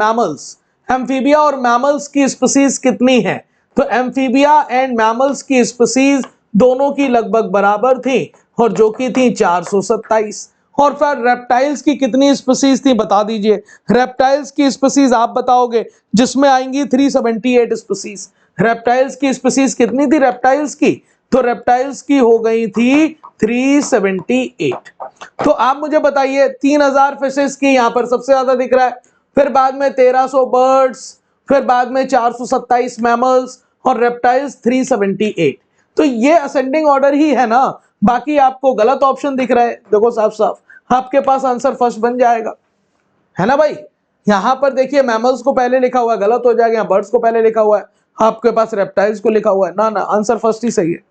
मैमल्स की स्पीसीज कितनी है? तो एम्फीबिया एंड मैमल्स की स्पीसीज दोनों की लगभग बराबर थी, और जो कि थी 427। और फिर रेप्टाइल्स की कितनी स्पीसीज थी? बता दीजिए। रेप्टाइल्स की स्पीसीज आप बताओगे, जिसमें आएंगी 378 स्पीसीज। रेप्टाइल्स की स्पीसीज कितनी थी रेप्टाइल्स की? तो रेप्टाइल्स की हो गई थी 378। तो आप मुझे बताइए 3000 फिशेस की यहां पर सबसे ज्यादा दिख रहा है, फिर बाद में 1300 बर्ड्स, फिर बाद में 427 मैमल्स, और रेप्टाइल्स 378। तो ये असेंडिंग ऑर्डर ही है ना, बाकी आपको गलत ऑप्शन दिख रहा है। देखो साफ साफ आपके पास आंसर फर्स्ट बन जाएगा, है ना भाई। यहां पर देखिए मैमल्स को पहले लिखा हुआ है, गलत हो जाएगा। बर्ड्स को पहले लिखा हुआ है, आपके पास रेप्टाइल्स को लिखा हुआ है। ना ना, आंसर फर्स्ट ही सही है।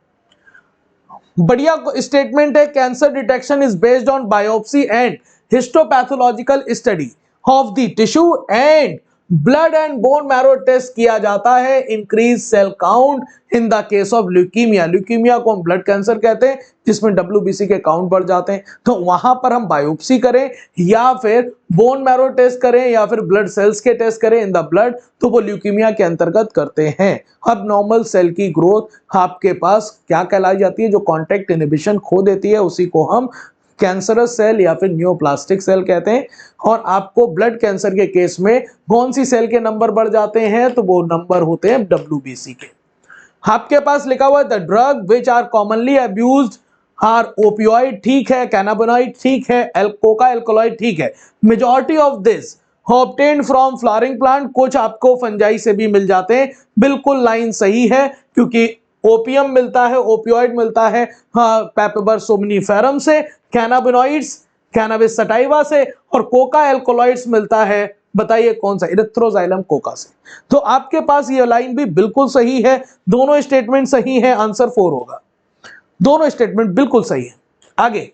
बढ़िया स्टेटमेंट है। Cancer detection is based on biopsy and histopathological study of the tissue and blood and bone marrow test किया जाता है। Increase cell count in the case of leukaemia. Leukaemia को हम ब्लड कैंसर कहते हैं, जिसमें WBC के काउंट बढ़ जाते हैं। तो वहां पर हम बायोप्सी करें या फिर बोन मैरो टेस्ट करें या फिर ब्लड सेल्स के टेस्ट करें इन द ब्लड, तो वो ल्यूकीमिया के अंतर्गत करते हैं। अब नॉर्मल सेल की ग्रोथ आपके पास क्या कहलाई जाती है? जो कॉन्टैक्ट इनहिबिशन खो देती है, उसी को हम कैंसरस सेल या फिर न्यूप्लास्टिक सेल कहते हैं। और आपको ब्लड कैंसर के केस में कौन सी सेल के नंबर बढ़ जाते हैं? तो वो नंबर होते हैं WBC के। आपके पास लिखा हुआ है the drug which are commonly abused are opioid, ठीक है। कैनाबिनॉइड, ठीक है। कोका एल्कोलॉइड, ठीक है। Majority of this obtained from flowering plant, कुछ आपको फंजाई से भी मिल जाते हैं। बिल्कुल लाइन सही है, क्योंकि ओपियम मिलता है, ओपियोइड मिलता है पेपरबर सोमनीफेरम से, कैनाबिनॉइड्स कैनाबिस सटाइवा से, और कोका एल्कोलॉइड्स मिलता है, बताइए कौन सा? इरिथ्रोजाइलम कोका से। तो आपके पास ये लाइन भी बिल्कुल सही है, दोनों स्टेटमेंट सही है, आंसर 4 होगा। दोनों स्टेटमेंट बिल्कुल सही है। आगे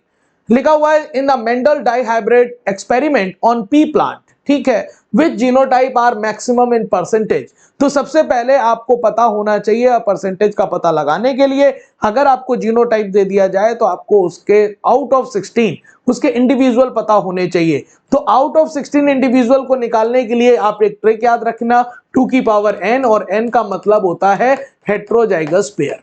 लिखा हुआ है in the Mendel dihybrid experiment on pea plant, ठीक है, which genotype are maximum in percentage. तो सबसे पहले आपको पता होना चाहिए परसेंटेज का पता लगाने के लिए, अगर आपको जीनोटाइप दे दिया जाए तो आपको उसके आउट ऑफ 16 उसके इंडिविजुअल पता होने चाहिए। तो आउट ऑफ 16 इंडिविजुअल को निकालने के लिए आप एक ट्रिक याद रखना, 2 की पावर n, और n का मतलब होता है हेट्रोजाइगस पेयर।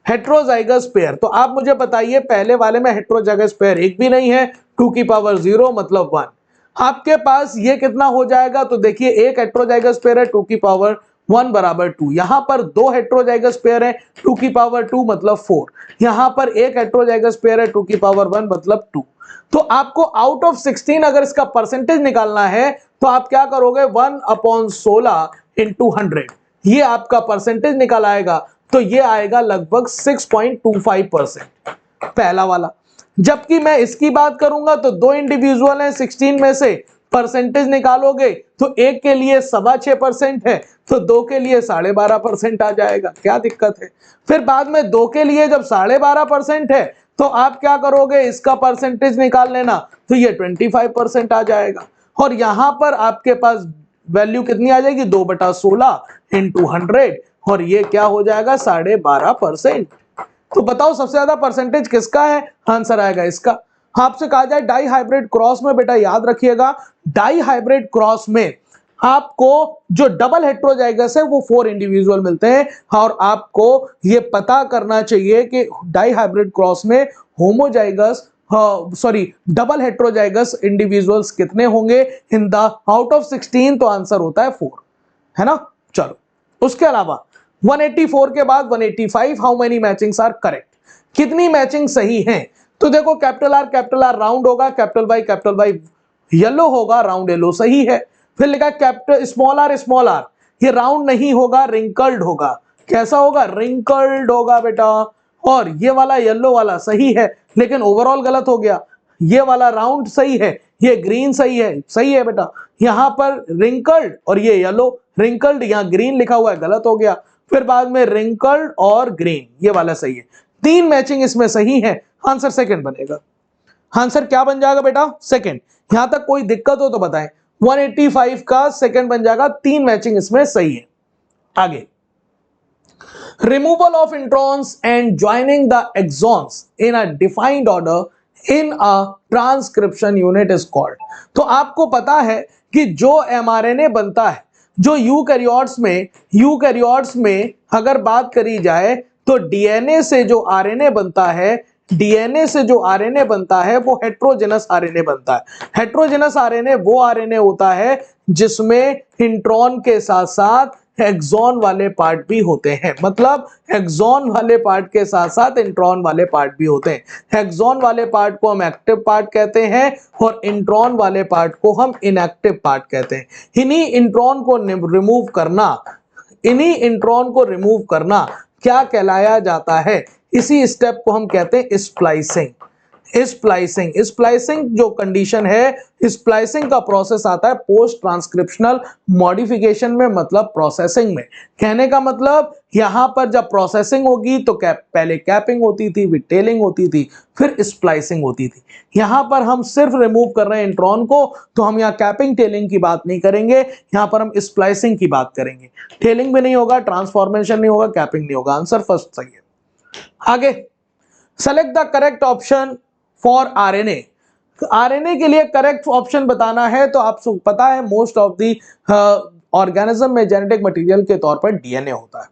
हेट्रोजाइगस पेयर, तो आप मुझे बताइए पहले वाले में हेट्रोजाइगस पेयर एक भी नहीं है, 2 की पावर 0 मतलब 1। आपके पास ये कितना हो जाएगा, तो देखिए एक हेट्रोजाइगस पेयर है 2 की पावर 1 बराबर 2, यहां पर दो हेट्रोजाइगस पेयर है 2 की पावर 2 मतलब 4, यहां पर एक हेट्रोजाइगस पेयर है 2 की पावर 1 मतलब 2। तो आपको आउट ऑफ 16 अगर इसका परसेंटेज निकालना है तो आप क्या करोगे, 1/16 इंटू 100, ये आपका परसेंटेज निकल आएगा, तो ये आएगा लगभग 6.25% पहला वाला। जबकि मैं इसकी बात करूंगा तो दो इंडिविजुअल हैं, 16 में से परसेंटेज निकालोगे तो एक के लिए 6.25% है, तो दो के लिए 12.5% आ जाएगा, क्या दिक्कत है। फिर बाद में दो के लिए जब 12.5% है तो आप क्या करोगे, इसका परसेंटेज निकाल लेना, तो ये 25% आ जाएगा, और यहां पर आपके पास वैल्यू कितनी आ जाएगी, 2/16 इंटू 100, और ये क्या हो जाएगा 12.5%। तो बताओ सबसे ज्यादा परसेंटेज किसका है, आंसर आएगा इसका। आपसे कहा जाए डाई हाइब्रिड क्रॉस में, बेटा याद रखिएगा डाई हाइब्रिड क्रॉस में आपको जो डबल हेट्रोजाइगस है वो 4 इंडिविजुअल मिलते हैं, और आपको ये पता करना चाहिए कि डाई हाइब्रिड क्रॉस में होमोजाइगस डबल हेट्रोजाइगस इंडिविजुअल्स कितने होंगे इन द आउट ऑफ 16, तो आंसर होता है 4, है ना। चलो उसके अलावा 184 के बाद 185, how many matchings are correct, कितनी मैचिंग सही हैं। तो देखो कैपिटल आर राउंड होगा, कैपिटल वाई येलो होगा, राउंड येलो सही है। फिर लिखा कैपिटल स्मॉल आर, ये राउंड नहीं होगा, रिंकल्ड होगा। कैसा होगा, रिंकल्ड होगा बेटा। और ये वाला येलो वाला सही है, लेकिन ओवरऑल गलत हो गया। ये वाला राउंड सही है, ये ग्रीन सही है बेटा। यहां पर रिंकल्ड और ये येलो, रिंकल्ड यहां ग्रीन लिखा हुआ है, गलत हो गया। फिर बाद में रिंकल्ड और ग्रीन, ये वाला सही है। 3 मैचिंग इसमें सही है, आंसर सेकंड बनेगा। आंसर क्या बन जाएगा बेटा, सेकंड। यहां तक कोई दिक्कत हो तो बताएं। 185 का सेकंड बन जाएगा, 3 मैचिंग इसमें सही है। आगे removal of introns and joining the exons in a defined order in a transcription unit is called। तो आपको पता है कि जो mRNA बनता है, जो यूकैरियोट्स में अगर बात करी जाए तो डीएनए से जो आरएनए बनता है, वो हेट्रोजेनस आरएनए बनता है। हेट्रोजेनस आरएनए वो आरएनए होता है जिसमें इंट्रॉन के साथ साथ एक्सॉन वाले पार्ट भी होते हैं, मतलब एक्सॉन वाले पार्ट के साथ साथ इंट्रॉन वाले पार्ट भी होते हैं। एक्सॉन वाले पार्ट को हम एक्टिव पार्ट कहते हैं और इंट्रॉन वाले पार्ट को हम इनएक्टिव पार्ट कहते हैं। इन्हीं इंट्रॉन को रिमूव करना क्या कहलाया जाता है, इसी स्टेप को हम कहते हैं स्प्लाइसिंग। स्प्लाइसिंग जो कंडीशन है, स्प्लाइसिंग का प्रोसेस आता है पोस्ट ट्रांसक्रिप्शनल मॉडिफिकेशन में, मतलब प्रोसेसिंग में। कहने का मतलब यहां पर जब प्रोसेसिंग होगी तो पहले कैपिंग होती थी, फिर टेलिंग होती थी, फिर स्प्लाइसिंग होती थी। यहां पर हम सिर्फ रिमूव कर रहे हैं इंट्रॉन को, तो हम यहाँ कैपिंग टेलिंग की बात नहीं करेंगे, यहां पर हम स्प्लाइसिंग की बात करेंगे। टेलिंग भी नहीं होगा, ट्रांसफॉर्मेशन नहीं होगा, कैपिंग नहीं होगा। आंसर फर्स्ट सही है। आगे select the correct option for RNA. RNA के लिए करेक्ट ऑप्शन बताना है तो आपको पता है मोस्ट ऑफ दी ऑर्गेनिज्म में जेनेटिक मटेरियल के तौर पर डीएनए होता है,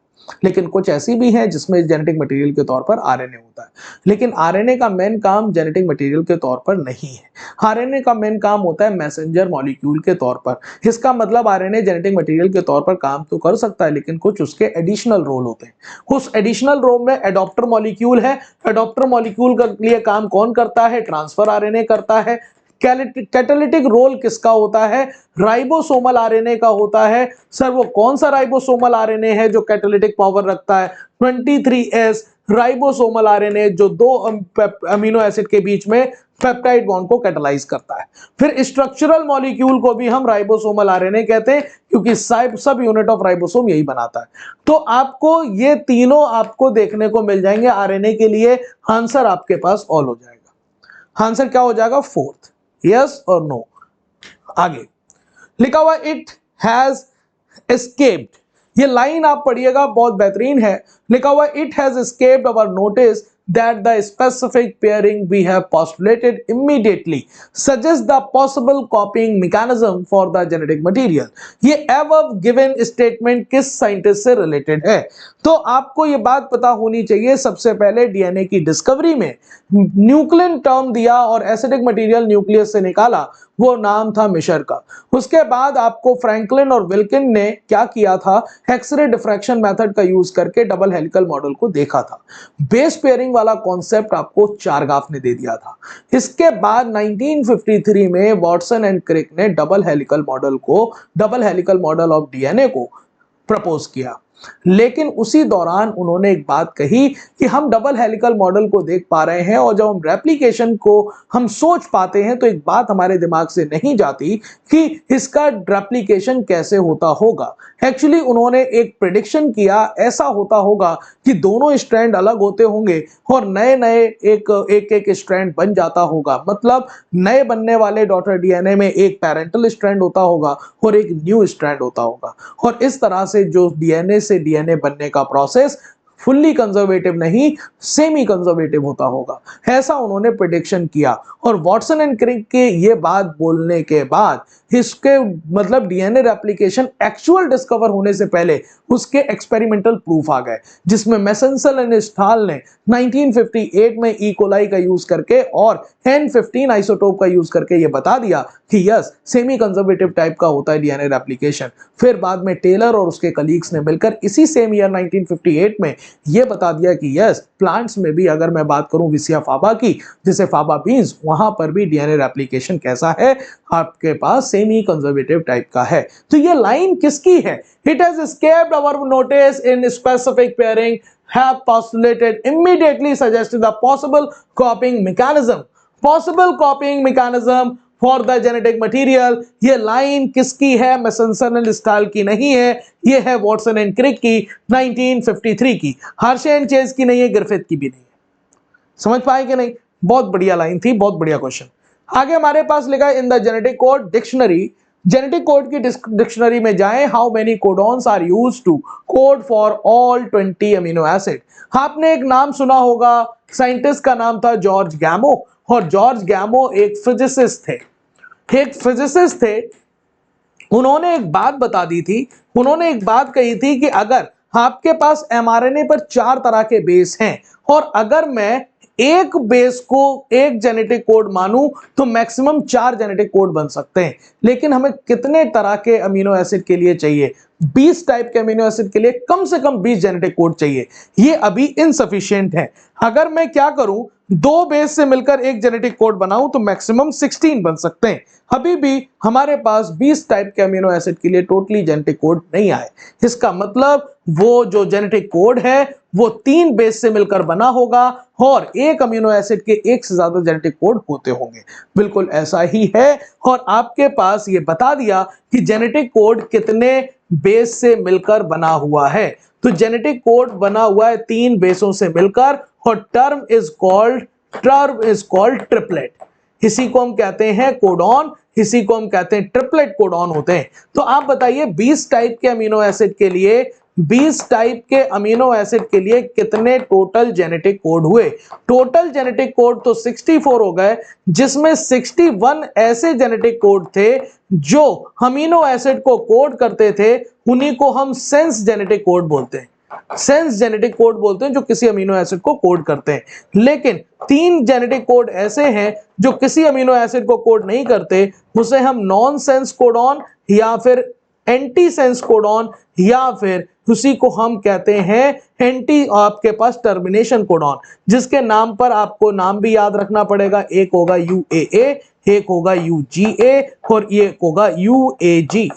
लेकिन कुछ ऐसी भी हैं जिसमें जेनेटिक मटेरियल के तौर पर आरएनए होता है। लेकिन आरएनए का मेन काम जेनेटिक मटेरियल के तौर पर नहीं है। आरएनए का मेन काम होता है मैसेंजर मॉलिक्यूल के तौर पर। इसका मतलब आरएनए जेनेटिक मटेरियल के तौर पर काम तो कर सकता है, लेकिन कुछ उसके एडिशनल रोल होते हैं। उस एडिशनल रोल में एडॉप्टर मॉलिक्यूल है। एडॉप्टर मॉलिक्यूल का लिए काम कौन करता है, ट्रांसफर आरएनए करता है। कैटालिटिक रोल किसका होता है, राइबोसोमल आरएनए का होता है। सर वो कौन सा राइबोसोमल आरएनए है जो कैटालिटिक पावर रखता है, 23S राइबोसोमल आरएनए जो दो अमीनो एसिड के बीच में पेप्टाइड बॉन्ड को कैटालाइज करता है। फिर स्ट्रक्चरल मॉलिक्यूल को भी हम राइबोसोमल आरएनए कहते हैं क्योंकि सब यूनिट ऑफ राइबोसोम यही बनाता है। तो आपको ये तीनों आपको देखने को मिल जाएंगे आरएनए के लिए। आंसर आपके पास ऑल हो जाएगा। आंसर क्या हो जाएगा? फोर्थ। यस और नो। आगे लिखा हुआ इट हैज एस्केप्ड, ये लाइन आप पढ़िएगा, बहुत बेहतरीन है। लिखा हुआ it has escaped our notice that the specific pairing we have postulated immediately suggests the possible copying mechanism for the genetic material। ये above given statement किस साइंटिस्ट से रिलेटेड है? तो आपको ये बात पता होनी चाहिए। सबसे पहले डीएनए की डिस्कवरी में न्यूक्लियन टर्म दिया और एसिडिक मटेरियल न्यूक्लियस से निकाला, वो नाम था मिशर का। उसके बाद आपको फ्रैंकलिन और विल्किन ने क्या किया था? एक्सरे डिफ्रैक्शन मेथड का यूज करके डबल हेलिकल मॉडल को देखा था। बेस पेयरिंग वाला कॉन्सेप्ट आपको चारगाफ ने दे दिया था। इसके बाद 1953 में वॉटसन एंड क्रिक ने double helical model of DNA को प्रपोज किया। लेकिन उसी दौरान उन्होंने एक बात कही कि हम डबल हेलिकल मॉडल को देख पा रहे हैं और जब हम रेप्लिकेशन को हम सोच पाते हैं तो एक बात हमारे दिमाग से नहीं जाती कि इसका रेप्लिकेशन कैसे होता होगा। एक्चुअली उन्होंने एक प्रेडिक्शन किया, ऐसा होता होगा कि दोनों स्ट्रैंड अलग होते होंगे और नए नए एक स्ट्रैंड बन जाता होगा। मतलब नए बनने वाले डॉटर डीएनए में एक पैरेंटल स्ट्रैंड होता होगा और एक न्यू स्ट्रैंड होता होगा, और इस तरह से जो डीएनए से डीएनए बनने का प्रोसेस फुल्ली कंजर्वेटिव नहीं, सेमी कंजर्वेटिव होता होगा, ऐसा उन्होंने प्रेडिक्शन किया। और वॉटसन एंड क्रिक के ये बात बोलने के बाद इसके मतलब डीएनए रेप्लिकेशन एक्चुअल डिस्कवर होने से पहले उसके एक्सपेरिमेंटल प्रूफ आ गए, जिसमें मेसेंसल एंड स्टाल ने 1958 में ई कोलाई का यूज करके और N15 आइसोटोप का यूज करके ये बता दिया कि यस सेमी कंजर्वेटिव टाइप का होता है डीएनए रेप्लिकेशन। फिर बाद में टेलर और उसके कलीग्स ने मिलकर इसी सेम ईयर 1958 में ये बता दिया कि यस प्लांट्स में भी, अगर मैं बात करूं विसिया फाबा की, जिसे फाबा बीन्स, वहां पर भी डीएनए रेप्लिकेशन कैसा है? आपके पास सेमी कंजर्वेटिव टाइप का है। तो ये लाइन किसकी है? It has escaped our notice in specific pairing have postulated immediately suggested the possible copying mechanism for the genetic material। ये लाइन किसकी है? मेसेंसन एंड स्टाल की नहीं है, ये है वॉटसन एंड क्रिक की 1953 की। हर्शे एंड चेज की नहीं है, ग्रिफिथ की भी नहीं है। समझ पाए कि नहीं? बहुत बढ़िया लाइन थी, बहुत बढ़िया क्वेश्चन। आगे हमारे पास लिखा है in the genetic code dictionary. Genetic code की डिक्शनरी में जाएं, how many codons are used to code for all 20 amino acid. आपने एक नाम सुना होगा, साइंटिस्ट का नाम था जॉर्ज गैमो, और जॉर्ज गैमो एक फिजिसिस्ट थे। उन्होंने एक बात बता दी थी, उन्होंने एक बात कही थी कि अगर आपके पास एमआरएनए पर 4 तरह के बेस हैं और अगर मैं एक बेस को एक जेनेटिक कोड मानूं तो मैक्सिमम 4 जेनेटिक कोड बन सकते हैं। लेकिन हमें कितने तरह के अमीनो एसिड के लिए चाहिए? 20 टाइप के अमीनो एसिड के लिए कम से कम 20 जेनेटिक कोड चाहिए। ये अभी इनसफिशिएंट है। अगर मैं क्या करूं, 2 बेस से मिलकर एक जेनेटिक कोड बनाऊं तो मैक्सिमम 16 बन सकते हैं। अभी भी हमारे पास 20 टाइप के अमीनो एसिड के लिए टोटली जेनेटिक कोड नहीं आए। इसका मतलब वो जो जेनेटिक कोड है वो 3 बेस से मिलकर बना होगा और एक अमीनो एसिड के 1 से ज्यादा जेनेटिक कोड होते होंगे। बिल्कुल ऐसा ही है। और आपके पास ये बता दिया कि जेनेटिक कोड कितने बेस से मिलकर बना हुआ है। तो जेनेटिक कोड बना हुआ है 3 बेसों से मिलकर और टर्म इज कॉल्ड ट्रिपलेट। इसी को हम कहते हैं कोडॉन, इसी को हम कहते हैं ट्रिपलेट कोडॉन होते हैं। तो आप बताइए 20 टाइप के अमीनो एसिड के लिए, 20 टाइप के अमीनो एसिड के लिए कितने टोटल जेनेटिक कोड हुए? टोटल जेनेटिक कोड तो 64 हो गए, जिसमें 61 ऐसे जेनेटिक कोड थे जो अमीनो एसिड को कोड करते थे। उन्हीं को हम सेंस जेनेटिक कोड बोलते हैं। सेंस जेनेटिक कोड बोलते हैं जो किसी अमीनो एसिड को कोड करते हैं। लेकिन 3 जेनेटिक कोड ऐसे हैं जो किसी अमीनो एसिड को कोड नहीं करते, उसे हम नॉन सेंस कोडॉन या फिर एंटी सेंस कोडॉन या फिर उसी को हम कहते हैं एंटी आपके पास टर्मिनेशन कोडॉन, जिसके नाम पर आपको नाम भी याद रखना पड़ेगा। एक होगा UAA, एक होगा UGA और एक होगा UAG,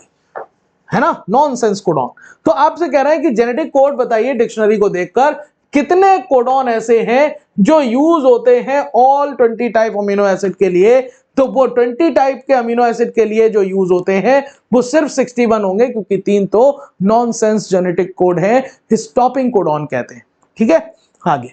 है ना, नॉनसेंस कोडॉन। तो आपसे कह रहे हैं कि जेनेटिक कोड बताइए डिक्शनरी को देखकर कितने कोडॉन ऐसे हैं जो यूज होते हैं ऑल 20 टाइप अमीनो एसिड के लिए, तो वो 20 टाइप के अमीनो एसिड के लिए जो यूज होते हैं वो सिर्फ 61 होंगे, क्योंकि 3 तो नॉनसेंस जेनेटिक कोड है, स्टॉपिंग कोडॉन कहते हैं। ठीक है, आगे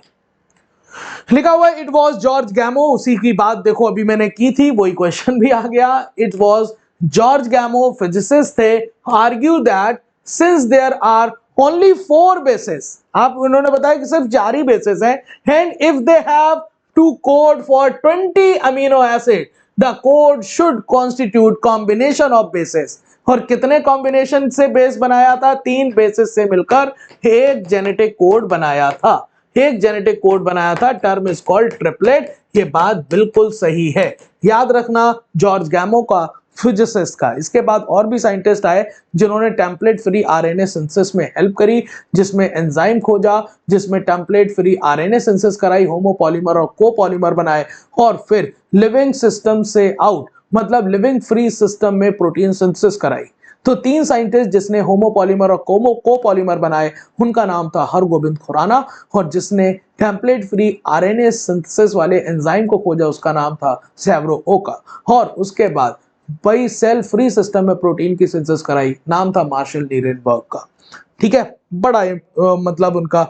लिखा हुआ है इट वॉज जॉर्ज गैमो। उसी की बात देखो अभी मैंने की थी, वही क्वेश्चन भी आ गया। It was George Gamow, physicist थे, argue that since there are only 4 bases, आप उन्होंने बताया कि सिर्फ 4 ही बेसिस हैं, and if they have to code for 20 amino acid the code should constitute combination of bases. और कितने कॉम्बिनेशन से बेस बनाया था? 3 बेसिस से मिलकर एक जेनेटिक कोड बनाया था, एक जेनेटिक कोड बनाया था। Term is called triplet. ये बात बिल्कुल सही है, याद रखना, जॉर्ज गैमो का, फिजिसिस्ट का। इसके बाद और भी साइंटिस्ट आए जिन्होंने टेम्पलेट फ्री आरएनए सिंथेसिस में हेल्प करी, जिसमें एंजाइम खोजा, जिसमें टेम्पलेट फ्री आरएनए सिंथेसिस कराई, होमोपॉलीमर और कोपॉलीमर बनाए, और फिर लिविंग सिस्टम से आउट, मतलब लिविंग फ्री सिस्टम में प्रोटीन सिंथेसिस कराई। तो 3 साइंटिस्ट जिसने होमोपॉलीमर और कोपॉलीमर बनाए, उनका नाम था हरगोबिंद खुराना, और जिसने टेम्पलेट फ्री आरएनए सिंथेसिस वाले एंजाइम को खोजा उसका नाम था सेवरो ओका, और उसके बाद वही सेल फ्री सिस्टम में प्रोटीन की सिंथेसिस कराई, नाम था मार्शल नीरेनबर्ग का। ठीक है, बड़ा मतलब उनका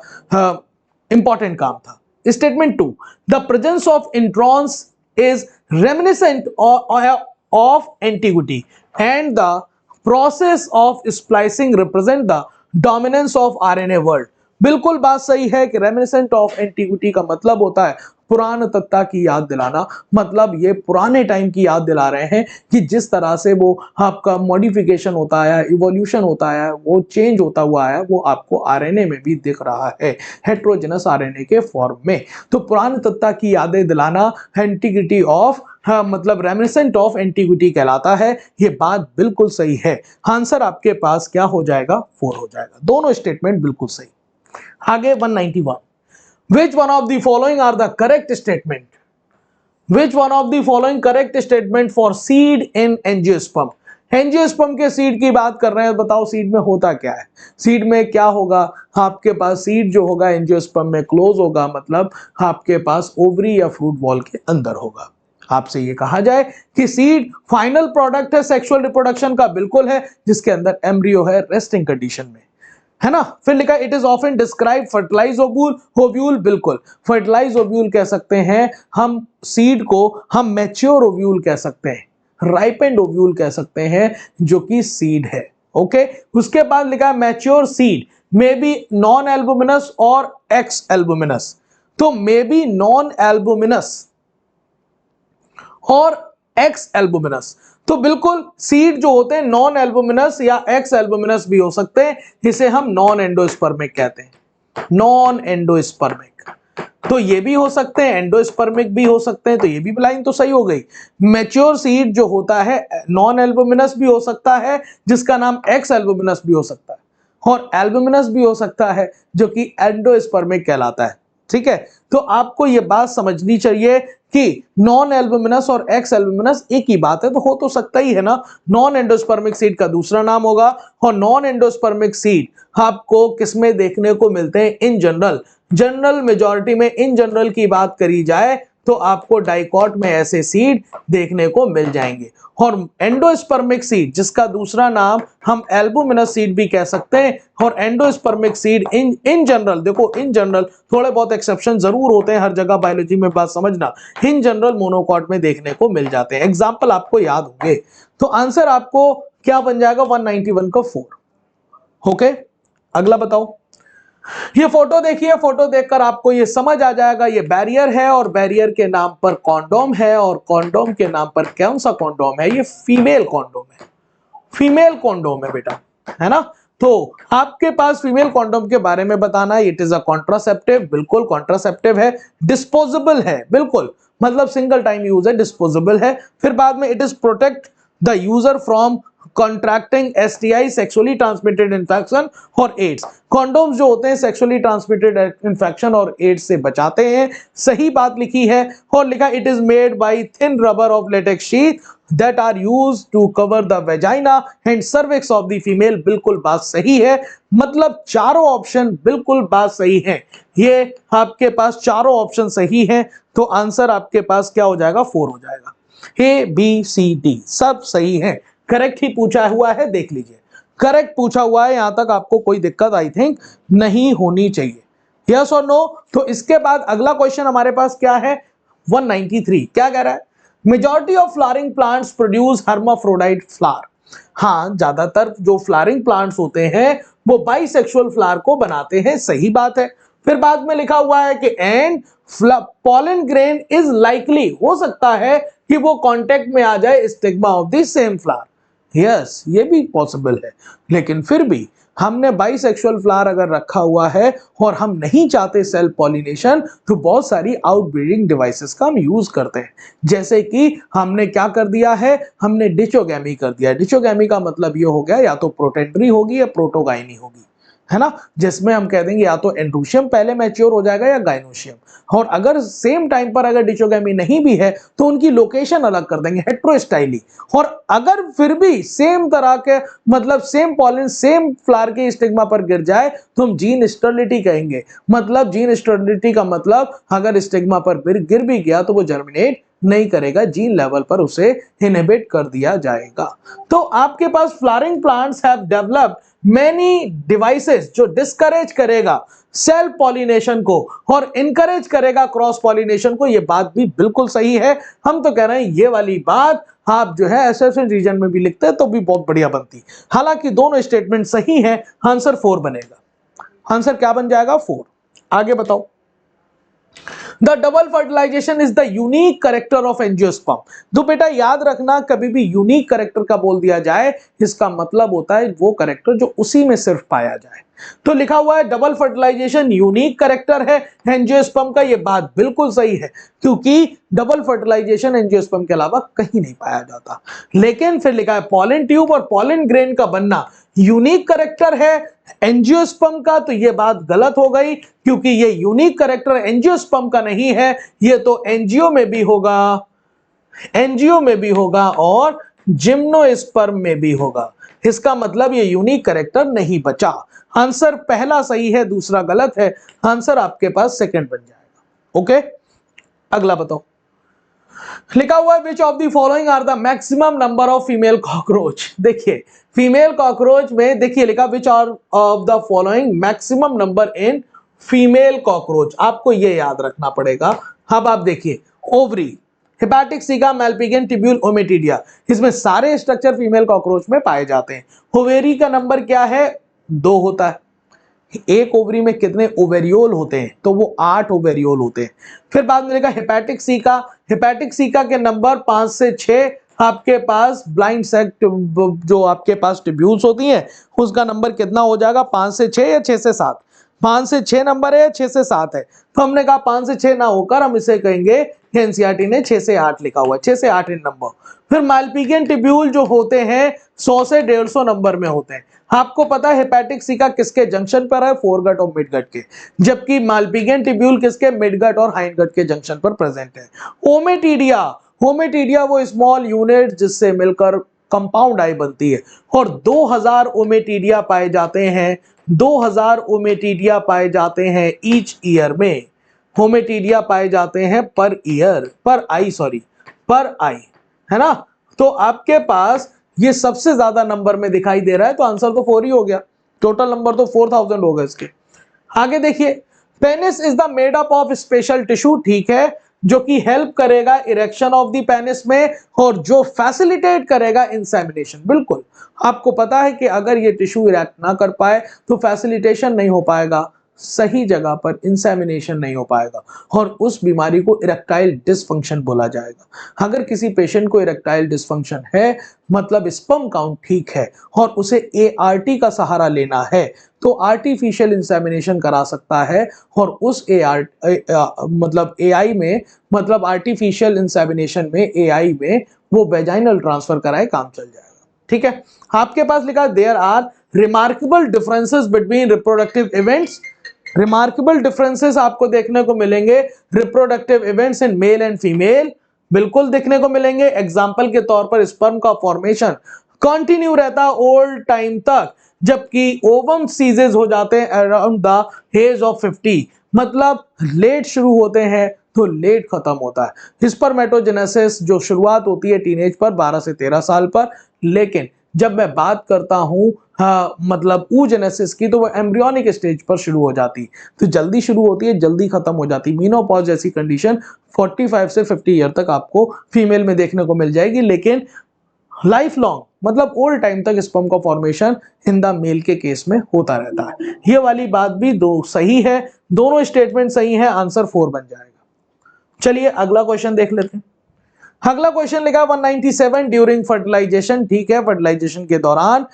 इंपॉर्टेंट काम था। Statement 2, the presence of introns is reminiscent of antiquity and the process of splicing represent the dominance of RNA world. बिल्कुल बात सही है कि रेमिनिसेंट ऑफ एंटीग्विटी का मतलब होता है पुरातनता की याद दिलाना, मतलब ये पुराने टाइम की याद दिला रहे हैं कि जिस तरह से वो आपका मॉडिफिकेशन होता है, इवोल्यूशन होता है, वो चेंज होता हुआ है, वो आपको आरएनए में भी दिख रहा है, हेट्रोजेनस आरएनए के फॉर्म में। तो पुरातनता की यादें दिलाना एंटीग्विटी ऑफ, मतलब रेमिनिसेंट ऑफ एंटीग्विटी कहलाता है। ये बात बिल्कुल सही है। आंसर आपके पास क्या हो जाएगा? 4 हो जाएगा। दोनों स्टेटमेंट बिल्कुल सही। आगे 191, which one of the following are the correct statement? Which one of the following correct statement for seed in angiosperm? Angiosperm के सीड की बात कर रहे हैं, बताओ सीड में होता क्या है? सीड में क्या होगा? आपके पास सीड जो होगा एंजियोस्पर्म में क्लोज होगा, मतलब आपके पास ओवरी या फ्रूट वॉल के अंदर होगा। आपसे ये कहा जाए कि सीड फाइनल प्रोडक्ट है सेक्सुअल रिप्रोडक्शन का, बिल्कुल है, जिसके अंदर एम्ब्रियो है रेस्टिंग कंडीशन में, है ना। फिर लिखा it is often describe fertilize ovule, बिल्कुल फर्टिलाइज ओव्यूल कह सकते हैं हम सीड को, हम मैच्योर ओव्यूल कह सकते हैं, राइपेंड ओव्यूल कह सकते हैं, जो कि सीड है। ओके, उसके बाद लिखा है mature seed may be non albuminous और एक्स एल्बुमिनस। तो मे बी नॉन एल्बुमिनस और एक्स एल्बुमिनस, तो बिल्कुल सीड जो होते हैं नॉन एल्बुमिनस या एक्स एल्बुमिनस भी हो सकते हैं, इसे हम नॉन एंडोस्पर्मिक कहते हैं, नॉन एंडोस्पर्मिक। तो ये भी हो सकते हैं, एंडोस्पर्मिक भी हो सकते हैं, तो ये भी लाइन तो सही हो गई। मैच्योर सीड जो होता है नॉन एल्बुमिनस भी हो सकता है, जिसका नाम एक्स एल्बुमिनस भी हो सकता है, और एल्बुमिनस भी हो सकता है जो कि एंडोस्पर्मिक कहलाता है। ठीक है, तो आपको ये बात समझनी चाहिए कि नॉन एल्बुमिनस और एक्स एल्बुमिनस एक ही बात है, तो हो तो सकता ही है ना। नॉन एंडोस्पर्मिक सीड का दूसरा नाम होगा, और नॉन एंडोस्पर्मिक सीड आपको किसमें देखने को मिलते हैं? इन जनरल, जनरल मेजॉरिटी में इन जनरल की बात करी जाए तो आपको डाइकॉट में ऐसे सीड देखने को मिल जाएंगे। और एंडोस्पर्मिक सीड जिसका दूसरा नाम हम एल्बुमिनस सीड भी कह सकते हैं, और एंडोस्पर्मिक सीड इन जनरल, देखो इन जनरल थोड़े बहुत एक्सेप्शन जरूर होते हैं हर जगह, बायोलॉजी में बात समझना, इन जनरल मोनोकॉट में देखने को मिल जाते हैं। एग्जाम्पल आपको याद होंगे। तो आंसर आपको क्या बन जाएगा? 191 का 4। ओके, अगला बताओ। ये फोटो देखिए, फोटो देखकर आपको ये समझ आ जाएगा, ये बैरियर है और बैरियर के नाम पर कॉन्डोम है, और कॉन्डोम के नाम पर कौन सा कॉन्डोम है? ये फीमेल कॉन्डोम है, फीमेल कॉन्डोम है बेटा, है ना। तो आपके पास फीमेल कॉन्डोम के बारे में बताना, इट इज अ कॉन्ट्रासेप्टिव, बिल्कुल कॉन्ट्रासेप्टिव है, डिस्पोजेबल है, बिल्कुल मतलब सिंगल टाइम यूज है, डिस्पोजेबल है। फिर बाद में it is protect the user from contracting STI sexually transmitted infection और एड्स। कॉन्डोम्स जो होते हैं सेक्सुअली ट्रांसमिटेड इन्फेक्शन और एड्स से बचाते हैं, सही बात लिखी है। और लिखा it is made by thin rubber of latex sheet that are used to cover the vagina and cervix of the female। बिल्कुल बात सही है, मतलब चारों ऑप्शन बिल्कुल बात सही है। ये आपके पास चारों ऑप्शन सही है, तो आंसर आपके पास क्या हो जाएगा, 4 हो जाएगा। A B C D सब सही है, करेक्ट ही पूछा हुआ है, देख लीजिए करेक्ट पूछा हुआ है। यहां तक आपको कोई दिक्कत आई थिंक नहीं होनी चाहिए, यस और नो। तो इसके बाद अगला क्वेश्चन हमारे पास क्या है, 193 क्या कह रहा है, majority of flowering plants produce hermaphrodite flower. हाँ, ज्यादातर जो फ्लावरिंग प्लांट्स होते हैं वो बाइसेक्सुअल फ्लावर को बनाते हैं, सही बात है। फिर बाद में लिखा हुआ है कि and pollen grain is likely, हो सकता है कि वो कांटेक्ट में आ जाए stigma of the same flower. Yes, ये भी पॉसिबल है, लेकिन फिर भी हमने बाइसेक्सुअल फ्लावर अगर रखा हुआ है और हम नहीं चाहते सेल्फ पॉलिनेशन, तो बहुत सारी आउटब्रीडिंग डिवाइसेस का हम यूज करते हैं। जैसे कि हमने क्या कर दिया है, हमने डिचोगैमी कर दिया है। डिचोगैमी का मतलब ये हो गया या तो प्रोटेंडरी होगी या प्रोटोगाइनी होगी, है ना, जिसमें हम कह देंगे या तो एंड्रोशियम पहले मैच्योर हो जाएगा या गाइनोशियम। और अगर सेम टाइम पर अगर डिचोगैमी नहीं भी है तो उनकी लोकेशन अलग कर देंगे, हेट्रोस्टाइली। और अगर फिर भी सेम तरह के मतलब सेम पॉलन सेम फ्लावर के स्टिग्मा पर गिर जाए तो हम जीन स्टेरिलिटी कहेंगे। मतलब जीन स्टेरिलिटी का मतलब अगर स्टिग्मा पर गिर भी गया तो वो जर्मिनेट नहीं करेगा, जीन लेवल पर उसे इनहिबिट कर दिया जाएगा। तो आपके पास flowering plants have developed many devices जो डिस्करेज करेगा सेल्फ पॉलिनेशन को और इनकरेज करेगा क्रॉस पॉलिनेशन को। ये बात भी बिल्कुल सही है। हम तो कह रहे हैं ये वाली बात आप जो है एसेशन रीजन में भी लिखते हैं तो भी बहुत बढ़िया बनती। हालांकि दोनों स्टेटमेंट सही है, आंसर 4 बनेगा। आंसर क्या बन जाएगा, 4। आगे बताओ। The double fertilization is the unique character of angiosperm. तो बेटा याद रखना, कभी भी यूनिक करेक्टर का बोल दिया जाए इसका मतलब होता है वो करेक्टर जो उसी में सिर्फ पाया जाए। तो लिखा हुआ है डबल फर्टिलाइजेशन यूनिक करेक्टर है एंजियोस्पर्म का, ये बात बिल्कुल सही है, क्योंकि डबल फर्टिलाइजेशन एंजियोस्पर्म के अलावा कहीं नहीं पाया जाता। लेकिन फिर लिखा है पॉलन ट्यूब और पॉलन ग्रेन का बनना यूनिक करेक्टर है एंजियोस्पर्म का, तो ये बात गलत हो गई, क्योंकि ये यूनिक करेक्टर एंजियोस्पर्म का नहीं है, ये तो एंजियो में भी होगा, एंजियो में भी होगा और जिम्नोस्पर्म में भी होगा। इसका मतलब ये यूनिक करेक्टर नहीं बचा। आंसर पहला सही है, दूसरा गलत है। आंसर आपके पास सेकंड बन जाएगा। ओके, अगला बताओ। लिखा हुआ है which of the following are the maximum number of female cockroach. देखिए फीमेल कॉकरोच में देखिए लिखा which are of the following maximum number in female cockroach. आपको ये याद रखना पड़ेगा। अब आप देखिए ओवरी, हेपेटिक सीगा, मैल्पिगियन, टिब्यूल, ओमेटिडिया, इसमें सारे स्ट्रक्चर फीमेल कॉकरोच में पाए जाते हैं। ओवेरी का नंबर क्या है, 2 होता है। एक ओवरी में कितने ओवेरियोल होते हैं, तो वो 8 ओवेरियोल होते हैं। फिर बाद में देखा हेपेटिक सीका, हेपेटिक सीका के नंबर 5 से 6। आपके पास ब्लाइंड सेक जो आपके पास ट्यूब्यूल्स होती हैं उसका नंबर कितना हो जाएगा, 5 से 6 या 6 से 7। 5 से 6 नंबर है या 6 से 7 है, तो हमने कहा 5 से 6 ना होकर हम इसे कहेंगे, एनसीईआरटी ने 6 से 8 लिखा हुआ है, 6 से 8 इन नंबर। फिर मालपीगियन टिब्यूल जो होते हैं 100 से 150 नंबर में होते हैं। आपको पता है हेपेटिक सीका किसके जंक्शन पर है, फोरगट और मिडगट के, जबकि मालपीगियन टिब्यूल किसके, मिडगट और हाइंडगट के जंक्शन पर प्रेजेंट है। ओमेटिडिया, ओमेटिडिया वो स्मॉल यूनिट जिससे मिलकर कंपाउंड आई बनती है, और 2000 ओमेटिडिया पाए जाते हैं, 2000 ओमेटिडिया पाए जाते हैं ईच ईयर में। ओमेटिडिया पाए जाते हैं पर ईयर, पर आई, है ना। तो आपके पास ये सबसे ज्यादा नंबर में दिखाई दे रहा है, तो आंसर तो 4 ही हो गया। टोटल नंबर तो 4000 हो गए इसके। आगे देखिए penis is the made up of special tissue, ठीक है, जो कि हेल्प करेगा इरेक्शन ऑफ द पेनिस में और जो फैसिलिटेट करेगा इंसेमिनेशन। बिल्कुल आपको पता है कि अगर ये टिश्यू इरेक्ट ना कर पाए तो फैसिलिटेशन नहीं हो पाएगा, सही जगह पर इंसेमिनेशन नहीं हो पाएगा और उस बीमारी को इरेक्टाइल डिसफंक्शन बोला जाएगा। अगर किसी पेशेंट को इरेक्टाइल डिसफंक्शन है मतलब स्पर्म काउंट ठीक है और उसे एआरटी का सहारा लेना है तो आर्टिफिशियल इंसेमिनेशन करा सकता है और उस मतलब एआई में मतलब आर्टिफिशियल इंसेमिनेशन में एआई में वो वेजाइनल ट्रांसफर कराए काम चल जाएगा। ठीक है, आपके पास लिखा there are remarkable differences between reproductive events. Remarkable differences आपको देखने को मिलेंगे reproductive events in male and female, बिल्कुल देखने को मिलेंगे। एग्जांपल के तौर पर स्पर्म का फॉर्मेशन कंटिन्यू रहता ओल्ड टाइम तक, जबकि ओवम सीजेस हो जाते हैं अराउंड द एज ऑफ 50, मतलब लेट शुरू होते हैं तो लेट खत्म होता है। स्पर्मेटोजेनेसिस जो शुरुआत होती है टीनेज पर 12 से 13 साल पर, लेकिन जब मैं बात करता हूं मतलब oogenesis की तो वो एम्ब्रियोनिक स्टेज पर शुरू हो जाती, तो जल्दी शुरू होती है जल्दी खत्म हो जाती। मीनोपॉज जैसी कंडीशन 45 से 50 ईयर तक आपको फीमेल में देखने को मिल जाएगी, लेकिन लाइफ लॉन्ग मतलब ओल्ड टाइम तक स्पर्म का फॉर्मेशन इन द मेल के केस में होता रहता है। ये वाली बात भी दो सही है, दोनों स्टेटमेंट सही है, आंसर 4 बन जाएगा। चलिए अगला क्वेश्चन देख लेते हैं। अगला क्वेश्चन लिखा 197 ड्यूरिंग फर्टिलाइजेशन, ठीक है, फर्टिलाइजेशन के दौरान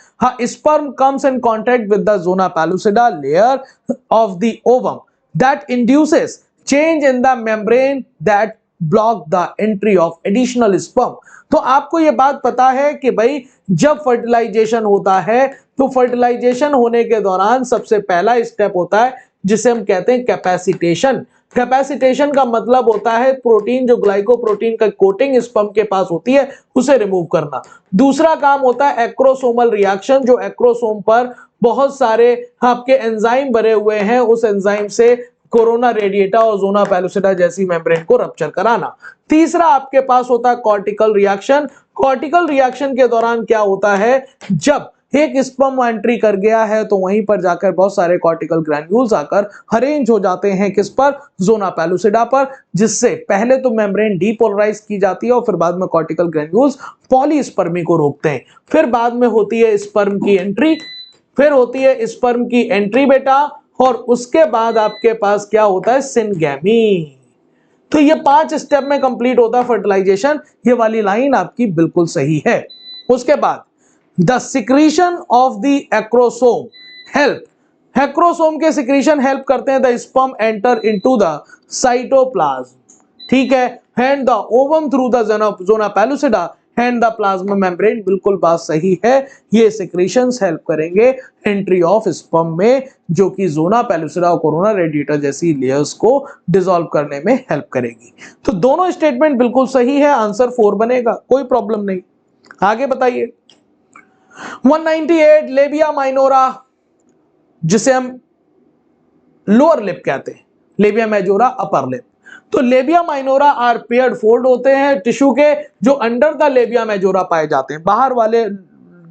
sperm comes in contact with the zona pellucida layer of the ovum that induces change in the membrane that block the entry of additional sperm. तो आपको यह बात पता है कि भाई जब फर्टिलाइजेशन होता है तो फर्टिलाइजेशन होने के दौरान सबसे पहला स्टेप होता है जिसे हम कहते हैं कैपेसिटेशन। कैपेसिटेशन का मतलब होता है प्रोटीन जो ग्लाइकोप्रोटीन का कोटिंग स्पर्म के पास होती है उसे रिमूव करना। दूसरा काम होता है एक्रोसोमल रिएक्शन, जो एक्रोसोम पर बहुत सारे आपके एंजाइम भरे हुए हैं, उस एंजाइम से कोरोना रेडिएटा और जोना पैलुसिडा जैसी मेम्ब्रेन को रप्चर कराना। तीसरा आपके पास होता है कॉर्टिकल रिएक्शन। कॉर्टिकल रिएक्शन के दौरान क्या होता है, जब एक स्पर्म एंट्री कर गया है तो वहीं पर जाकर बहुत सारे कॉर्टिकल ग्रैन्यूल्स आकर अरेंज हो जाते हैं किस पर, जोना पैलुसिडा पर, जिससे पहले तो मेम्ब्रेन डीपोलराइज की जाती है और फिर बाद में कॉर्टिकल ग्रैन्यूल्स पॉलीस्पर्मी को रोकते हैं। फिर बाद में होती है स्पर्म की एंट्री, फिर होती है स्पर्म की एंट्री बेटा, और उसके बाद आपके पास क्या होता है, सिनगैमी। तो ये 5 स्टेप में कंप्लीट होता है फर्टिलाइजेशन। ये वाली लाइन आपकी बिल्कुल सही है। उसके बाद the secretion of the acrosome help, acrosome के सिक्रीशन हेल्प करते हैं the sperm enter into the cytoplasm, ठीक है, and the ovum through the zona pellucida and the plasma membrane, बिल्कुल बात सही है। ये सिक्रीशंस हेल्प करेंगे एंट्री ऑफ स्पर्म में, जो कि जोना पैलुसिडा और कोरोना रेडिएटर जैसी लेयर्स को डिसॉल्व करने में हेल्प करेगी। तो दोनों स्टेटमेंट बिल्कुल सही है, आंसर 4 बनेगा, कोई प्रॉब्लम नहीं। आगे बताइए 198 लेबिया माइनोरा, जिसे हम लोअर लिप कहते हैं, लेबिया मेजोरा अपर लिप। तो labia minora are paired fold होते हैं टिश्यू के जो अंडर द लेबिया मेजोरा पाए जाते हैं। बाहर वाले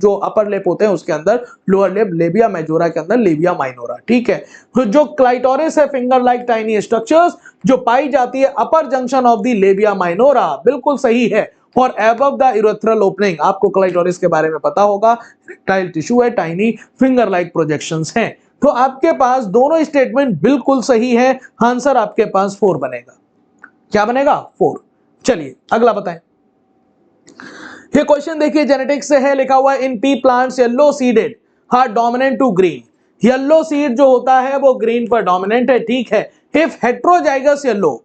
जो अपर लिप होते हैं उसके अंदर लोअर लिप, लेबिया मेजोरा के अंदर लेबिया माइनोरा, ठीक है। तो जो क्लाइटोरिस है फिंगर लाइक टाइनी स्ट्रक्चर्स जो पाई जाती है upper junction of the labia minora, बिल्कुल सही है। और एबव द यूरेथ्रल ओपनिंग, आपको क्लाइटोरिस के बारे में पता होगा, इरेक्टाइल टिश्यू है, टाइनी फिंगर लाइक प्रोजेक्शंस हैं। तो आपके पास दोनों स्टेटमेंट बिल्कुल सही है, आंसर आपके पास 4 बनेगा। क्या बनेगा, 4। चलिए अगला बताएं। ये क्वेश्चन देखिए जेनेटिक्स से है, लिखा हुआ है in pea plants yellow seeded are dominant to green. Yellow seed जो होता है वो ग्रीन पर डोमिनेंट है, ठीक है। If heterozygous yellow,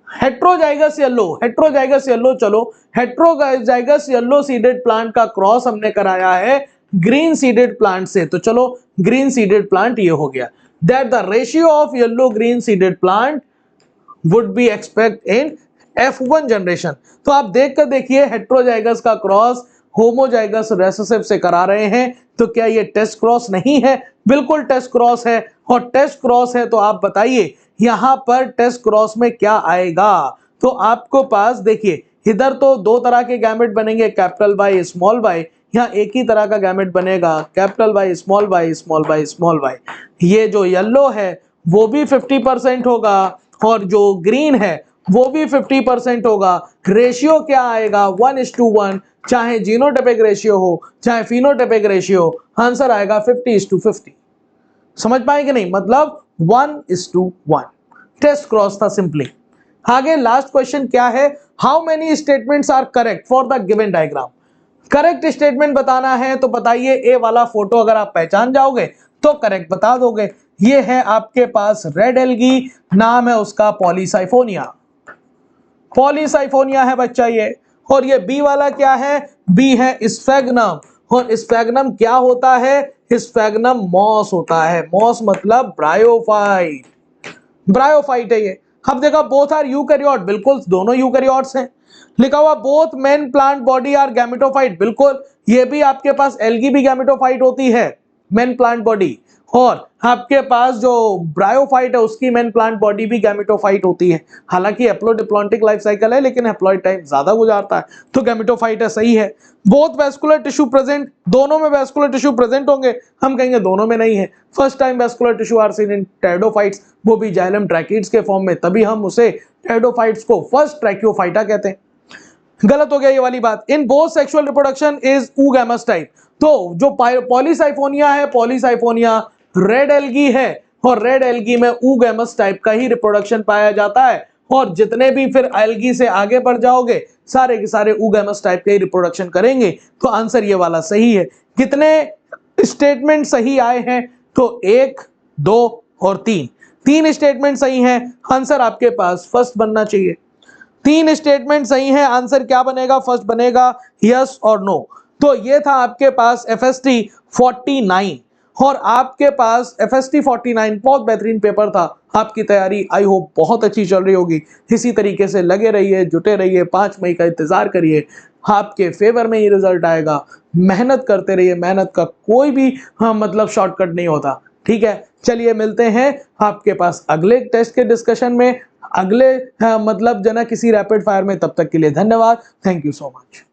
heterozygous yellow, heterozygous yellow, चलो हेट्रोजाइगस येलो सीडेड प्लांट का क्रॉस हमने कराया है ग्रीन सीडेड प्लांट से, तो चलो ग्रीन सीडेड प्लांट ये हो गया। That the ratio of yellow green seeded plant would be expect in F1 generation. तो आप देख कर देखिए हेट्रोजाइगस का क्रॉस होमोजाइगस रेसेसिव से करा रहे हैं, तो क्या ये टेस्ट क्रॉस नहीं है, बिल्कुल टेस्ट क्रॉस है। और टेस्ट क्रॉस है तो आप बताइए यहां पर टेस्ट क्रॉस में क्या आएगा। तो आपको पास देखिए इधर तो 2 तरह के गैमेट बनेंगे, कैपिटल वाई स्मॉल वाई, यहाँ एक ही तरह का गैमेट बनेगा, capital Y small Y small Y small Y. ये जो येलो है वो भी 50% होगा और जो ग्रीन है वो भी 50% होगा। रेशियो क्या आएगा, 1:1, चाहे जीनोटाइपिक रेशियो हो चाहे फिनोटाइपिक रेशियो, आंसर आएगा 50:50। समझ पाए कि नहीं, मतलब 1:1। टेस्ट क्रॉस था सिंपली। आगे लास्ट क्वेश्चन क्या है, how many statements are correct for the given diagram. Correct statement बताना है तो बताइए, ए वाला फोटो अगर आप पहचान जाओगे तो करेक्ट बता दोगे। ये है आपके पास रेड एल्गी, नाम है उसका पॉलीसाइफोनिया। पॉलीसाइफोनिया है बच्चा ये। और ये बी वाला क्या है, बी है स्फेग्नम। और स्फेग्नम क्या होता है, स्फेग्नम मॉस होता है। मॉस मतलब ब्रायोफाइट, ब्रायोफाइट है ये। अब देखा बोथ आर यूकैरियोट, बिल्कुल दोनों यूकैरियोट्स हैं। लिखा हुआ both main plant body are gametophyte, बिल्कुल ये भी आपके पास एल्गी भी गैमेटोफाइट होती है, मेन प्लांट बॉडी। और आपके पास जो ब्रायोफाइट है उसकी मेन प्लांट बॉडी भी गैमेटोफाइट होती है। हालांकि हैप्लोडिप्लॉन्टिक लाइफ साइकिल है लेकिन हैप्लॉइड टाइम ज्यादा गुजारता है, तो गैमेटोफाइट है, सही है। बोथ वैस्कुलर टिश्यू प्रेजेंट, दोनों में वैस्कुलर टिश्यू प्रेजेंट होंगे, हम कहेंगे दोनों में नहीं है। First time vascular tissue are seen in pteridophytes, वो भी जाइलम ट्रैकिड्स के फॉर्म में, तभी हम उसे टेरिडोफाइट्स को फर्स्ट ट्रैकियोफाइटा कहते हैं। गलत हो गया ये वाली बात। In both sexual reproduction is oogamous type. तो जो पॉलीसाइफोनिया है, पॉलीसाइफोनिया रेड एल्गी है और रेड एल्गी में oogamous टाइप का ही रिप्रोडक्शन पाया जाता है। और जितने भी फिर एल्गी से आगे बढ़ जाओगे सारे के सारे oogamous टाइप के ही रिप्रोडक्शन करेंगे। तो आंसर ये वाला सही है। कितने स्टेटमेंट सही आए हैं, तो 1, 2 और 3, 3 स्टेटमेंट सही हैं। आंसर आपके पास फर्स्ट बनना चाहिए। 3 स्टेटमेंट सही है, आंसर क्या बनेगा, फर्स्ट बनेगा, यस और नो। तो ये था आपके पास FST 49 और आपके पास FST 49 बहुत बेहतरीन पेपर था। आपकी तैयारी आई होप बहुत अच्छी चल रही होगी। इसी तरीके से लगे रहिए, जुटे रहिए, 5 मई का इंतजार करिए, आपके फेवर में ये रिजल्ट आएगा। मेहनत करते रहिए, मेहनत का कोई भी मतलब शॉर्टकट नहीं होता। ठीक है, चलिए मिलते हैं आपके पास अगले टेस्ट के डिस्कशन में, अगले मतलब जना किसी रैपिड फायर में। तब तक के लिए धन्यवाद, थैंक यू सो मच।